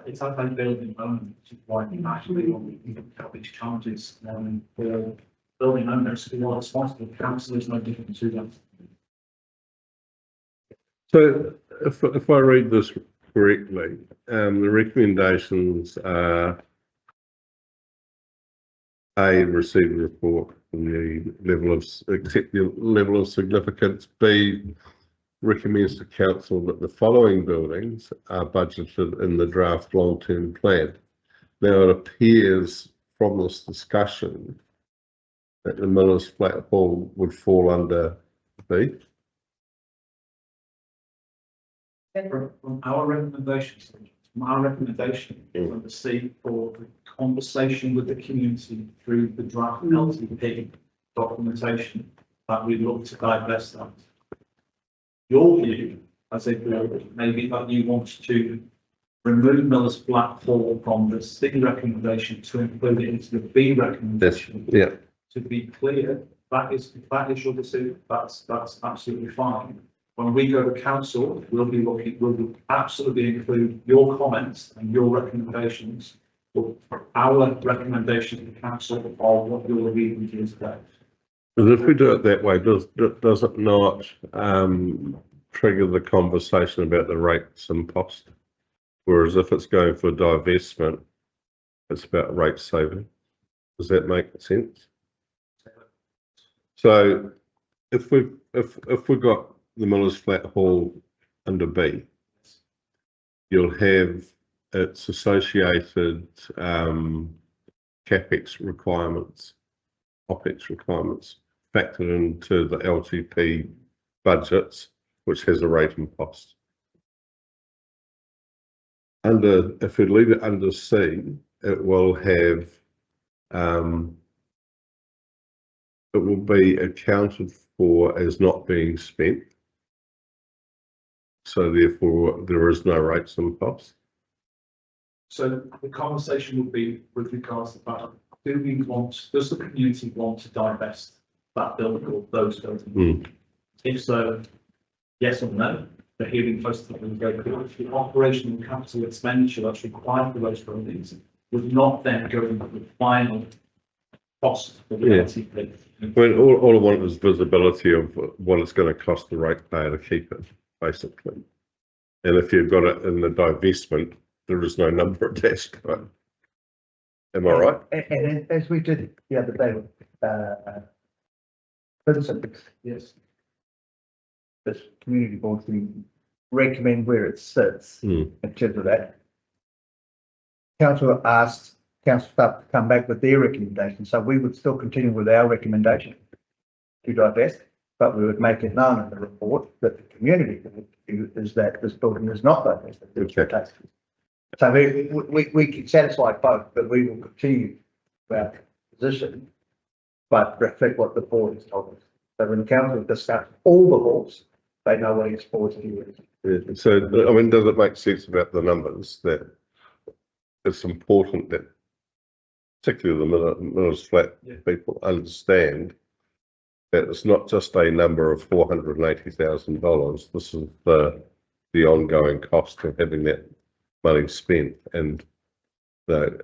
It's I think building owners, why you actually want to help these challenges, the building owners who are responsible, council is no different to them. So if I read this correctly, the recommendations are A, receive a report on the level of accept the level of significance. B, recommends to council that the following buildings are budgeted in the draft long-term plan. Now it appears from this discussion that the Miller's Flat Hall would fall under B. From our recommendations, from the C for the conversation with the community through the draft LTP documentation that we look to divest that. Your view, as a board, maybe that you want to remove Miller's Flat Hall from the C recommendation to include it into the B recommendation. Yeah. To be clear, that is your decision. That's absolutely fine. When we go to council, we'll absolutely include your comments and your recommendations. But our recommendation to council are what you're reading to today. And if we do it that way, does it not trigger the conversation about the rates and cost? Whereas if it's going for divestment, it's about rate saving. Does that make sense? So if we've got the Miller's Flat Hall under B, you'll have its associated CapEx requirements, OpEx requirements factored into the LTP budgets, which has a rate and cost. If we leave it under C, it will have it will be accounted for as not being spent. So therefore, there is no rates and costs. So the conversation would be with regards to that. Does the community want to divest that building or those buildings? If so, yes or no. The hearing close to the very clear. The operational capital expenditure that's required for those buildings would not then go into the final cost for the LTP. I mean, all I want is visibility of what it's going to cost the ratepayer to keep it, basically. And if you've got it in the divestment, there is no number attached to it. Am I right? And as we did the other day with Vincent, yes, this community board, we recommend where it sits in terms of that. Council asked council staff to come back with their recommendation, so we would still continue with our recommendation to divest, but we would make it known in the report that the community view is that this building is not divested. Okay. So we can satisfy both, but we will continue our position, but reflect what the board has told us. So when the council discuss all the boards, they know what each board's view is. Yeah. So, I mean, does it make sense about the numbers that it's important that particularly the Miller's Flat people understand that it's not just a number of $480,000. This is the ongoing cost of having that money spent, and are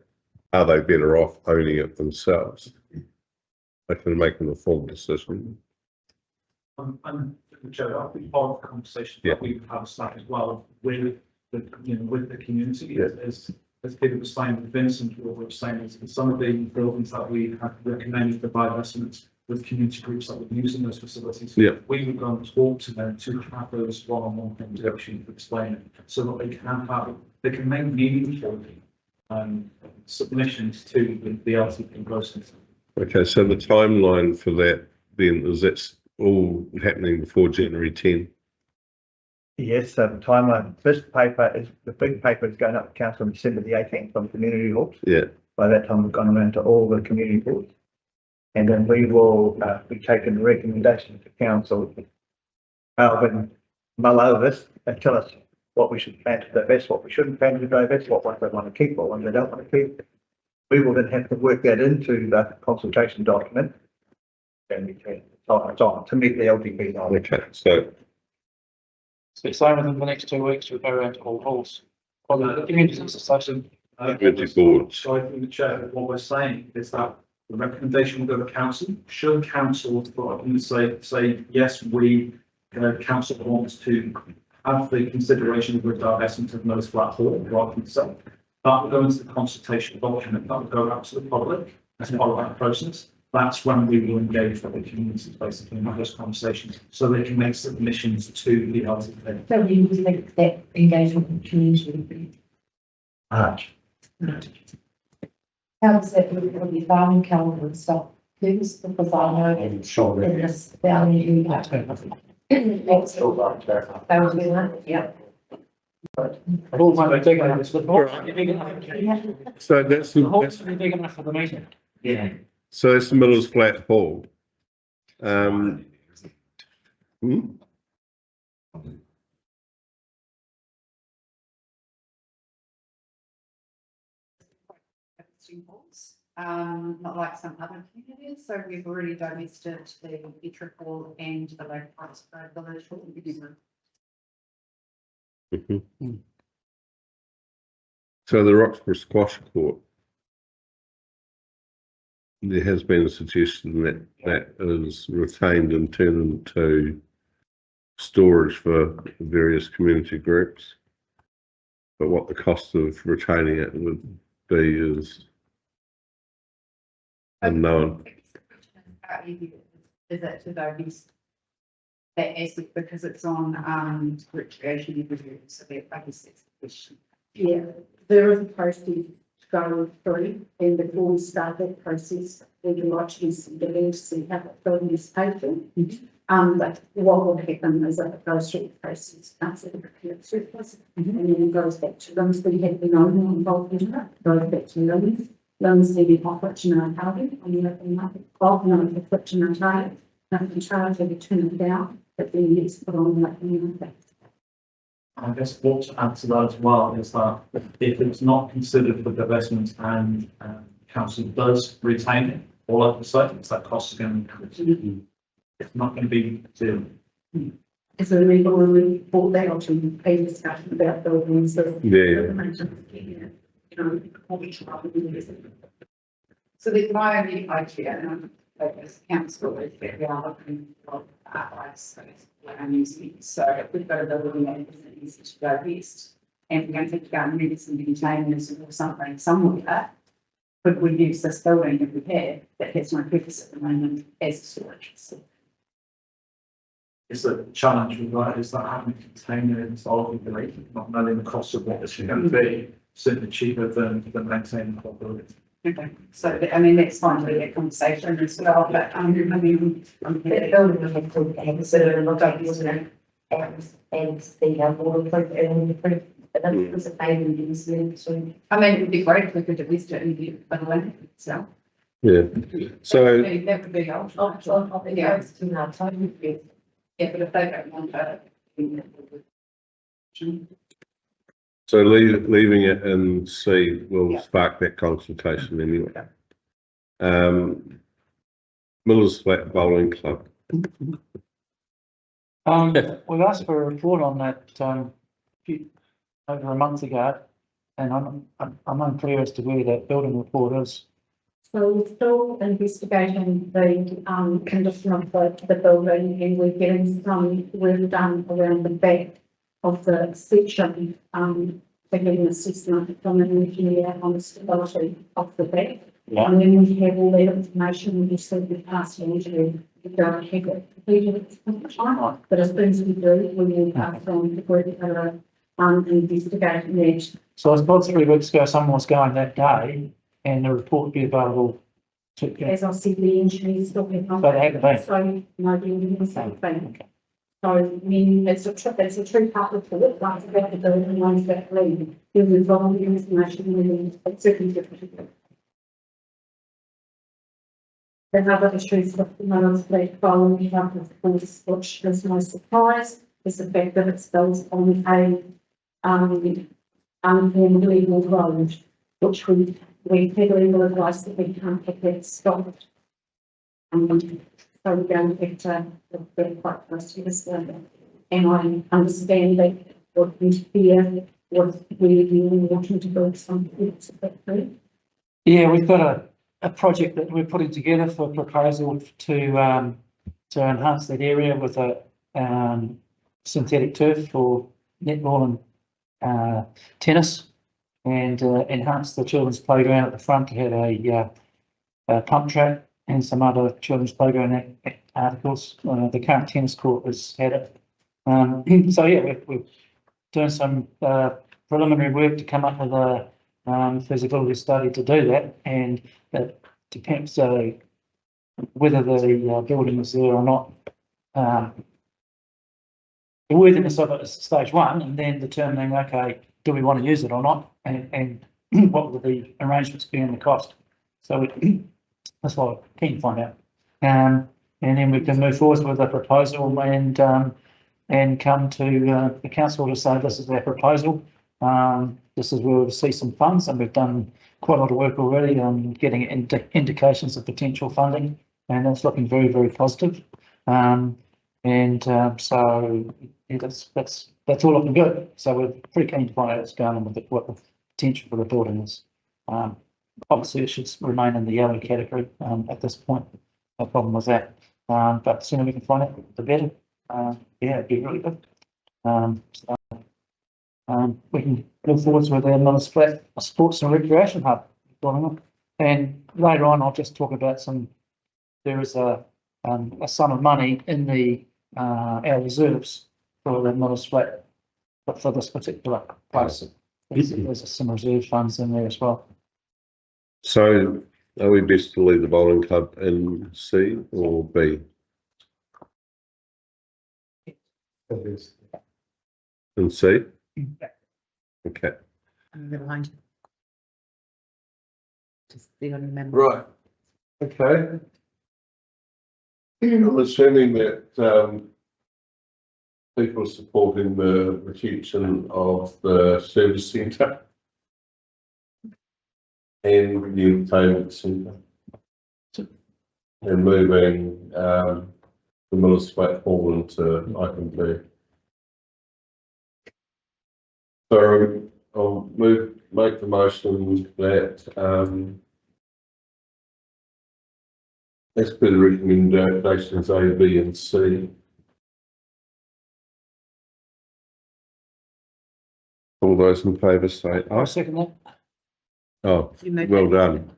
they better off owning it themselves? They can make an informed decision. And Joe, I think part of the conversation that we've had as well with the community as Peter was saying, with Vincent, what we were saying is some of the buildings that we have recommended for divestment with community groups that would use in those facilities. We would go and talk to them to have those one-on-one conversations to explain it, so that they can make meaningful submissions to the LTP process. Okay, so the timeline for that then is that's all happening before January 10? Yes, so the timeline, the big paper is going up to council on December the 18th on community halls. Yeah. By that time, we've gone around to all the community boards. And then we will be taking the recommendation to council. Mull over this and tell us what we should plan to divest, what we shouldn't plan to divest, what ones they want to keep, what ones they don't want to keep. We will then have to work that into the consultation document. And we can on to meet the LTP. Okay, So within the next 2 weeks, we'll go around to all halls. Well, the community association. community boards. Sorry for the chair, what we're saying is that the recommendation will go to council. Should council say yes, we council wants to have the consideration of the divestment of Miller's Flat Hall rather than sell, that will go into the consultation document, that will go out to the public as part of that process. That's when we will engage with the community basically and have those conversations so they can make submissions to the LTP. So you would make that engagement with the community. How does that work with the farming calendar and stuff? Because I know in this valley area. That would be one, yeah. So that's big enough for the meeting. Yeah. So that's the Miller's Flat Hall. Not like some other communities, so we've already divested the Petrick Hall and the Lake Village Hall. So the Roxburgh Squash Court. there has been a suggestion that that is retained and turned into storage for various community groups. But what the cost of retaining it would be is unknown. How easy is it to though use that asset because it's on, recreation review, so that I guess that's the question. Yeah, there is a process to go through, and before we start that process, we would like to use some to see how it building is paid for. But what will happen is that it goes through the process, that's it, it's surplus, and then it goes back to them, so we have been involved in it, goes back to them. Loans need to offer to our target, and you have to make it bulk note of what to our target, nothing charge every turn it down, but then it's put on like, I guess what to add to that as well is that if it's not considered for divestment and council does retain it, all I can say is that cost is going to be, it's not going to be zero. Is there any when we bought that onto a discussion about buildings, so. Yeah. You know, what we try to do is. So there's my only idea, and as council is that we are looking for outright space around using. So if we've got a building that isn't easy to go west, and we're going to go and maybe some containers or something somewhere, could we use this building if we had that has no purpose at the moment as storage? So It's a challenge with that is that having a container involved in the not knowing the cost of what it's going to be, certainly cheaper than maintaining the whole building. okay, so I mean that's fine to get conversation as well, but I mean, The building we have to consider and look at, isn't it? And the water proof and the proof, but that's because of payment is so. I mean, it would be great if we could at least do it in the building itself. Yeah. So That would be helpful. Yeah, it's too much time. Yeah, but if they don't want to. so leaving it in C will Yeah. spark that consultation anyway. Miller's Flat Bowling Club. We've asked for a report on that, over a month ago, and I'm unclear as to where that building report is. So we're still investigating the condition of the building, and we're getting some work done around the back of the section, to get an assessment from an engineer on the stability of the back. Yeah. And then we have all that information, we said we pass the engineer, we don't have it completed at this time, but as soon as we do, we will pass it on to the group that are investigating that. So I suppose 3 weeks ago, someone was going that day, and the report would be available to. As I said, the engineers still have not. So they haven't been. So nobody will the same thing. Okay. So I mean, it's a two-part report, one's about the building, one's about the lead. You'll involve the information within it's certainly different. The other issues with the Miller's Flat Bowling Club, of course, which is no surprise, is the fact that it's built on a unformed legal road, which we had legal advice that we can't have that stopped. So we're going to have to look very quite close to this one. And I understand that what interfere with really wanting to build something that's a bit good. Yeah, we've got a project that we're putting together for proposal to enhance that area with a synthetic turf for netball and tennis, and enhance the children's playground at the front to have a pump track and some other children's playground articles. The current tennis court has had it. So yeah, we're doing some preliminary work to come up with a feasibility study to do that, and that depends whether the building is there or not. The worthiness of it is stage 1, and then determining, okay, do we want to use it or not, and what will the arrangements be and the cost. So that's what I'm keen to find out. And then we can move forward with a proposal and come to the council to say this is our proposal. This is where we'll see some funds, and we've done quite a lot of work already on getting indications of potential funding, and that's looking very, very positive. So yeah, that's all looking good. So we're pretty keen to find out what's going on with what the potential for the building is. obviously it should remain in the yellow category, at this point. No problem with that. But the sooner we can find it, the better. Yeah, it'd be really good. We can look forward to another split, a sports and recreation hub. And later on, I'll just talk about there is a sum of money in our reserves for the middle split, but for this particular place, there's some reserve funds in there as well. So are we best to leave the bowling club in C or B? In C? Okay. I'm behind you. Just the only member. Right. Okay. I'm assuming that people are supporting the retention of the service centre and the entertainment centre and moving the Miller's Flat Hall into item B. So I'll make the motion that as per the recommendations A, B and C. All those in favour say aye. I'll second that. Oh, well done.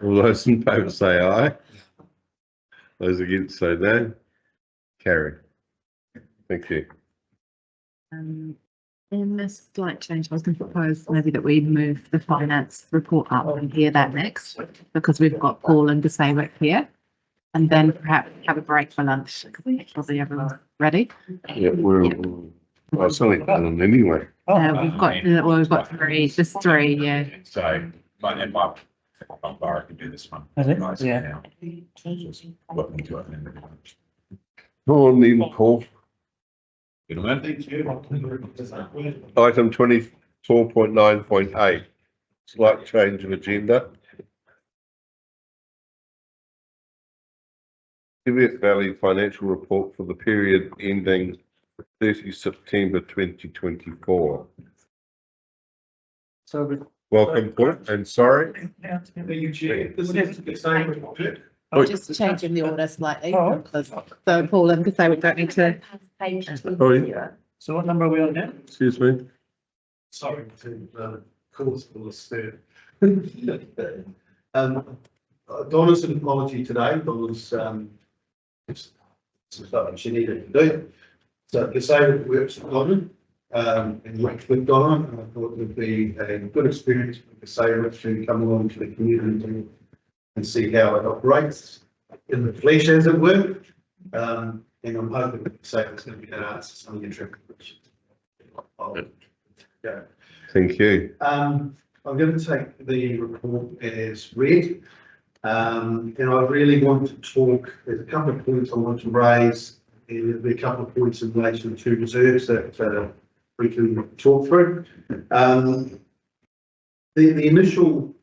All those in favour say aye. Those against say no. Carry. Thank you. In this slight change, I was going to propose maybe that we move the finance report up and hear that next, because we've got Paul and Desawick here, and then perhaps have a break for lunch, because probably everyone's ready. Yeah, well, it's only done anyway. We've got three, just three, yeah. So, my bar can do this one. Is it? Nice. Yeah. Welcome to it. Go on then, Paul. Thank you. Item 24.9.8, slight change of agenda. Teviot Valley financial report for the period ending 30 September 2024. So Welcome, Paul, and sorry. Just changing the order slightly, so Paul and Desawick don't need to. So what number are we on now? Excuse me. Sorry to cause all this stir. Donna's an apology today, Donna's some stuff she needed to do. So to say that works with Donna, and worked with Donna, and I thought it would be a good experience for the sailor to come along to the community and see how it operates in the flesh, as it were. And I'm hoping that the sailor's going to be able to answer some of your tricky questions. Yeah. Thank you. I'm going to take the report as read. And I really want to talk, there's a couple of points I want to raise, and there'll be a couple of points in relation to reserves that we can talk through. The initial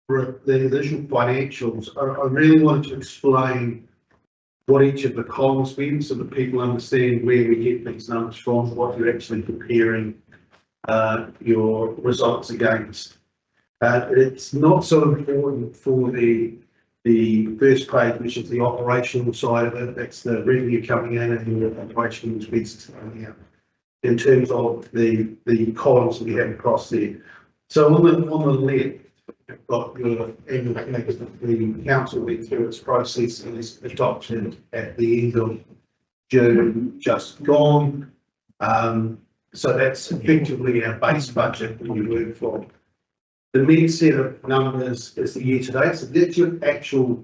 financials, I really wanted to explain what each of the columns means so that people understand where we get these numbers from, what you're actually comparing your results against. It's not so important for the first page, which is the operational side of it. That's the revenue coming in and the operational expenses coming out in terms of the columns that we have across there. So on the left, you've got your annual accounts that the council went through its process and is adopted at the end of June, just gone. So that's effectively our base budget that we work from. The next set of numbers is the year to date. So that's your actual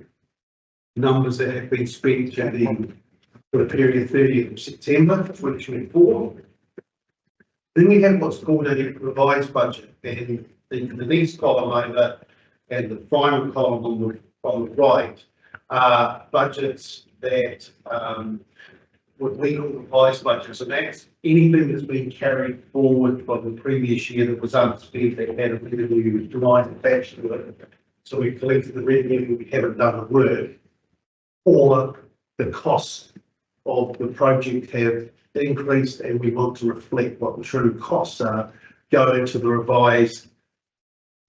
numbers that have been spent for the period 30th of September 2024. Then we have what's called a revised budget, and the next column over and the final column on the right are budgets that what we call revised budgets, and that's anything that's been carried forward from the previous year that was unspent that had a revenue line attached to it. So we collected the revenue, we haven't done the work, or the costs of the project have increased and we want to reflect what the true costs are, go into the revised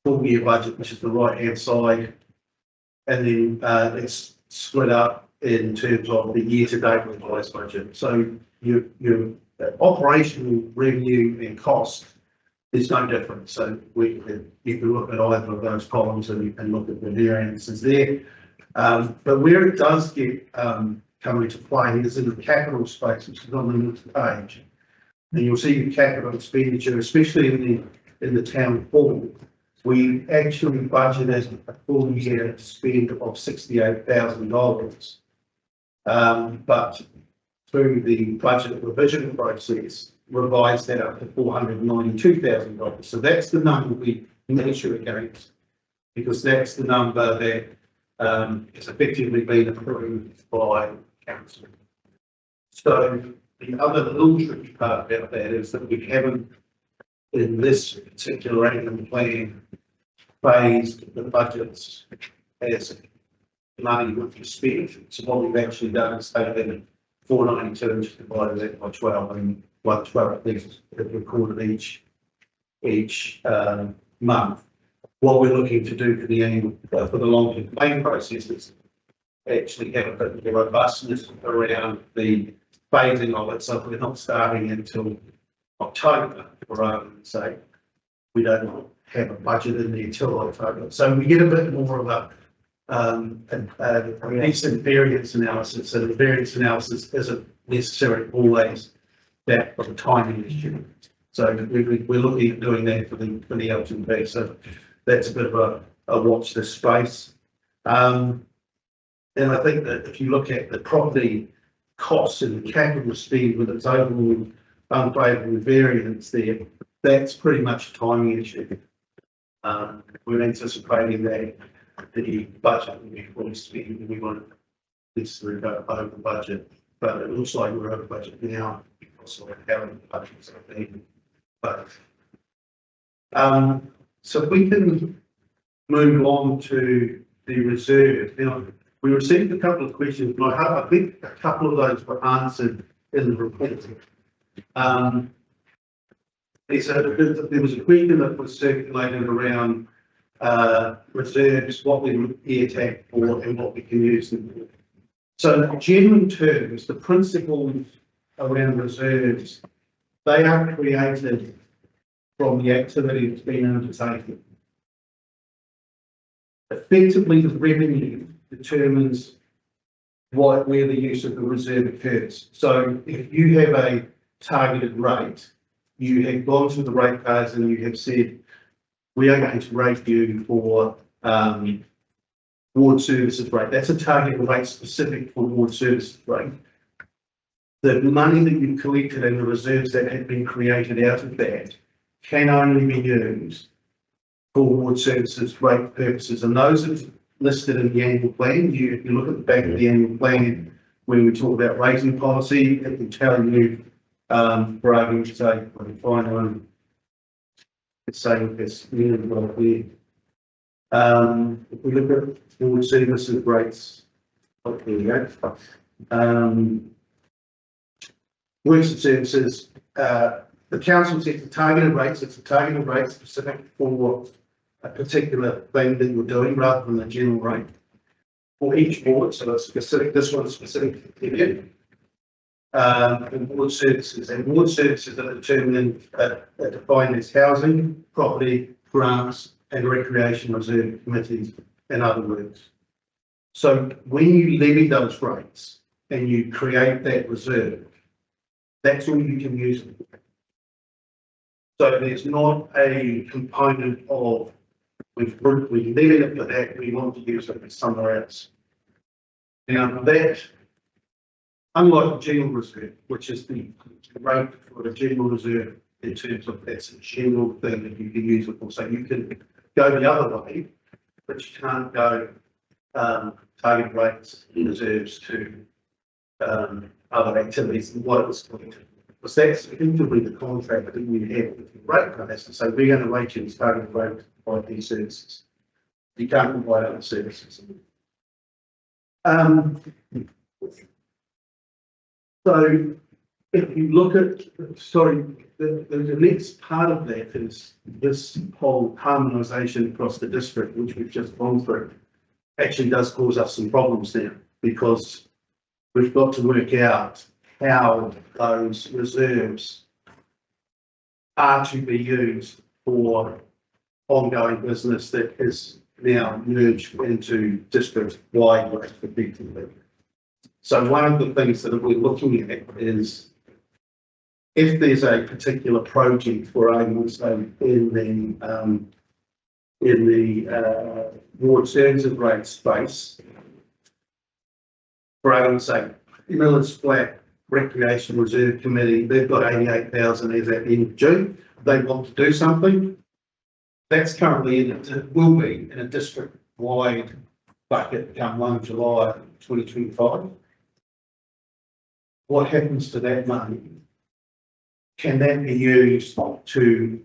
full year budget, which is the right hand side. And then it's split up in terms of the year to date revised budget. So your operational revenue and cost is no different. So you can look at either of those columns and look at the variances there. But where it does get come into play is in the capital space, which is on the next page. And you'll see the capital expenditure, especially in the town hall. We actually budgeted a full year spend of $68,000. But through the budget revision process, revised that up to $492,000. So that's the number we measure against, because that's the number that has effectively been approved by council. So the other little tricky part about that is that we haven't, in this particular annual plan, phased the budgets as money would be spent. So what we've actually done is taken 492 and divided that by 12, and by 12 things recorded each month. What we're looking to do for the annual for the long-term planning process is actually have a bit of robustness around the phasing of it, so we're not starting until October, rather than say we don't have a budget in there till October. So we get a bit more of a decent variance analysis, and the variance analysis isn't necessarily always that of a timing issue. So we're looking at doing that for the LTP. So that's a bit of a watch this space. And I think that if you look at the property costs and the capital spend with its overall unfavourable variance there, that's pretty much a timing issue. We're anticipating that the budget will be fully spent, and we won't necessarily go over budget, but it looks like we're over budget now because of how the budgets have been. But so we can move on to the reserve. Now, we received a couple of questions, and I think a couple of those were answered in the report. There was a question that was circulated around reserves, what we would air for and what we can use them for. So in general terms, the principles around reserves, they are created from the activity that's been undertaken. Effectively, the revenue determines where the use of the reserve occurs. So if you have a targeted rate, you have gone to the rate payers and you have said, we are going to rate you for ward services rate. That's a target rate specific for ward services rate. The money that you've collected and the reserves that have been created out of that can only be used for ward services rate purposes. And those are listed in the annual plan. If you look at the back of the annual plan, when we talk about rating policy, it can tell you, for argument's sake, I can find one. It's saying this really well here. If we look at ward services rates, oh, here we go. Works and services, the council sets a targeted rates. It's a targeted rate specific for a particular thing that you're doing rather than a general rate for each board. So it's specific, this one's specific to Teviot. And ward services are determined, defined as housing, property, grants, and recreation reserve committees, in other words. So when you levy those rates and you create that reserve, that's all you can use it for. So there's not a component of we've levied it for that, we want to use it for somewhere else. Now that, unlike the general reserve, which is the rate for the general reserve in terms of that's a general thing that you can use it for. So you can go the other way, but you can't go target rates reserves to other activities than what it was collected. Because that's effectively the contract that we have with the rate payers to say we're going to rate you as target rate to provide these services. You can't provide other services. So if you look at, sorry, the next part of that is this whole harmonisation across the district, which we've just gone through, actually does cause us some problems now, because we've got to work out how those reserves are to be used for ongoing business that is now merged into district-wide waste effectively. So one of the things that we're looking at is if there's a particular project we're able to say in the ward services rate space, for argument's sake, Miller's Flat Recreation Reserve Committee, they've got 88,000 as at the end of June. They want to do something. That's currently it will be in a district-wide bucket come 1 July 2025. What happens to that money? Can that be used to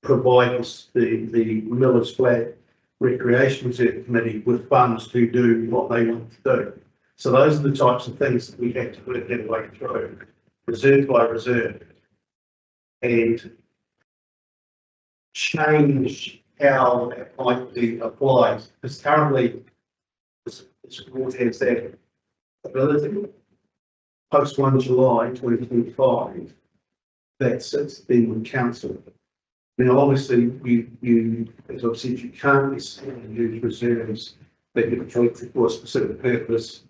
provide us the Miller's Flat Recreation Reserve Committee with funds to do what they want to do? So those are the types of things that we have to work our way through, reserve by reserve, and change how that might be applied. Because currently, this board has that ability. Post 1 July 2025, that sits then with council. Now, obviously, you, as I've said, you can't necessarily use reserves that you've collected for a specific purpose.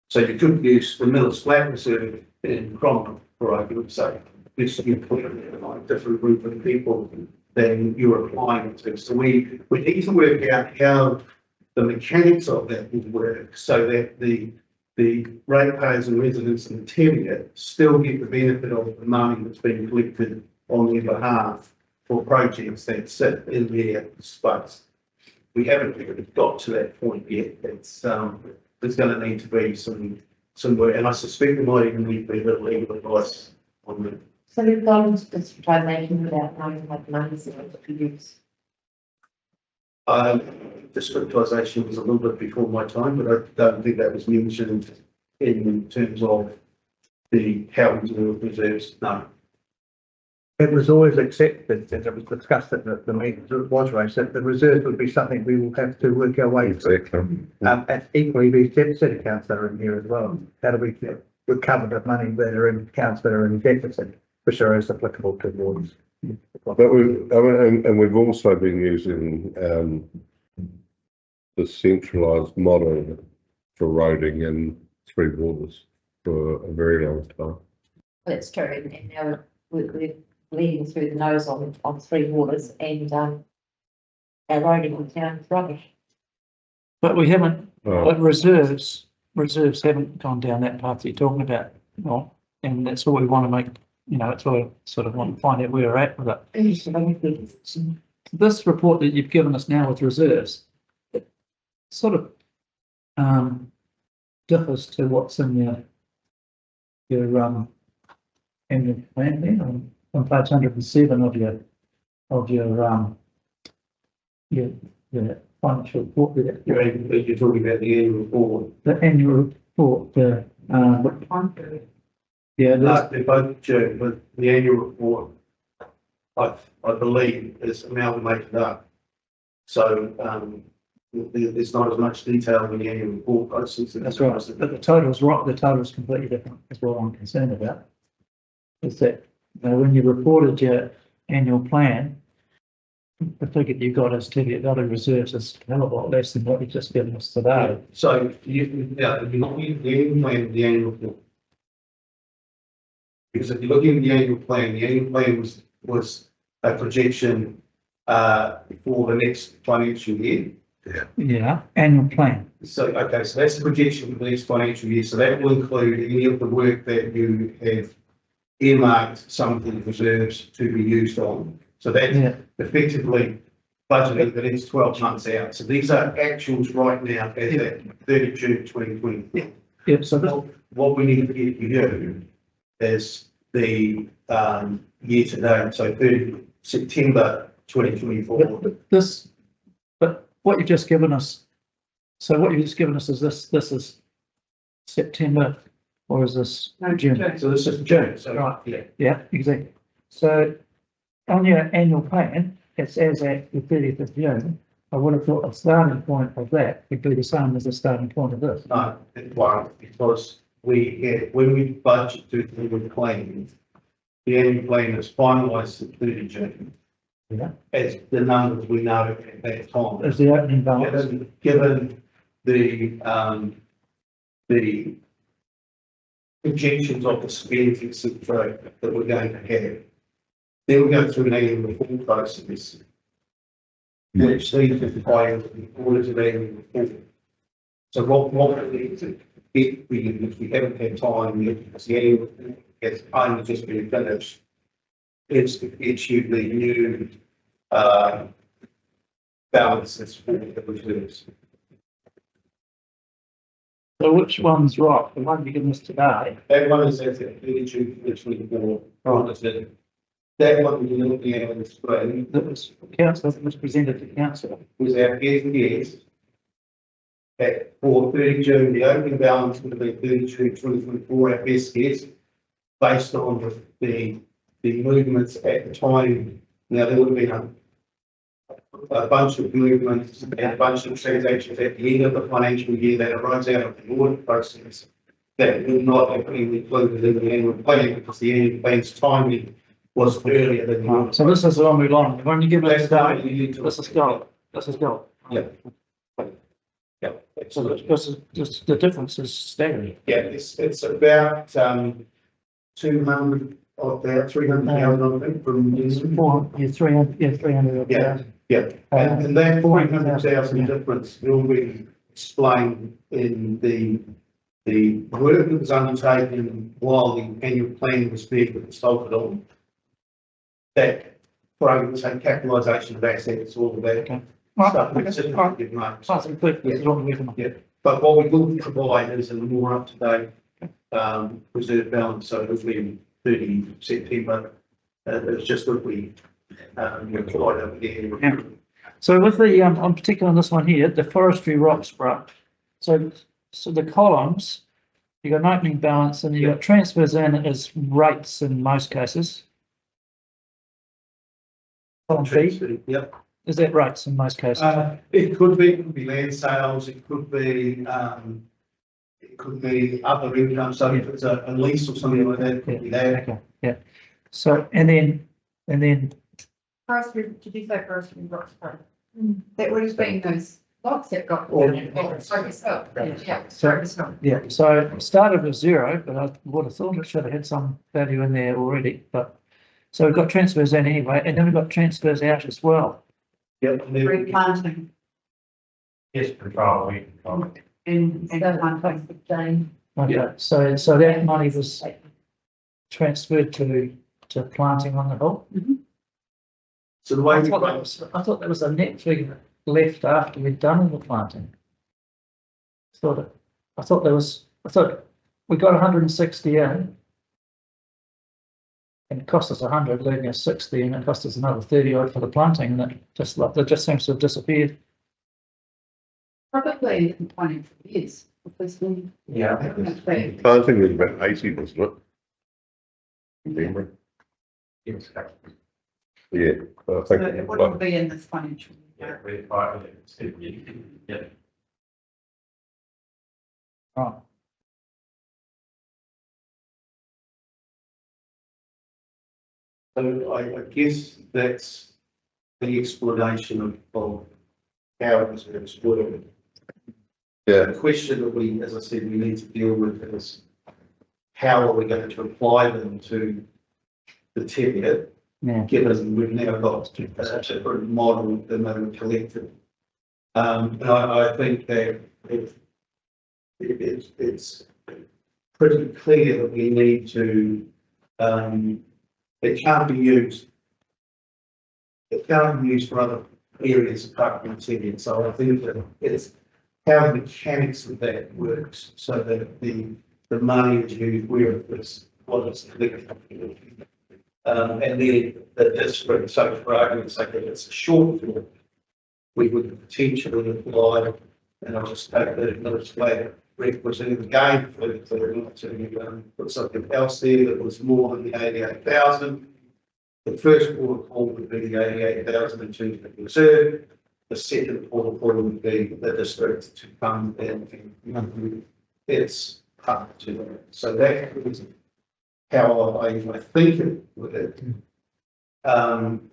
So you could use the Miller's Flat Reserve in Cromwell, for argument's sake. This you put in a different group of people than you're applying it to. So we need to work out how the mechanics of that would work so that the ratepayers and residents in Teviot still get the benefit of the money that's been collected on their behalf for projects that sit in their space. We haven't really got to that point yet. It's there's going to need to be some work, and I suspect there might even need to be a little legal advice on that. So you've gone into districtisation without knowing what the money's going to use? Districtisation was a little bit before my time, but I don't think that was mentioned in terms of the how we do reserves. No. It was always accepted, and it was discussed at the meeting, it was raised, that the reserves would be something we will have to work our way through. And equally, the set accounts that are in here as well. How do we recover the money that are in accounts that are in deficit, which are as applicable to wards? But we've also been using the centralised model for roading in Three Waters for a very long time. That's true, and now we're bleeding through the nose on Three Waters, and our roading in town is rubbish. But we haven't, but reserves haven't gone down that path that you're talking about, no, and that's what we want to make, it's what I sort of want to find out where we're at with it. This report that you've given us now with reserves, it sort of differs to what's in your annual plan there on page 107 of your financial report there. You're talking about the annual report. The annual report, They're both June, but the annual report, I believe, is amalgamated up. So there's not as much detail in the annual report process. That's right, but the total's right. The total's completely different. That's what I'm concerned about. Is that when you reported your annual plan, the figure you got as Teviot Valley reserves is a hell of a lot less than what you've just given us today. So you're looking at the annual plan, the annual report. Because if you're looking at the annual plan was a projection for the next financial year. Yeah, annual plan. So, okay, so that's the projection for the next financial year. So that will include any of the work that you have earmarked some of the reserves to be used on. So that's effectively budgeting the next 12 months out. So these are actuals right now as at 30 June 2020. Yep. So what we need to get you is the year to date, so 30 September 2024. But what you've just given us, so what you've just given us is this is September, or is this June? So this is June, so right, yeah. Yeah, exactly. So on your annual plan, it says at the 30th of June, I would have thought a starting point of that would be the same as the starting point of this. No, it won't, because when we budget to do the plan, the annual plan is finalised at 30 June. Yeah. As the numbers we know at that time. As the opening balance. Given the projections of the spend, etc., that we're going to have. Then we go through an annual reform process, which needs to be filed in order to annual reform. So what we need to get, which we haven't had time yet, because the annual report has only just been finished, is to issue the new balances for the reserves. So which one's right? The one you given us today? That one is at 30 June 2024. Right. That one we're looking at on the screen. That was council, that was presented to council. Was our best guess. For 30 June, the opening balance would have been 30 June 2024, our best guess, based on the movements at the time. Now, there would have been a bunch of movements and a bunch of transactions at the end of the financial year that arose out of the audit process that would not have been included in the annual plan, because the annual plan's timing was earlier than the audit. So this is the one we like. When you give us today, this is gold. This is gold. Yeah. Yeah. So this is just the difference is staggering. Yeah, it's about 200 or about 300,000, I think, from 300. Yeah. Yeah, and that 400,000 difference will be explained in the work that was undertaken while the annual plan was being consulted on. That, for argument's sake, capitalisation of assets, all of that. Okay. Stuff, which is good marks. Yeah. But what we will provide is a more up-to-date reserve balance, so it'll be 30 September. It's just that we provide over there. Yeah. So with the on particular on this one here, the forestry Roxburgh. So the columns, you got an opening balance and you got transfers in as rates in most cases. Column B. Yep. Is that rates in most cases? It could be land sales, it could be other income, so if it's a lease or something like that, it could be that. Okay, yeah. So and then Forestry, did you say forestry Roxburgh? That would have been those lots that got. yeah, so it started with 0, but I would have thought it should have had some value in there already. But so we've got transfers in anyway, and then we've got transfers out as well. Yep. Replanting Yes, control. and planting. Okay, so that money was transferred to planting on the hill. So the way I thought there was a net figure left after we'd done all the planting. I thought we got 160 in. And it cost us 100, leaving us 60, and it cost us another 30 odd for the planting, and that just seems to have disappeared. Probably in 20 years. Because we. I think it was about 80, wasn't it? Remember? Yes. Yeah, I So think. it wouldn't be in this financial year. Yeah. Right. So I guess that's the explanation of how it was working. Yeah. The question that we, as I said, we need to deal with is how are we going to apply them to the Teviot, given we've now got a different model than they were collected. And I think that it's pretty clear that we need to, it can't be used. It can't be used for other areas apart from Teviot. So I think that it's how the mechanics of that works, so that the money is used where it's what it's collected. And then the district, so for argument's sake, if it's a shortfall, we would potentially apply, and I'll just take the minutes later, representing the gain for not to put something else there that was more than the 88,000. the first port of call would be the 88,000 in terms of reserve. The second port of call would be the district to fund and it's up to them. So that is how I think it would. And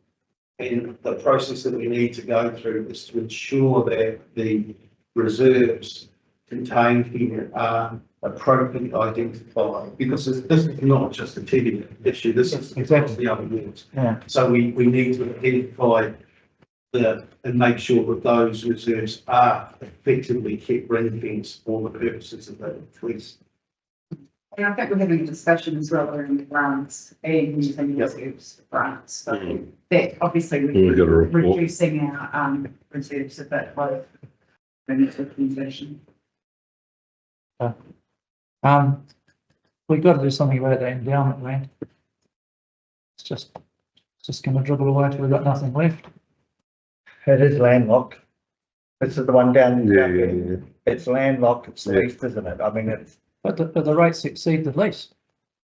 the process that we need to go through is to ensure that the reserves contained here are appropriately identified, because this is not just a Teviot issue, this is across the other wards. Yeah. So we need to identify and make sure that those reserves are effectively kept ring fence for the purposes of the police. And I think we're having a discussion as well around grants and using reserves for grants. So that obviously We've got a we're report. reducing our reserves a bit by bringing it to a position. We've got to do something about that endowment land. It's just going to dribble away till we've got nothing left. It is landlocked. This is the one down. Yeah. It's landlocked, it's leased, isn't it? I mean, it's, But the rates exceed the lease.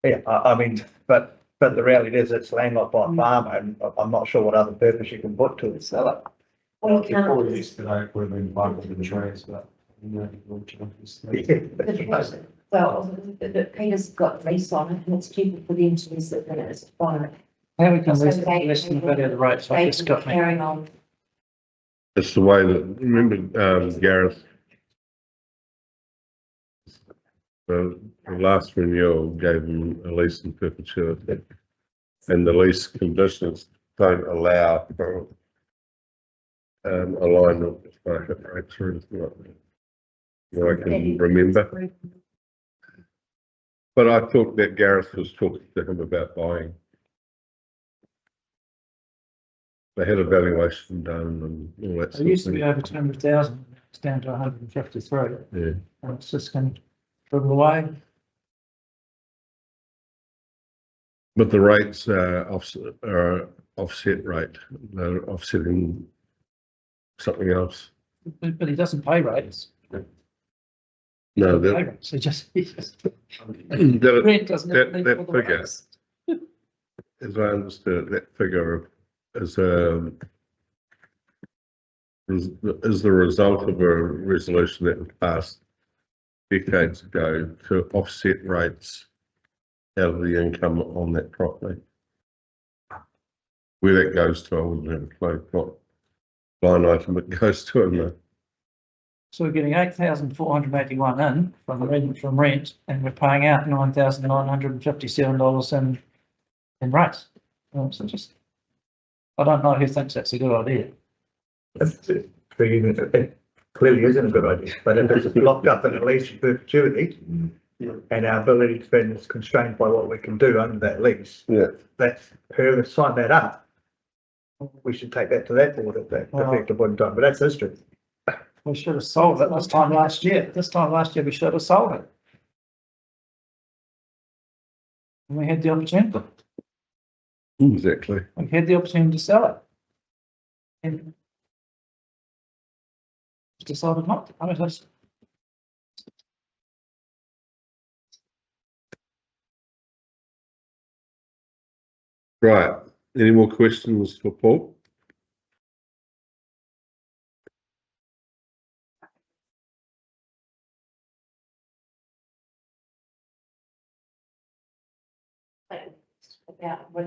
yeah, I mean, but the reality is it's landlocked by a farmer, and I'm not sure what other purpose you can put to it, sell it. Well, Before yesterday, would have been part of the trees, but. well, Peter's got lease on it and it's cheaper for them to lease it than it is to buy it. How we can So less they- than the value of the rates, I They just got me. carrying on. It's the way that, remember, Gareth, the last renewal gave them a lease in perpetuity, and the lease conditions don't allow for alignment with market rates or anything like that. I can remember. But I thought that Gareth was talking to him about buying. They had a valuation done and all that It sort of used to be thing. over 200,000, it's down to 153, Yeah, and it's just going to dribble away. but the rates are offset rate, they're offsetting something else. But he doesn't pay rates. No, Pay that, rates. He just that, rent doesn't. that need all the figure, rates. as I understood it, that figure is the result of a resolution that was passed decades ago to offset rates out of the income on that property. Where that goes to, I wouldn't have a clue what line item it goes to in there. So we're getting 8,481 in from rent, and we're paying out $9,957 in rates. So just, I don't know who thinks that's a good idea. It clearly isn't a good idea, but if it's locked up in a lease in perpetuity, and our ability to spend is constrained by what we can do under that lease, that's whoever signed that up, we should take that to that board at that particular point in time, but that's history. We should have sold it this time last year. This time last year, we should have sold it. And we had the opportunity. Exactly. We had the opportunity to sell it. And decided not to. I mean, that's, Right, any more questions for Paul? About one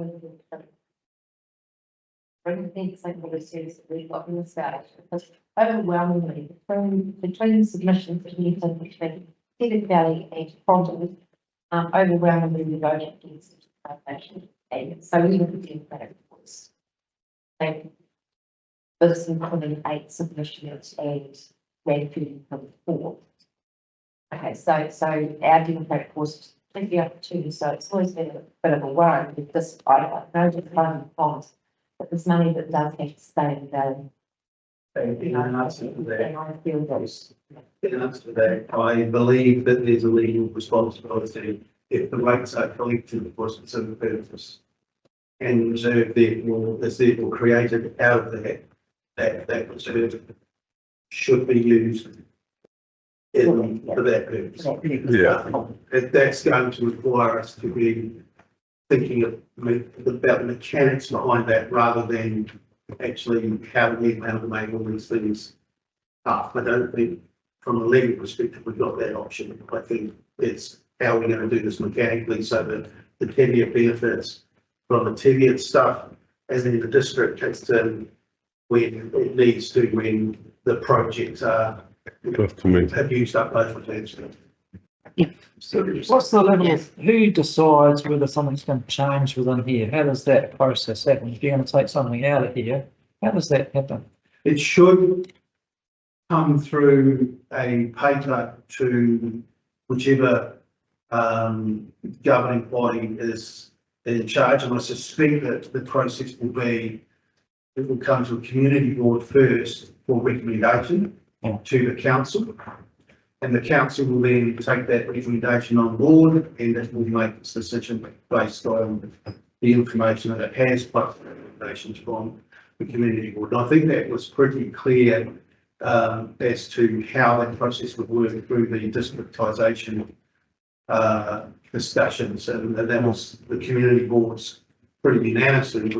of the things like what it says that we've got in the stage, because overwhelmingly between the submissions between Teviot Valley and Fronton, overwhelmingly we voted against the and so we would do that of course. So this including 8 submissions and ran through from 4. Okay, so our Democratic force completely up to, so it's always been a bit of a worry with this. I know the funding funds, but there's money that does have to stay in the. In answer to that, And I feel that. in answer to that, I believe that there's a legal responsibility if the rates are collected for a specific purpose. And reserve therefore is therefore created out of that reserve should be used for that purpose. Yeah. That's going to require us to be thinking about the mechanics behind that rather than actually how do we amalgamate all these things up. I don't think from a legal perspective, we've got that option. I think it's how we're going to do this mechanically so that the Teviot benefits from the Teviot stuff, as in the district takes in when it needs to, when the projects are have used up those returns. So what's the level of, who decides whether something's going to change within here? How does that process happen? If you're going to take something out of here, how does that happen? It should come through a paper to whichever governing body is in charge, and I suspect that the process will be, it will come to a community board first for recommendation to the council. And the council will then take that recommendation on board and it will make its decision based on the information that it has, plus the recommendations from the community board. And I think that was pretty clear as to how that process would work through the districtisation discussions. And that was the community boards pretty unanimously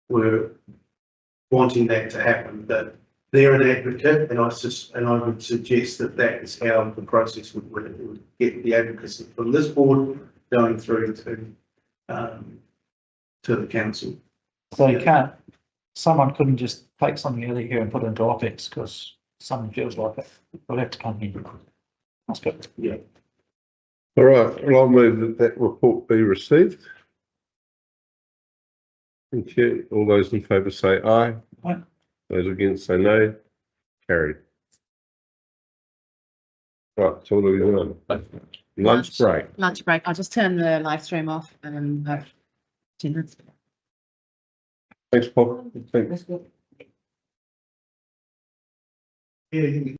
were wanting that to happen. But they're an advocate, and I would suggest that that is how the process would work. It would get the advocacy from this board going through to the council. So you can't, someone couldn't just take something out of here and put it into OPEX because someone feels like it. We'll have to come here. That's good. Yeah. All right, well, I'll move that that report be received. Thank you. All those in favour say aye. Aye. Those against say no. Carried. Right, so what are we doing? Lunch break. Lunch break. I'll just turn the live stream off and 10 minutes. Thanks, Paul. Thanks. Yeah,